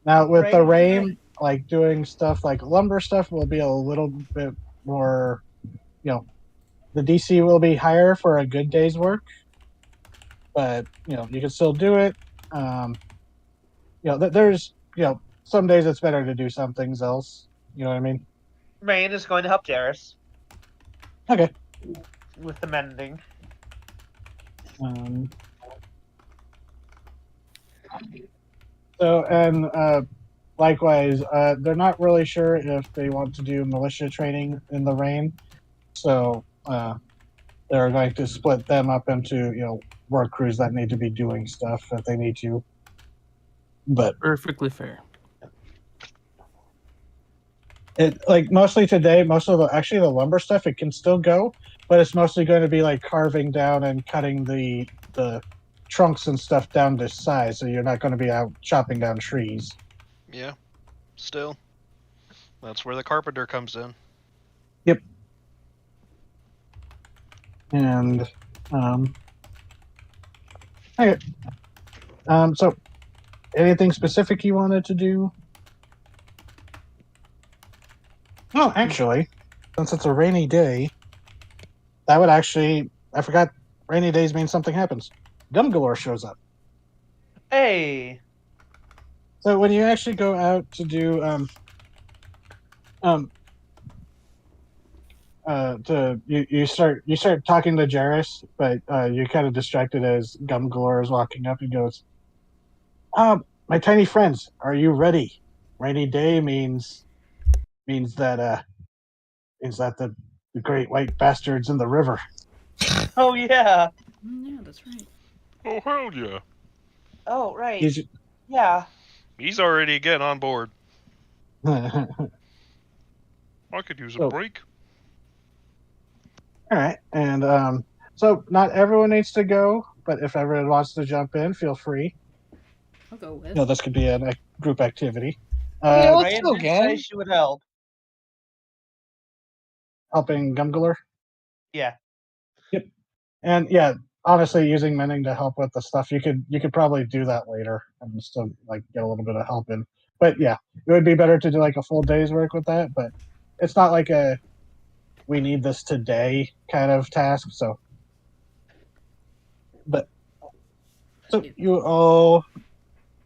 Now with the rain, like doing stuff like lumber stuff will be a little bit more, the DC will be higher for a good day's work, but you can still do it. There's some days it's better to do some things else. You know what I mean? Rain is going to help Jairus. Okay. With the mending. So, and likewise, they're not really sure if they want to do militia training in the rain. So, they're going to split them up into, work crews that need to be doing stuff that they need to. But perfectly fair. It mostly today, most of the lumber stuff, it can still go, but it's mostly going to be like carving down and cutting the trunks and stuff down to size, so you're not going to be out chopping down trees. Yeah. Still. That's where the carpenter comes in. And okay. So anything specific you wanted to do? Oh, actually, since it's a rainy day, that would actually, I forgot, rainy days mean something happens. Gum Galore shows up. Hey. So when you actually go out to do you start talking to Jarrus, but you're kind of distracted as Gum Galore is walking up. He goes, my tiny friends, are you ready? Rainy day means that the great white bastards in the river. Oh yeah. Yeah, that's right. Oh, hell yeah. Oh right. He's- Yeah. He's already getting on board. I could use a Oh. break. All right, and so not everyone needs to go, but if everyone wants to jump in, feel free. I'll go with. You know, this could be a group activity. Yeah, let's Ryan go, did gang. say she would help. Helping Gumgalore. Yeah. And yeah, honestly, using Menning to help with the stuff, you could probably do that later and still like get a little bit of help in. But yeah, it would be better to do like a full day's work with that. But it's not like a we need this today kind of task. So, but so you all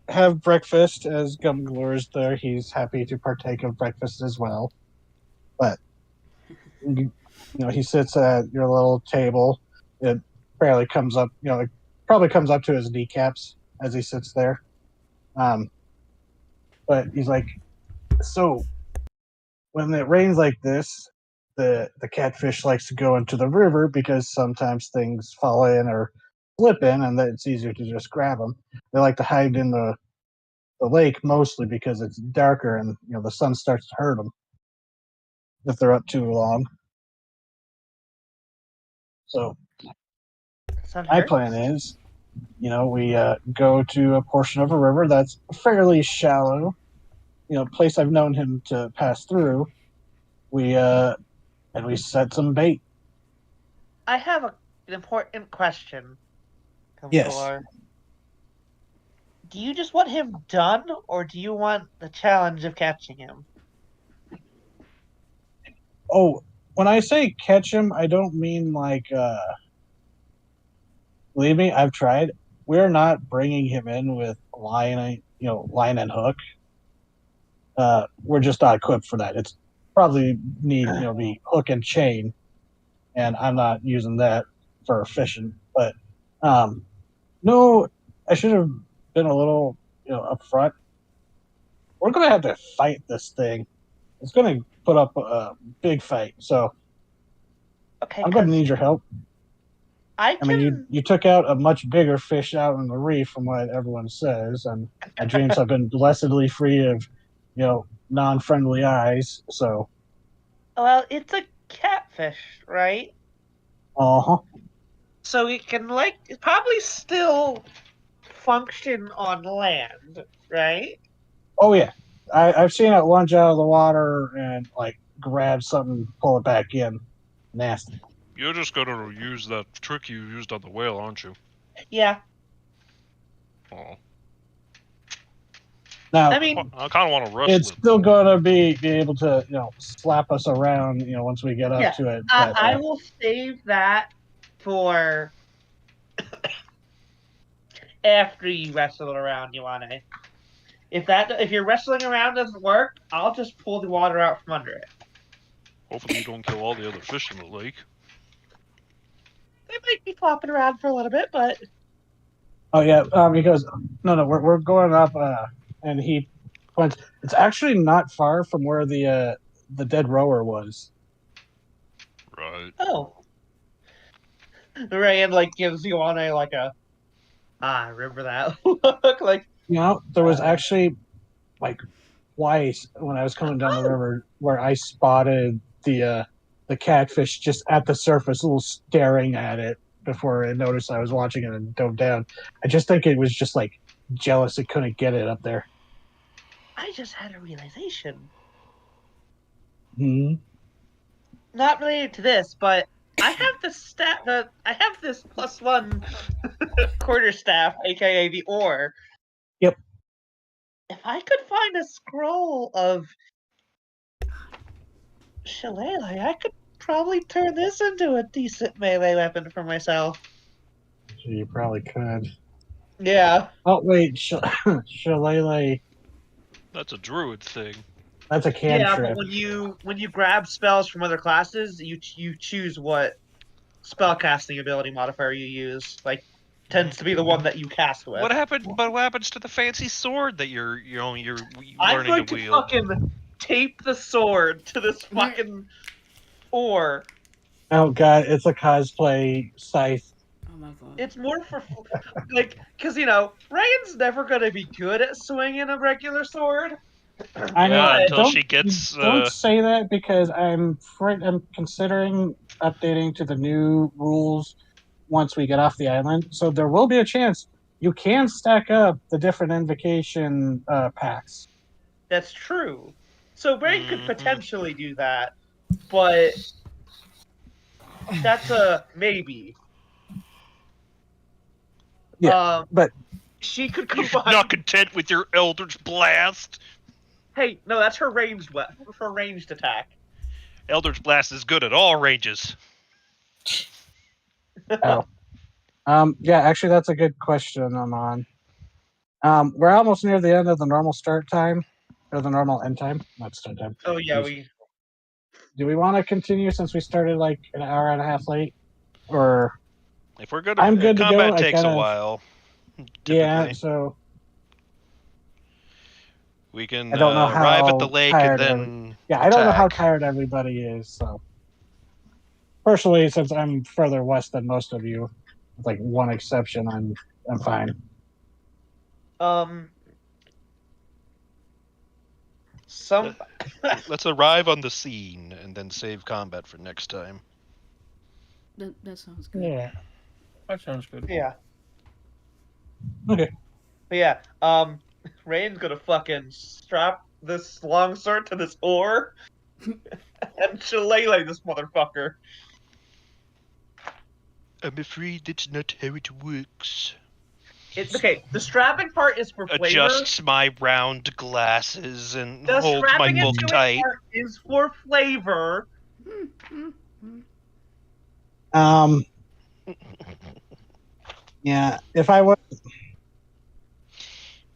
have breakfast as Gumgalore's there. He's happy to partake of breakfast as well. But you know, he sits at your little table. It barely comes up, you know, it probably comes up to his kneecaps as he sits there. But he's like, so when it rains like this, the catfish likes to go into the river because sometimes things fall in or slip in, and then it's easier to just grab them. They like to hide in the lake mostly because it's darker and you know the sun starts to hurt them if they're up too long. So my plan is, you know, we go to a portion of a river that's fairly shallow, you know, place I've known him to pass through. We and we set some bait. I have an important question. Yes. Gumgalore. Do you just want him done, or do you want the challenge of catching him? Oh, when I say catch him, I don't mean like believe me, I've tried. We're not bringing him in with line and hook. We're just not equipped for that. It's probably need be hook and chain, and I'm not using that for fishing. But no, I should have been a little upfront. We're gonna have to fight this thing. It's gonna put up a big fight. So Okay. I'm gonna need your help. I mean, you took out a much bigger fish out in the reef, from what everyone says, and my dreams have been blessedly free of, non-friendly eyes. So, Well, it's a catfish, right? So it can probably still function on land, right? Oh yeah, I've seen it lunge out of the water and like grab something, pull it back in. Nasty. You're just gonna use that trick you used on the whale, aren't you? Yeah. Oh. Now, I mean, I kind of want to wrestle it's it. still gonna be able to slap us around once we get up to it. But, I will save that for after you wrestle it around, Ioane. If your wrestling around doesn't work, I'll just pull the water out from under it. Hopefully you don't kill all the other fish in the lake. They might be flopping around for a little bit, but oh yeah, because no, we're going up, and he points. It's actually not far from where the dead rower was. Right. oh, Ryan gives Ioane remember that look like. There was actually twice when I was coming down the river where I spotted the catfish just at the surface, a little staring at it. before it noticed I was watching it and dove down. I just think it was just like jealous it couldn't get it up there. I just had a realization. Hmm. Not related to this, but I have I have this +1 quarterstaff, aka the ore. Yep. If I could find a scroll of Shillelagh, I could probably turn this into a decent melee weapon for myself. So you probably could. Yeah. Oh wait, Shillelagh. That's a druid thing. That's a Yeah, cantrip. but when you grab spells from other classes, you choose what spellcasting ability modifier you use. Like, tends to be the one that you cast with. What happened? But what happens to the fancy sword that you're I'm learning going to to wield? fucking tape the sword to this fucking ore. Oh god, it's a cosplay scythe. Oh my god. It's more for like, because Reagan's never gonna be good at swinging a regular sword. I Yeah, mean, until don't, she gets. don't say that because I'm considering updating to the new rules once we get off the island. So there will be a chance you can stack up the different invocation packs. That's true. So Reagan could Mhm. potentially do that, but that's a maybe. Yeah, but she could You're combine. not content with your Eldritch Blast. Hey, no, that's her ranged her ranged attack. Eldritch Blast is good at all ranges. oh, yeah, actually, that's a good question, Amon. We're almost near the end of the normal start time or the normal end time, not start time. Oh yeah, we. Do we want to continue since we started like an hour and a half late, or If we're good, I'm good to go. combat I takes kind a of while. yeah. Typically, So we can I don't know arrive at the how lake and tired then I don't know how attack. tired everybody is. So personally, since I'm further west than most of you, with like one exception, I'm fine. Some. Let's arrive on the scene and then save combat for next time. That sounds good. Yeah. That sounds good. Yeah. Okay. But yeah. Rain's gonna fucking strap this longsword to this oar and shillelagh this motherfucker. I'm afraid that's not how it works. Okay, the strapping part is for flavor. Adjusts my round glasses and The holds my strapping book into tight. it part is for flavor. Yeah. If I was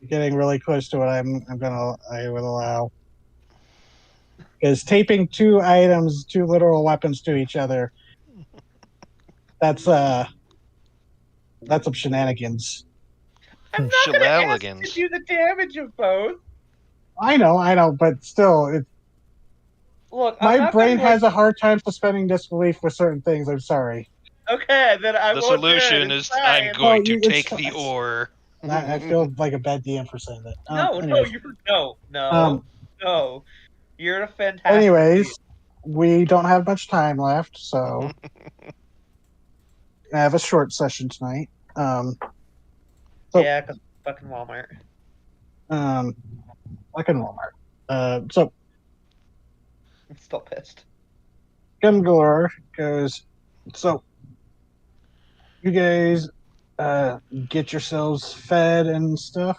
getting really close to it, I would allow. Because taping two items, two literal weapons to each other, that's some shenanigans. I'm not gonna ask you to Shillalligans. do the damage of both. I know, but still, Look, I'm my not brain gonna, has a hard time suspending disbelief with certain things. I'm sorry. Okay, then I The won't do it. solution It's is fine. I'm going to it's take the fine. ore. I feel like a bad DM for saying that. Anyways. No. You're a fantastic. Anyways, we don't have much time left, so I have a short session tonight. So, yeah, because fucking Walmart. like in Walmart. So I'm still pissed. Gungalore goes. So you guys get yourselves fed and stuff.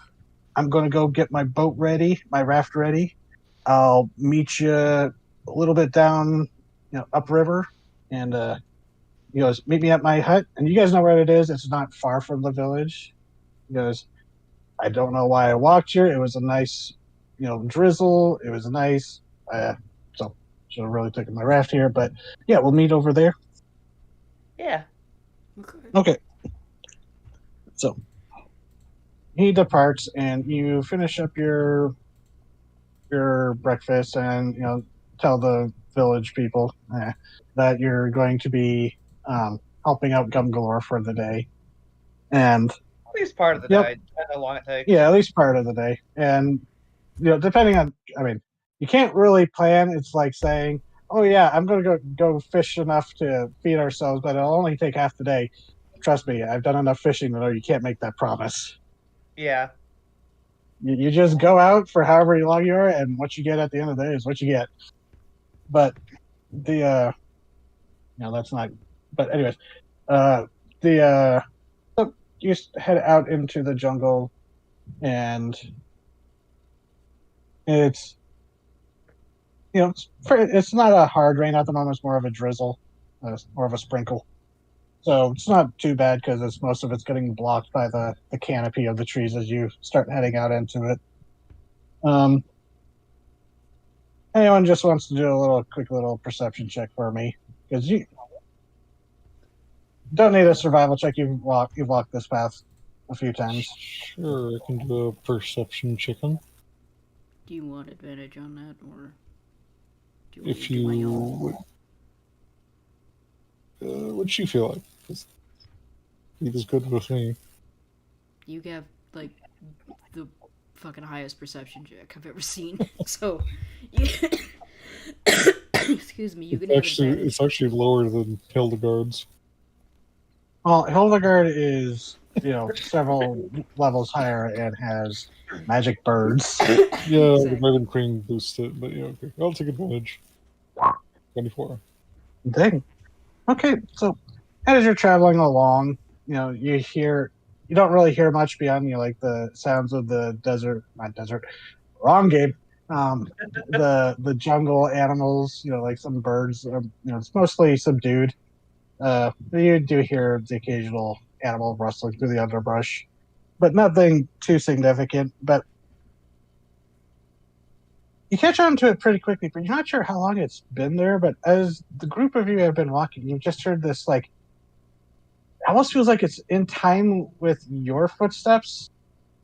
I'm going to go get my boat ready, my raft ready. I'll meet you a little bit down, upriver, and he goes, meet me at my hut. And you guys know where it is. It's not far from the village. He goes, I don't know why I walked here. It was a nice, drizzle. It was nice. So should have really taken my raft here, but yeah, we'll meet over there. Yeah. Okay. So he departs, and you finish up your breakfast, and tell the village people that you're going to be helping out Gumgalore for the day, and At least part of the day. I don't know how long it takes. Yeah, at least part of the day, and depending on, you can't really plan. It's like saying, "Oh yeah, I'm going to go fish enough to feed ourselves," but it'll only take half the day. trust me, I've done enough fishing to know you can't make that promise. Yeah. You just go out for however long you are, and what you get at the end of the day is what you get. But the no, that's not. But anyways, the so you head out into the jungle, and it's it's not a hard rain at the moment. It's more of a drizzle, more of a sprinkle. So it's not too bad because most of it's getting blocked by the canopy of the trees as you start heading out into it. Anyone just wants to do a quick little perception check for me? Because you don't need a survival check. You've walked this path a few times. Sure, I can do a perception chicken. Do you want advantage on that, or do If do my you own? what you feel like? 'Cause it is good with me. You have like the fucking highest perception check I've ever seen. So, excuse me, you can have advantage. It's actually lower than Hildegard's. Well, Hildegard is several levels higher and has magic birds. Yeah, Exactly. the Raven Queen boosts it, but yeah, okay. I'll take advantage. 24. Dang. Okay, so as you're traveling along, you don't really hear much beyond like the sounds of the not desert, wrong game. The jungle animals, like some birds, it's mostly subdued. You do hear the occasional animal rustling through the underbrush, but nothing too significant. But you catch on to it pretty quickly, but you're not sure how long it's been there. But as the group of you have been walking, you've just heard this it almost feels like it's in time with your footsteps,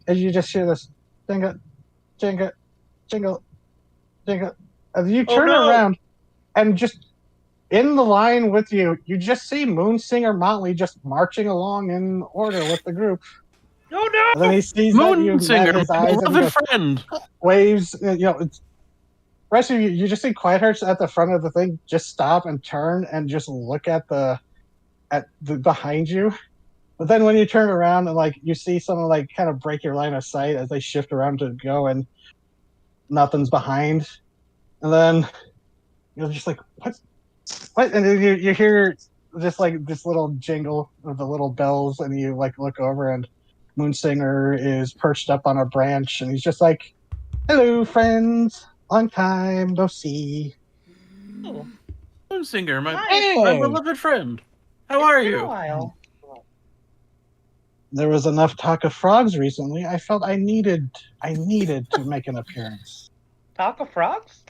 as you just hear this jingle, jingle, jingle, jingle. As you turn around, and just in the line with you, you just see Moonsinger Motley just marching along in order with the group. Oh no! And then he sees that you've met Moonsinger, his my eyes, and he beloved goes, friend. waves. It's rest of you just see Quiet Hearts at the front of the thing just stop and turn and just look at the behind you. But then when you turn around and you see someone kind of break your line of sight as they shift around to go, and nothing's behind. And then you're just like, what? And then you hear just this little jingle of the little bells, and you look over, and Moonsinger is perched up on a branch, and he's just like, hello friends, long time no see. Oh, Moonsinger, my Hey! beloved friend. How are it's been a you? while. There was enough talk of frogs recently. I felt I needed to make an appearance. Talk of frogs?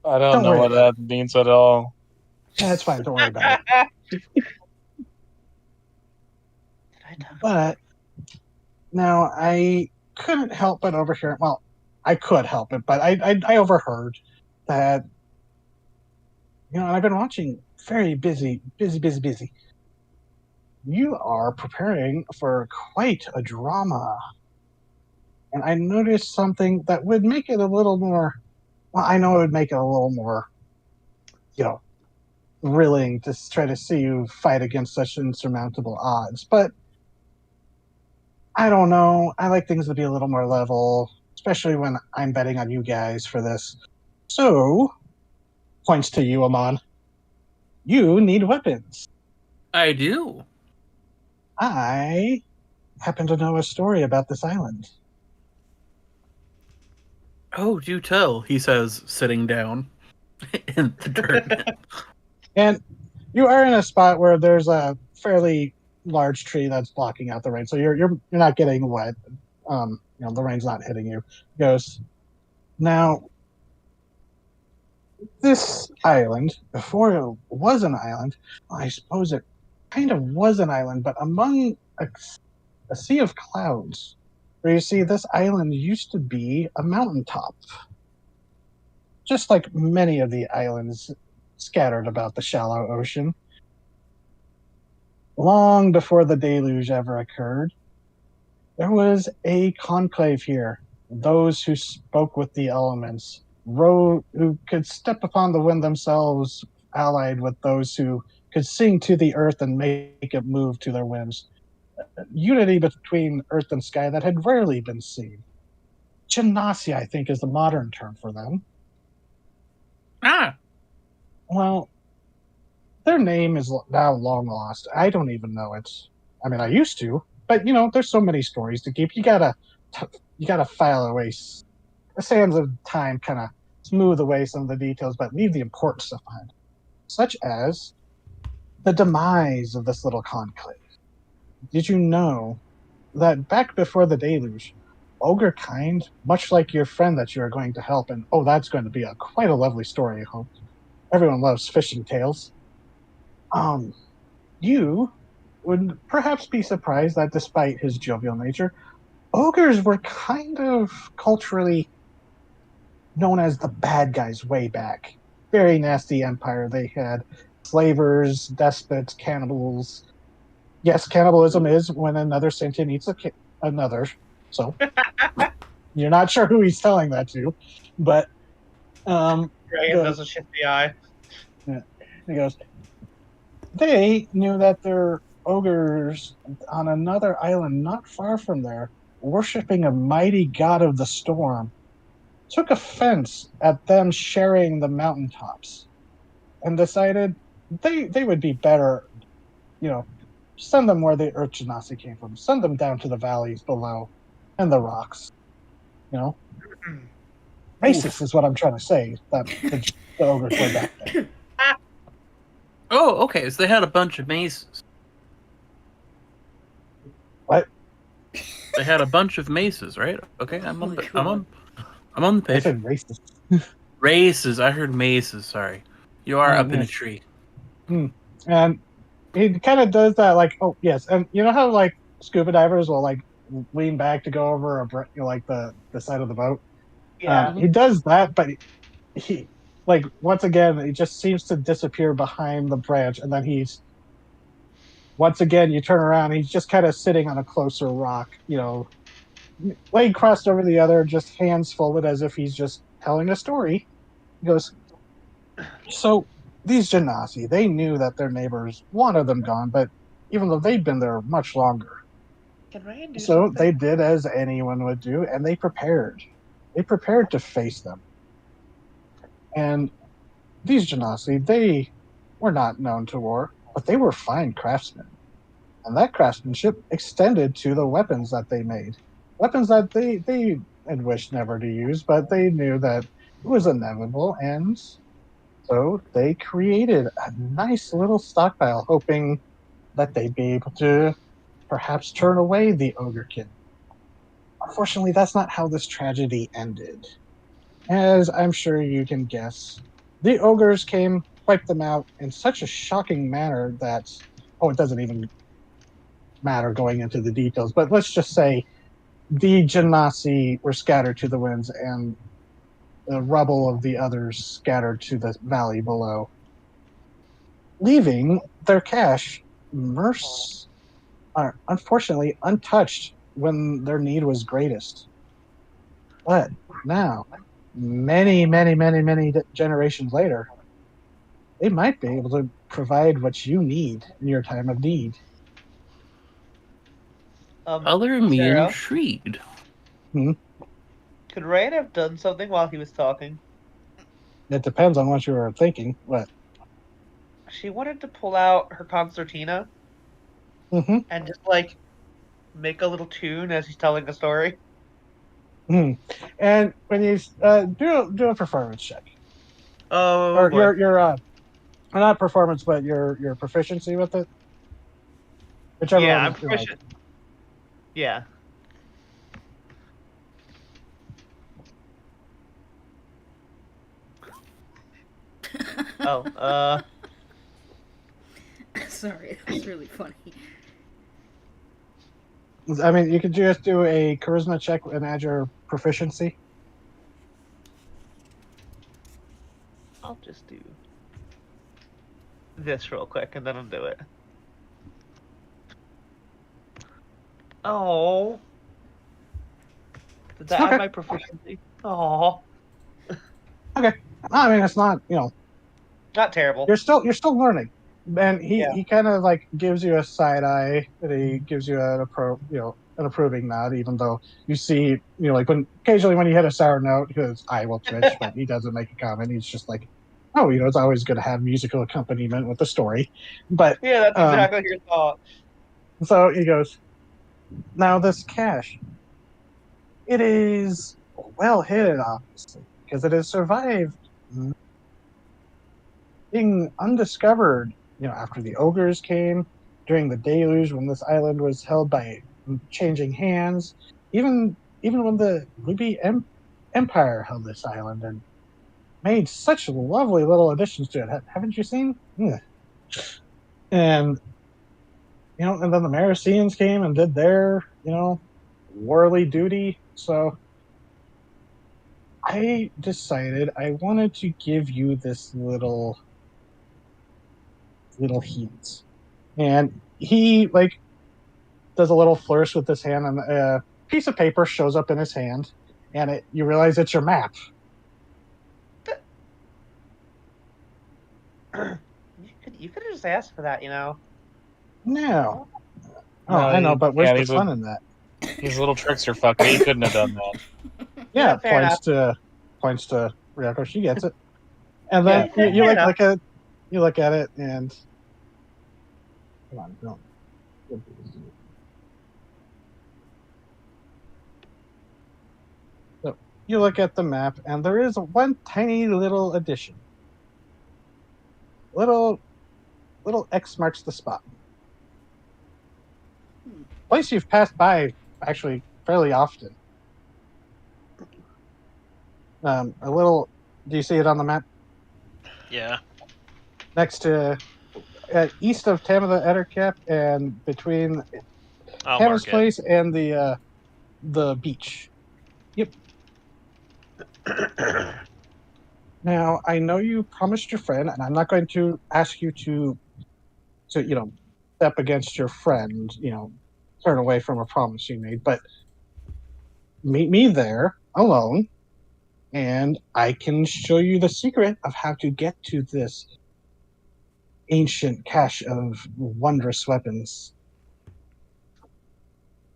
I don't Don't know worry what about that means at all. Yeah, it's fine. Don't worry about it. But now I couldn't help but overhear. Well, I could help it, but I overheard that. And I've been watching. Very busy. You are preparing for quite a drama, and I noticed something that would make it a little more. Well, I know it would make it a little more, thrilling to try to see you fight against such insurmountable odds. But I don't know. I like things to be a little more level, especially when I'm betting on you guys for this. So, points to you, Amon. You need weapons. I do. I happen to know a story about this island. Oh, do tell, he says, sitting down in the dirt. And you are in a spot where there's a fairly large tree that's blocking out the rain, so you're not getting wet. The rain's not hitting you. He goes, now, this island, before it was an island, I suppose it kind of was an island, but among a sea of clouds, where you see this island used to be a mountaintop. Just like many of the islands scattered about the shallow ocean. Long before the deluge ever occurred, there was a conclave here. Those who spoke with the elements, who could step upon the wind themselves, allied with those who could sing to the earth and make it move to their whims. Unity between earth and sky that had rarely been seen. Genasi, I think, is the modern term for them. Ah, Well, their name is now long lost. I don't even know it. I mean, I used to, but there's so many stories to keep. You gotta file away. The sands of time kind of smooth away some of the details, but leave the important stuff behind, such as the demise of this little conclave. Did you know that back before the deluge, ogre kind, much like your friend that you are going to help, and that's going to be quite a lovely story, I hope. Everyone loves fishing tales. You would perhaps be surprised that despite his jovial nature, ogres were kind of culturally known as the bad guys way back. Very nasty empire. They had slavers, despots, cannibals. Yes, cannibalism is when another sentient eats another. So you're not sure who he's telling that to, but Graham doesn't shift the eye. he goes, they knew that their ogres on another island not far from there, worshipping a mighty god of the storm, took offense at them sharing the mountaintops and decided they would be better, send them where the Earth Genasi came from, send them down to the valleys below and the rocks. Racist is what I'm trying to say, that the ogres were back there. oh, okay. So they had a bunch of maces. What? They had a bunch of maces, right? Okay, I'm on Oh my the I page. said racist. Races. I heard maces. Sorry, you are up in a tree. And he kind of does that, like, oh yes, and you know how like scuba divers will like lean back to go over like the side of the boat. Yeah. He does that, but he like once again he just seems to disappear behind the branch, and then he's once again you turn around, he's just kind of sitting on a closer rock, leg crossed over the other, just hands folded as if he's just telling a story. He goes, so these Genasi, they knew that their neighbors wanted them gone, but even though they'd been there much longer. Can Ryan do So something? they did as anyone would do, and they prepared. They prepared to face them. And these Genasi, they were not known to war, but they were fine craftsmen. And that craftsmanship extended to the weapons that they made. Weapons that they had wished never to use, but they knew that it was inevitable, and so they created a nice little stockpile, hoping that they'd be able to perhaps turn away the ogrekin. Unfortunately, that's not how this tragedy ended. As I'm sure you can guess, the ogres came, wiped them out in such a shocking manner that, it doesn't even matter going into the details, but let's just say the Genasi were scattered to the winds and the rubble of the others scattered to the valley below, leaving their cache unfortunately untouched when their need was greatest. But now, many, many, many, many generations later, they might be able to provide what you need in your time of need. Color me Sarah, intrigued. could Ryan have done something while he was talking? It depends on what you were thinking. What? She wanted to pull out her concertina and just like make a little tune as he's telling a story. And when you do a performance check, Oh, or boy. your not performance, but your proficiency with it, whichever Yeah, one I'm you like. proficient. Yeah. Oh, Sorry, that was really funny. I mean, you could just do a charisma check and add your proficiency. I'll just do this real quick and then I'll do it. Oh. Did that Okay. add my proficiency? Oh. Okay. I mean, it's not Not terrible. you're still learning. And he, Yeah. he kind of like gives you a side eye, and he gives you an approving nod, even though you see, like when occasionally when you hit a sour note, his eye will twitch, but he doesn't make a comment. He's just like, oh, it's always good to have musical accompaniment with the story. But Yeah, that's exactly your thought. so he goes, now this cache, it is well hidden, obviously, because it has survived being undiscovered, after the ogres came, during the deluge, when this island was held by changing hands, even when the Ruby Empire held this island and made such lovely little additions to it. Haven't you seen? Yeah. And and then the Marasians came and did their, warly duty. So I decided I wanted to give you this little hint. And he does a little flourish with his hand, and a piece of paper shows up in his hand, and you realize it's your map. You could have just asked for that, No. Oh, No, I know, but where's yeah, the he's fun in that? He's a little trickster fucker. He couldn't have done that. Yeah, fair points to Ryoko. She gets it, and then you fair enough. look at it, and come on, don't. So you look at the map, and there is one tiny little addition. Little X marks the spot. Place you've passed by actually fairly often. A little. Do you see it on the map? Yeah. Next to, east of Tamitha Ettercap, and between I'll Tamitha's mark it. place and the beach. Yep. Now I know you promised your friend, and I'm not going to ask you to step against your friend. Turn away from a promise you made, but meet me there alone, and I can show you the secret of how to get to this ancient cache of wondrous weapons.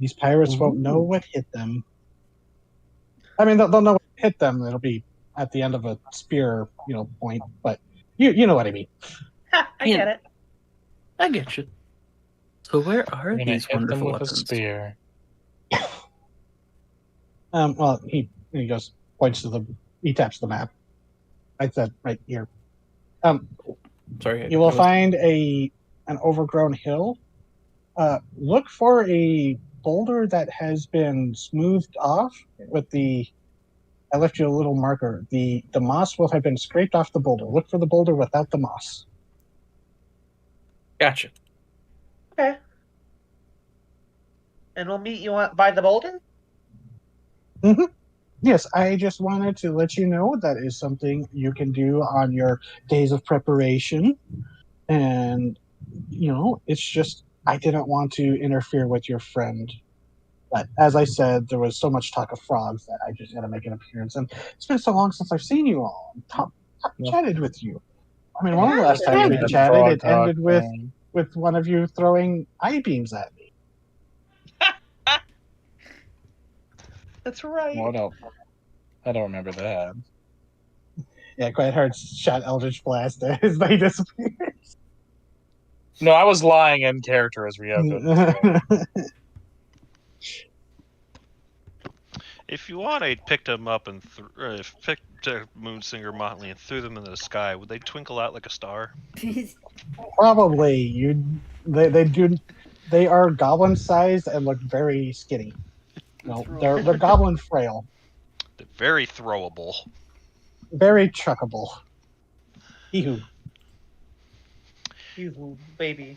These pirates won't know what hit them. I mean, they'll know what hit them. It'll be at the end of a spear, point. But you know what I mean. I get it. I get you. So where are You're gonna these hit them wonderful with weapons? a spear. Well, he goes, points to he taps the map. I said right here. Sorry. You will find an overgrown hill. Look for a boulder that has been smoothed off with I left you a little marker. The moss will have been scraped off the boulder. Look for the boulder without the moss. Gotcha. Okay. And we'll meet you by the boulder? Mm-hmm. Yes, I just wanted to let you know that is something you can do on your days of preparation. And, it's just, I didn't want to interfere with your friend. But as I said, there was so much talk of frogs that I just had to make an appearance. And it's been so long since I've seen you all. Chatted with you. I mean, one of the last times we That chatted, frog it ended talk with thing. one of you throwing eye beams at me. That's right. What else? I don't remember that. Yeah, quite hard shot Eldritch Blast as they disappeared. No, I was lying in character as Ryoko. If you want, I picked them up and picked Moonsinger Motley and threw them into the sky. Would they twinkle out like a star? Probably. They are goblin sized and look very skinny. No, they're goblin frail. They're very throwable. Very chuckable. Eehoo. You baby.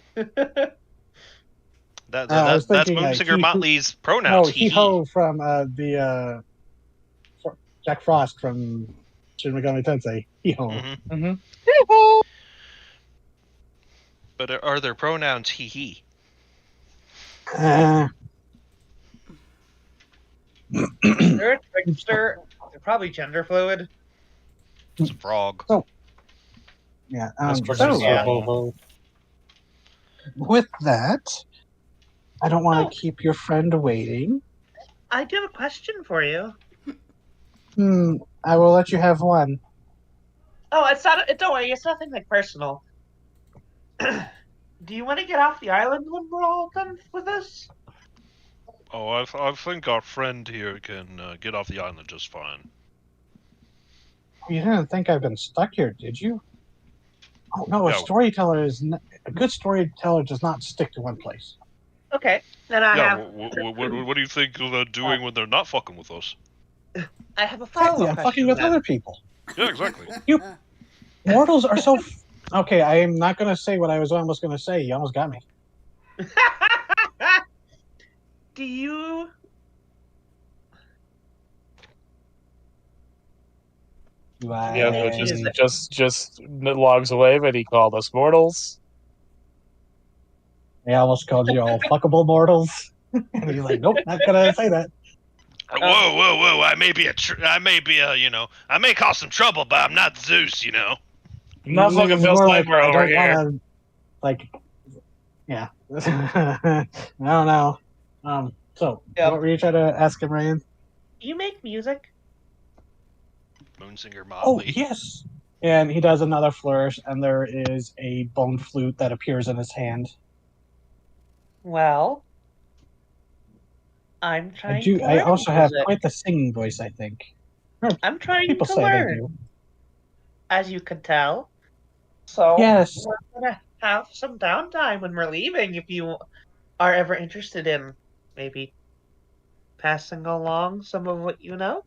That's Moonsinger Motley's pronouns. No, hee-ho from Jack Frost from Shin Megami Tensei. Hee-ho. Mm-hmm. Hee-ho! But are their pronouns he? They're a trickster. They're probably gender fluid. It's a frog. Oh. Yeah. That's So, yeah. Boho. with that, I don't want Oh. to keep your friend waiting. I do have a question for you. I will let you have one. Oh, it's not. Don't worry, it's nothing like personal. Do you want to get off the island when we're all done with this? Oh, I think our friend here can get off the island just fine. You didn't think I've been stuck here, did you? Oh no, Yeah. a good storyteller does not stick to one place. Okay, then I Yeah, have. what do you think they're doing when they're not fucking with us? I have a Exactly, follow-up I'm question. fucking with then. other people. Yeah, exactly. Mortals are so. Okay, I am not going to say what I was almost going to say. You almost got me. Do you? Yeah, Music. just logs away, but he called us mortals. I almost called you all fuckable mortals, and he's like, "Nope, not gonna say that." Whoa! I may be I may cause some trouble, but I'm not Zeus, you know. Not fucking Phil More like, Sniper I over don't here. want to, like, yeah. I don't know. So Yep. what were you trying to ask him, Ryan? You make music? Moonsinger Oh Motley. yes. And he does another flourish, and there is a bone flute that appears in his hand. Well, I'm trying to I learn also have music. quite the singing voice, I think. I'm trying People to say learn, they do. as you can tell. So Yes. we're gonna have some downtime when we're leaving. If you are ever interested in maybe passing along some of what you know.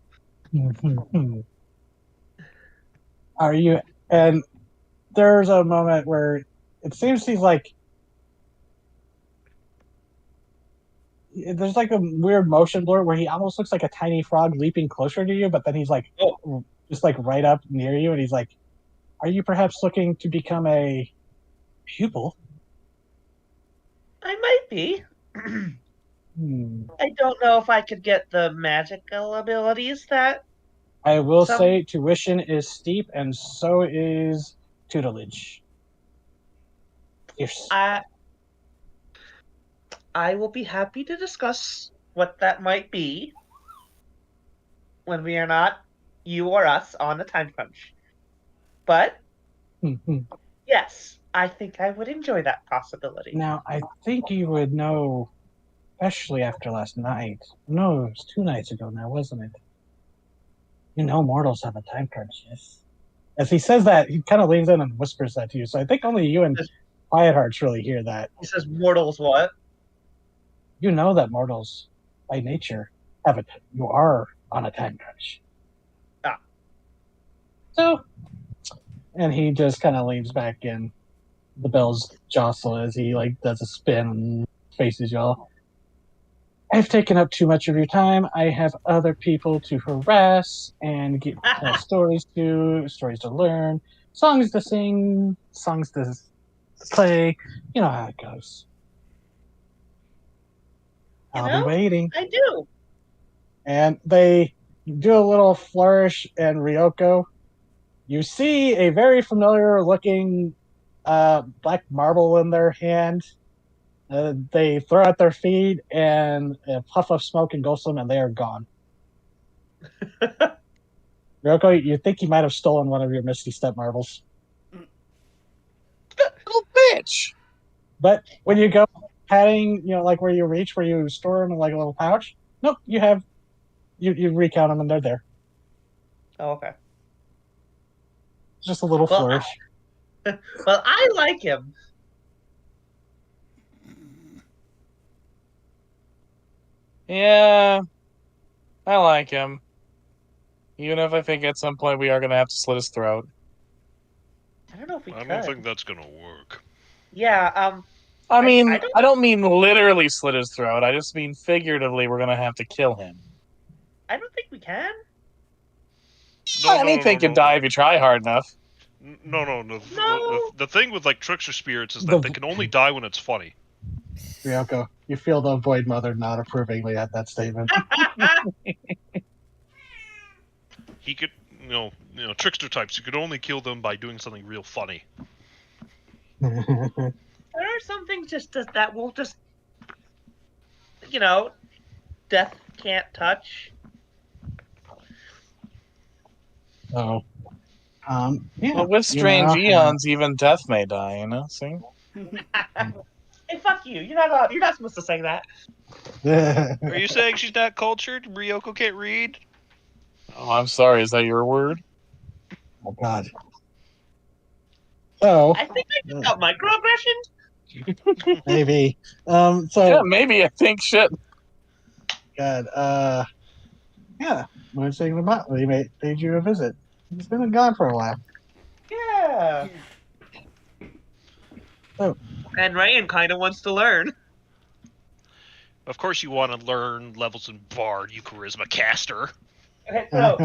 Are you? And there's a moment where it seems he's like, there's like a weird motion blur where he almost looks like a tiny frog leaping closer to you, but then he's like, just like right up near you, and he's like, "Are you perhaps looking to become a pupil?" I might be. I don't know if I could get the magical abilities that I will some. say tuition is steep, and so is tutelage. Yes. I will be happy to discuss what that might be when we are not, you or us, on the time crunch. But yes, I think I would enjoy that possibility. Now, I think you would know, especially after last night. No, it was 2 nights ago now, wasn't it? You know mortals have a time crunch, yes. As he says that, he kind of leans in and whispers that to you. So I think only you and Quiet Hearts really hear that. He says, "Mortals, what?" You know that mortals, by nature, have it. You are on a time crunch. Ah. So, and he just kind of leans back in. The bells jostle as he like does a spin and faces y'all. I've taken up too much of your time. I have other people to harass and tell stories to learn, songs to sing, songs to play. You know how it goes. I'll be waiting. I do. And they do a little flourish, and Ryoko, you see a very familiar looking black marble in their hand. They throw out their feet, and a puff of smoke engulfs them, and they are gone. Ryoko, you think he might have stolen one of your Misty Step marbles. Little bitch! But when you go patting, like where you reach, where you store them in like a little pouch, nope, you recount them, and they're there. Oh, okay. Just a little flourish. Well, I like him. Yeah, I like him. Even if I think at some point we are going to have to slit his throat. I don't know if we I could. don't think that's gonna work. Yeah, I mean, I don't mean literally slit his throat. I just mean figuratively we're going to have to kill him. I don't think we can. Anything can die if you try hard enough. No. The thing with like trickster spirits is that they can only die when it's funny. Ryoko, you feel the Void Mother nod approvingly at that statement. He could, trickster types. You could only kill them by doing something real funny. There are there something just that will just, death can't touch? So, yeah. Well, with strange eons, even death may die. See. Hey, fuck you! You're not supposed to say that. Are you saying she's not cultured? Ryoko can't read? Oh, I'm sorry. Is that your word? Oh God. So I think I just got microaggressions. maybe. Yeah, So maybe. I think shit. God. Yeah. When saying about he paid you a visit. He's been gone for a while. Yeah. Oh. And Ryan kind of wants to learn. Of course you want to learn levels in Bard, you charisma caster. Okay, so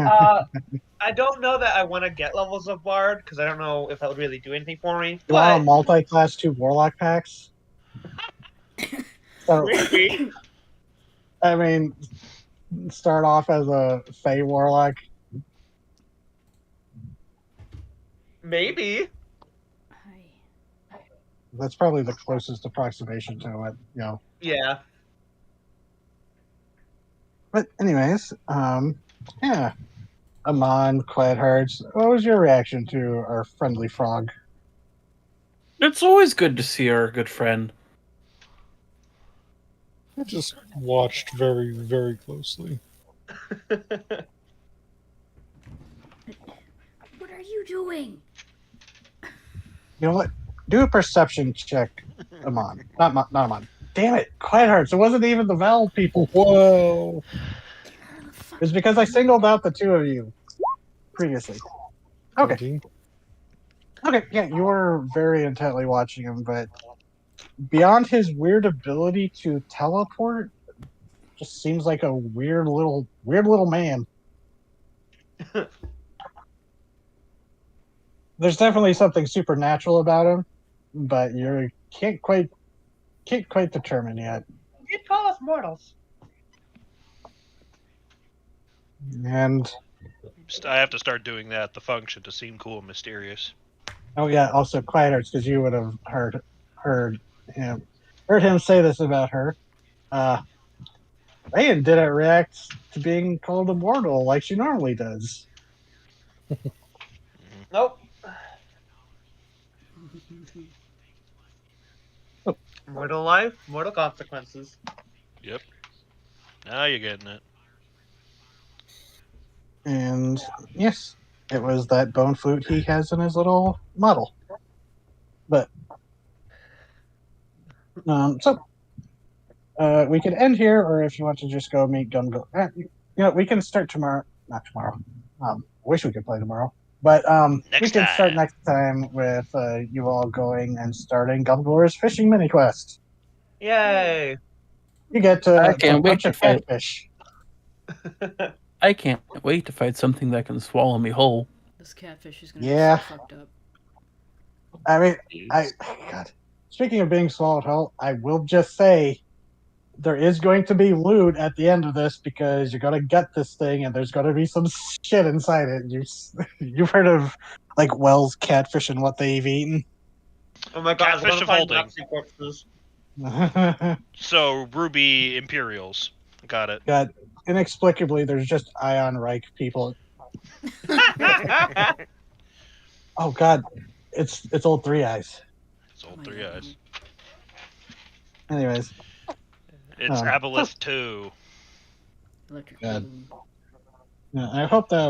I don't know that I want to get levels of Bard because I don't know if that would really do anything for me. You want a But multi-class 2 warlock packs? So maybe, I mean, start off as a Fey warlock. maybe. That's probably the closest approximation to it. Yeah. But anyways, yeah. Amon, Cladhearts, what was your reaction to our friendly frog? It's always good to see our good friend. I just watched very, very closely. What are you doing? You know what? Do a perception check, Amon. Not Amon. Damn it, Cladhearts. It wasn't even the Valve people. Whoa! It's because I singled out the two of you previously. Okay. 17. Okay, yeah, you were very intently watching him, but beyond his weird ability to teleport, just seems like a weird little man. There's definitely something supernatural about him, but you can't quite determine yet. You call us mortals. And I have to start doing that, the function, to seem cool and mysterious. oh yeah, also Quiet Hearts, because you would have heard him say this about her. Ryan didn't react to being called immortal like she normally does. Nope. Mortal life, mortal consequences. Yep. Now you're getting it. And yes, it was that bone flute he has in his little model. But so we could end here, or if you want to just go meet Gungo, we can start tomorrow. Not tomorrow. Wish we could play tomorrow, but we Next could start time. next time with you all going and starting Gumglore's fishing mini quest. Yay. You get I to can't wait bunch to of fight. catfish. I can't wait to fight something that can swallow me whole. This catfish is gonna Yeah. be so fucked up. I mean, God. Speaking of being swallowed whole, I will just say there is going to be loot at the end of this because you're gonna gut this thing and there's gonna be some shit inside it. You've heard of like Wells catfish and what they've eaten. Oh my god, Catfish we're of gonna find holding. Nazi corpses. So, Ruby Imperials. Got it. God, inexplicably, there's just Ion Reich people. Oh God, it's old Three Eyes. It's old Three Eyes. Anyways, It's Aboleth 2. Electric God. Boogaloo. yeah, I hope that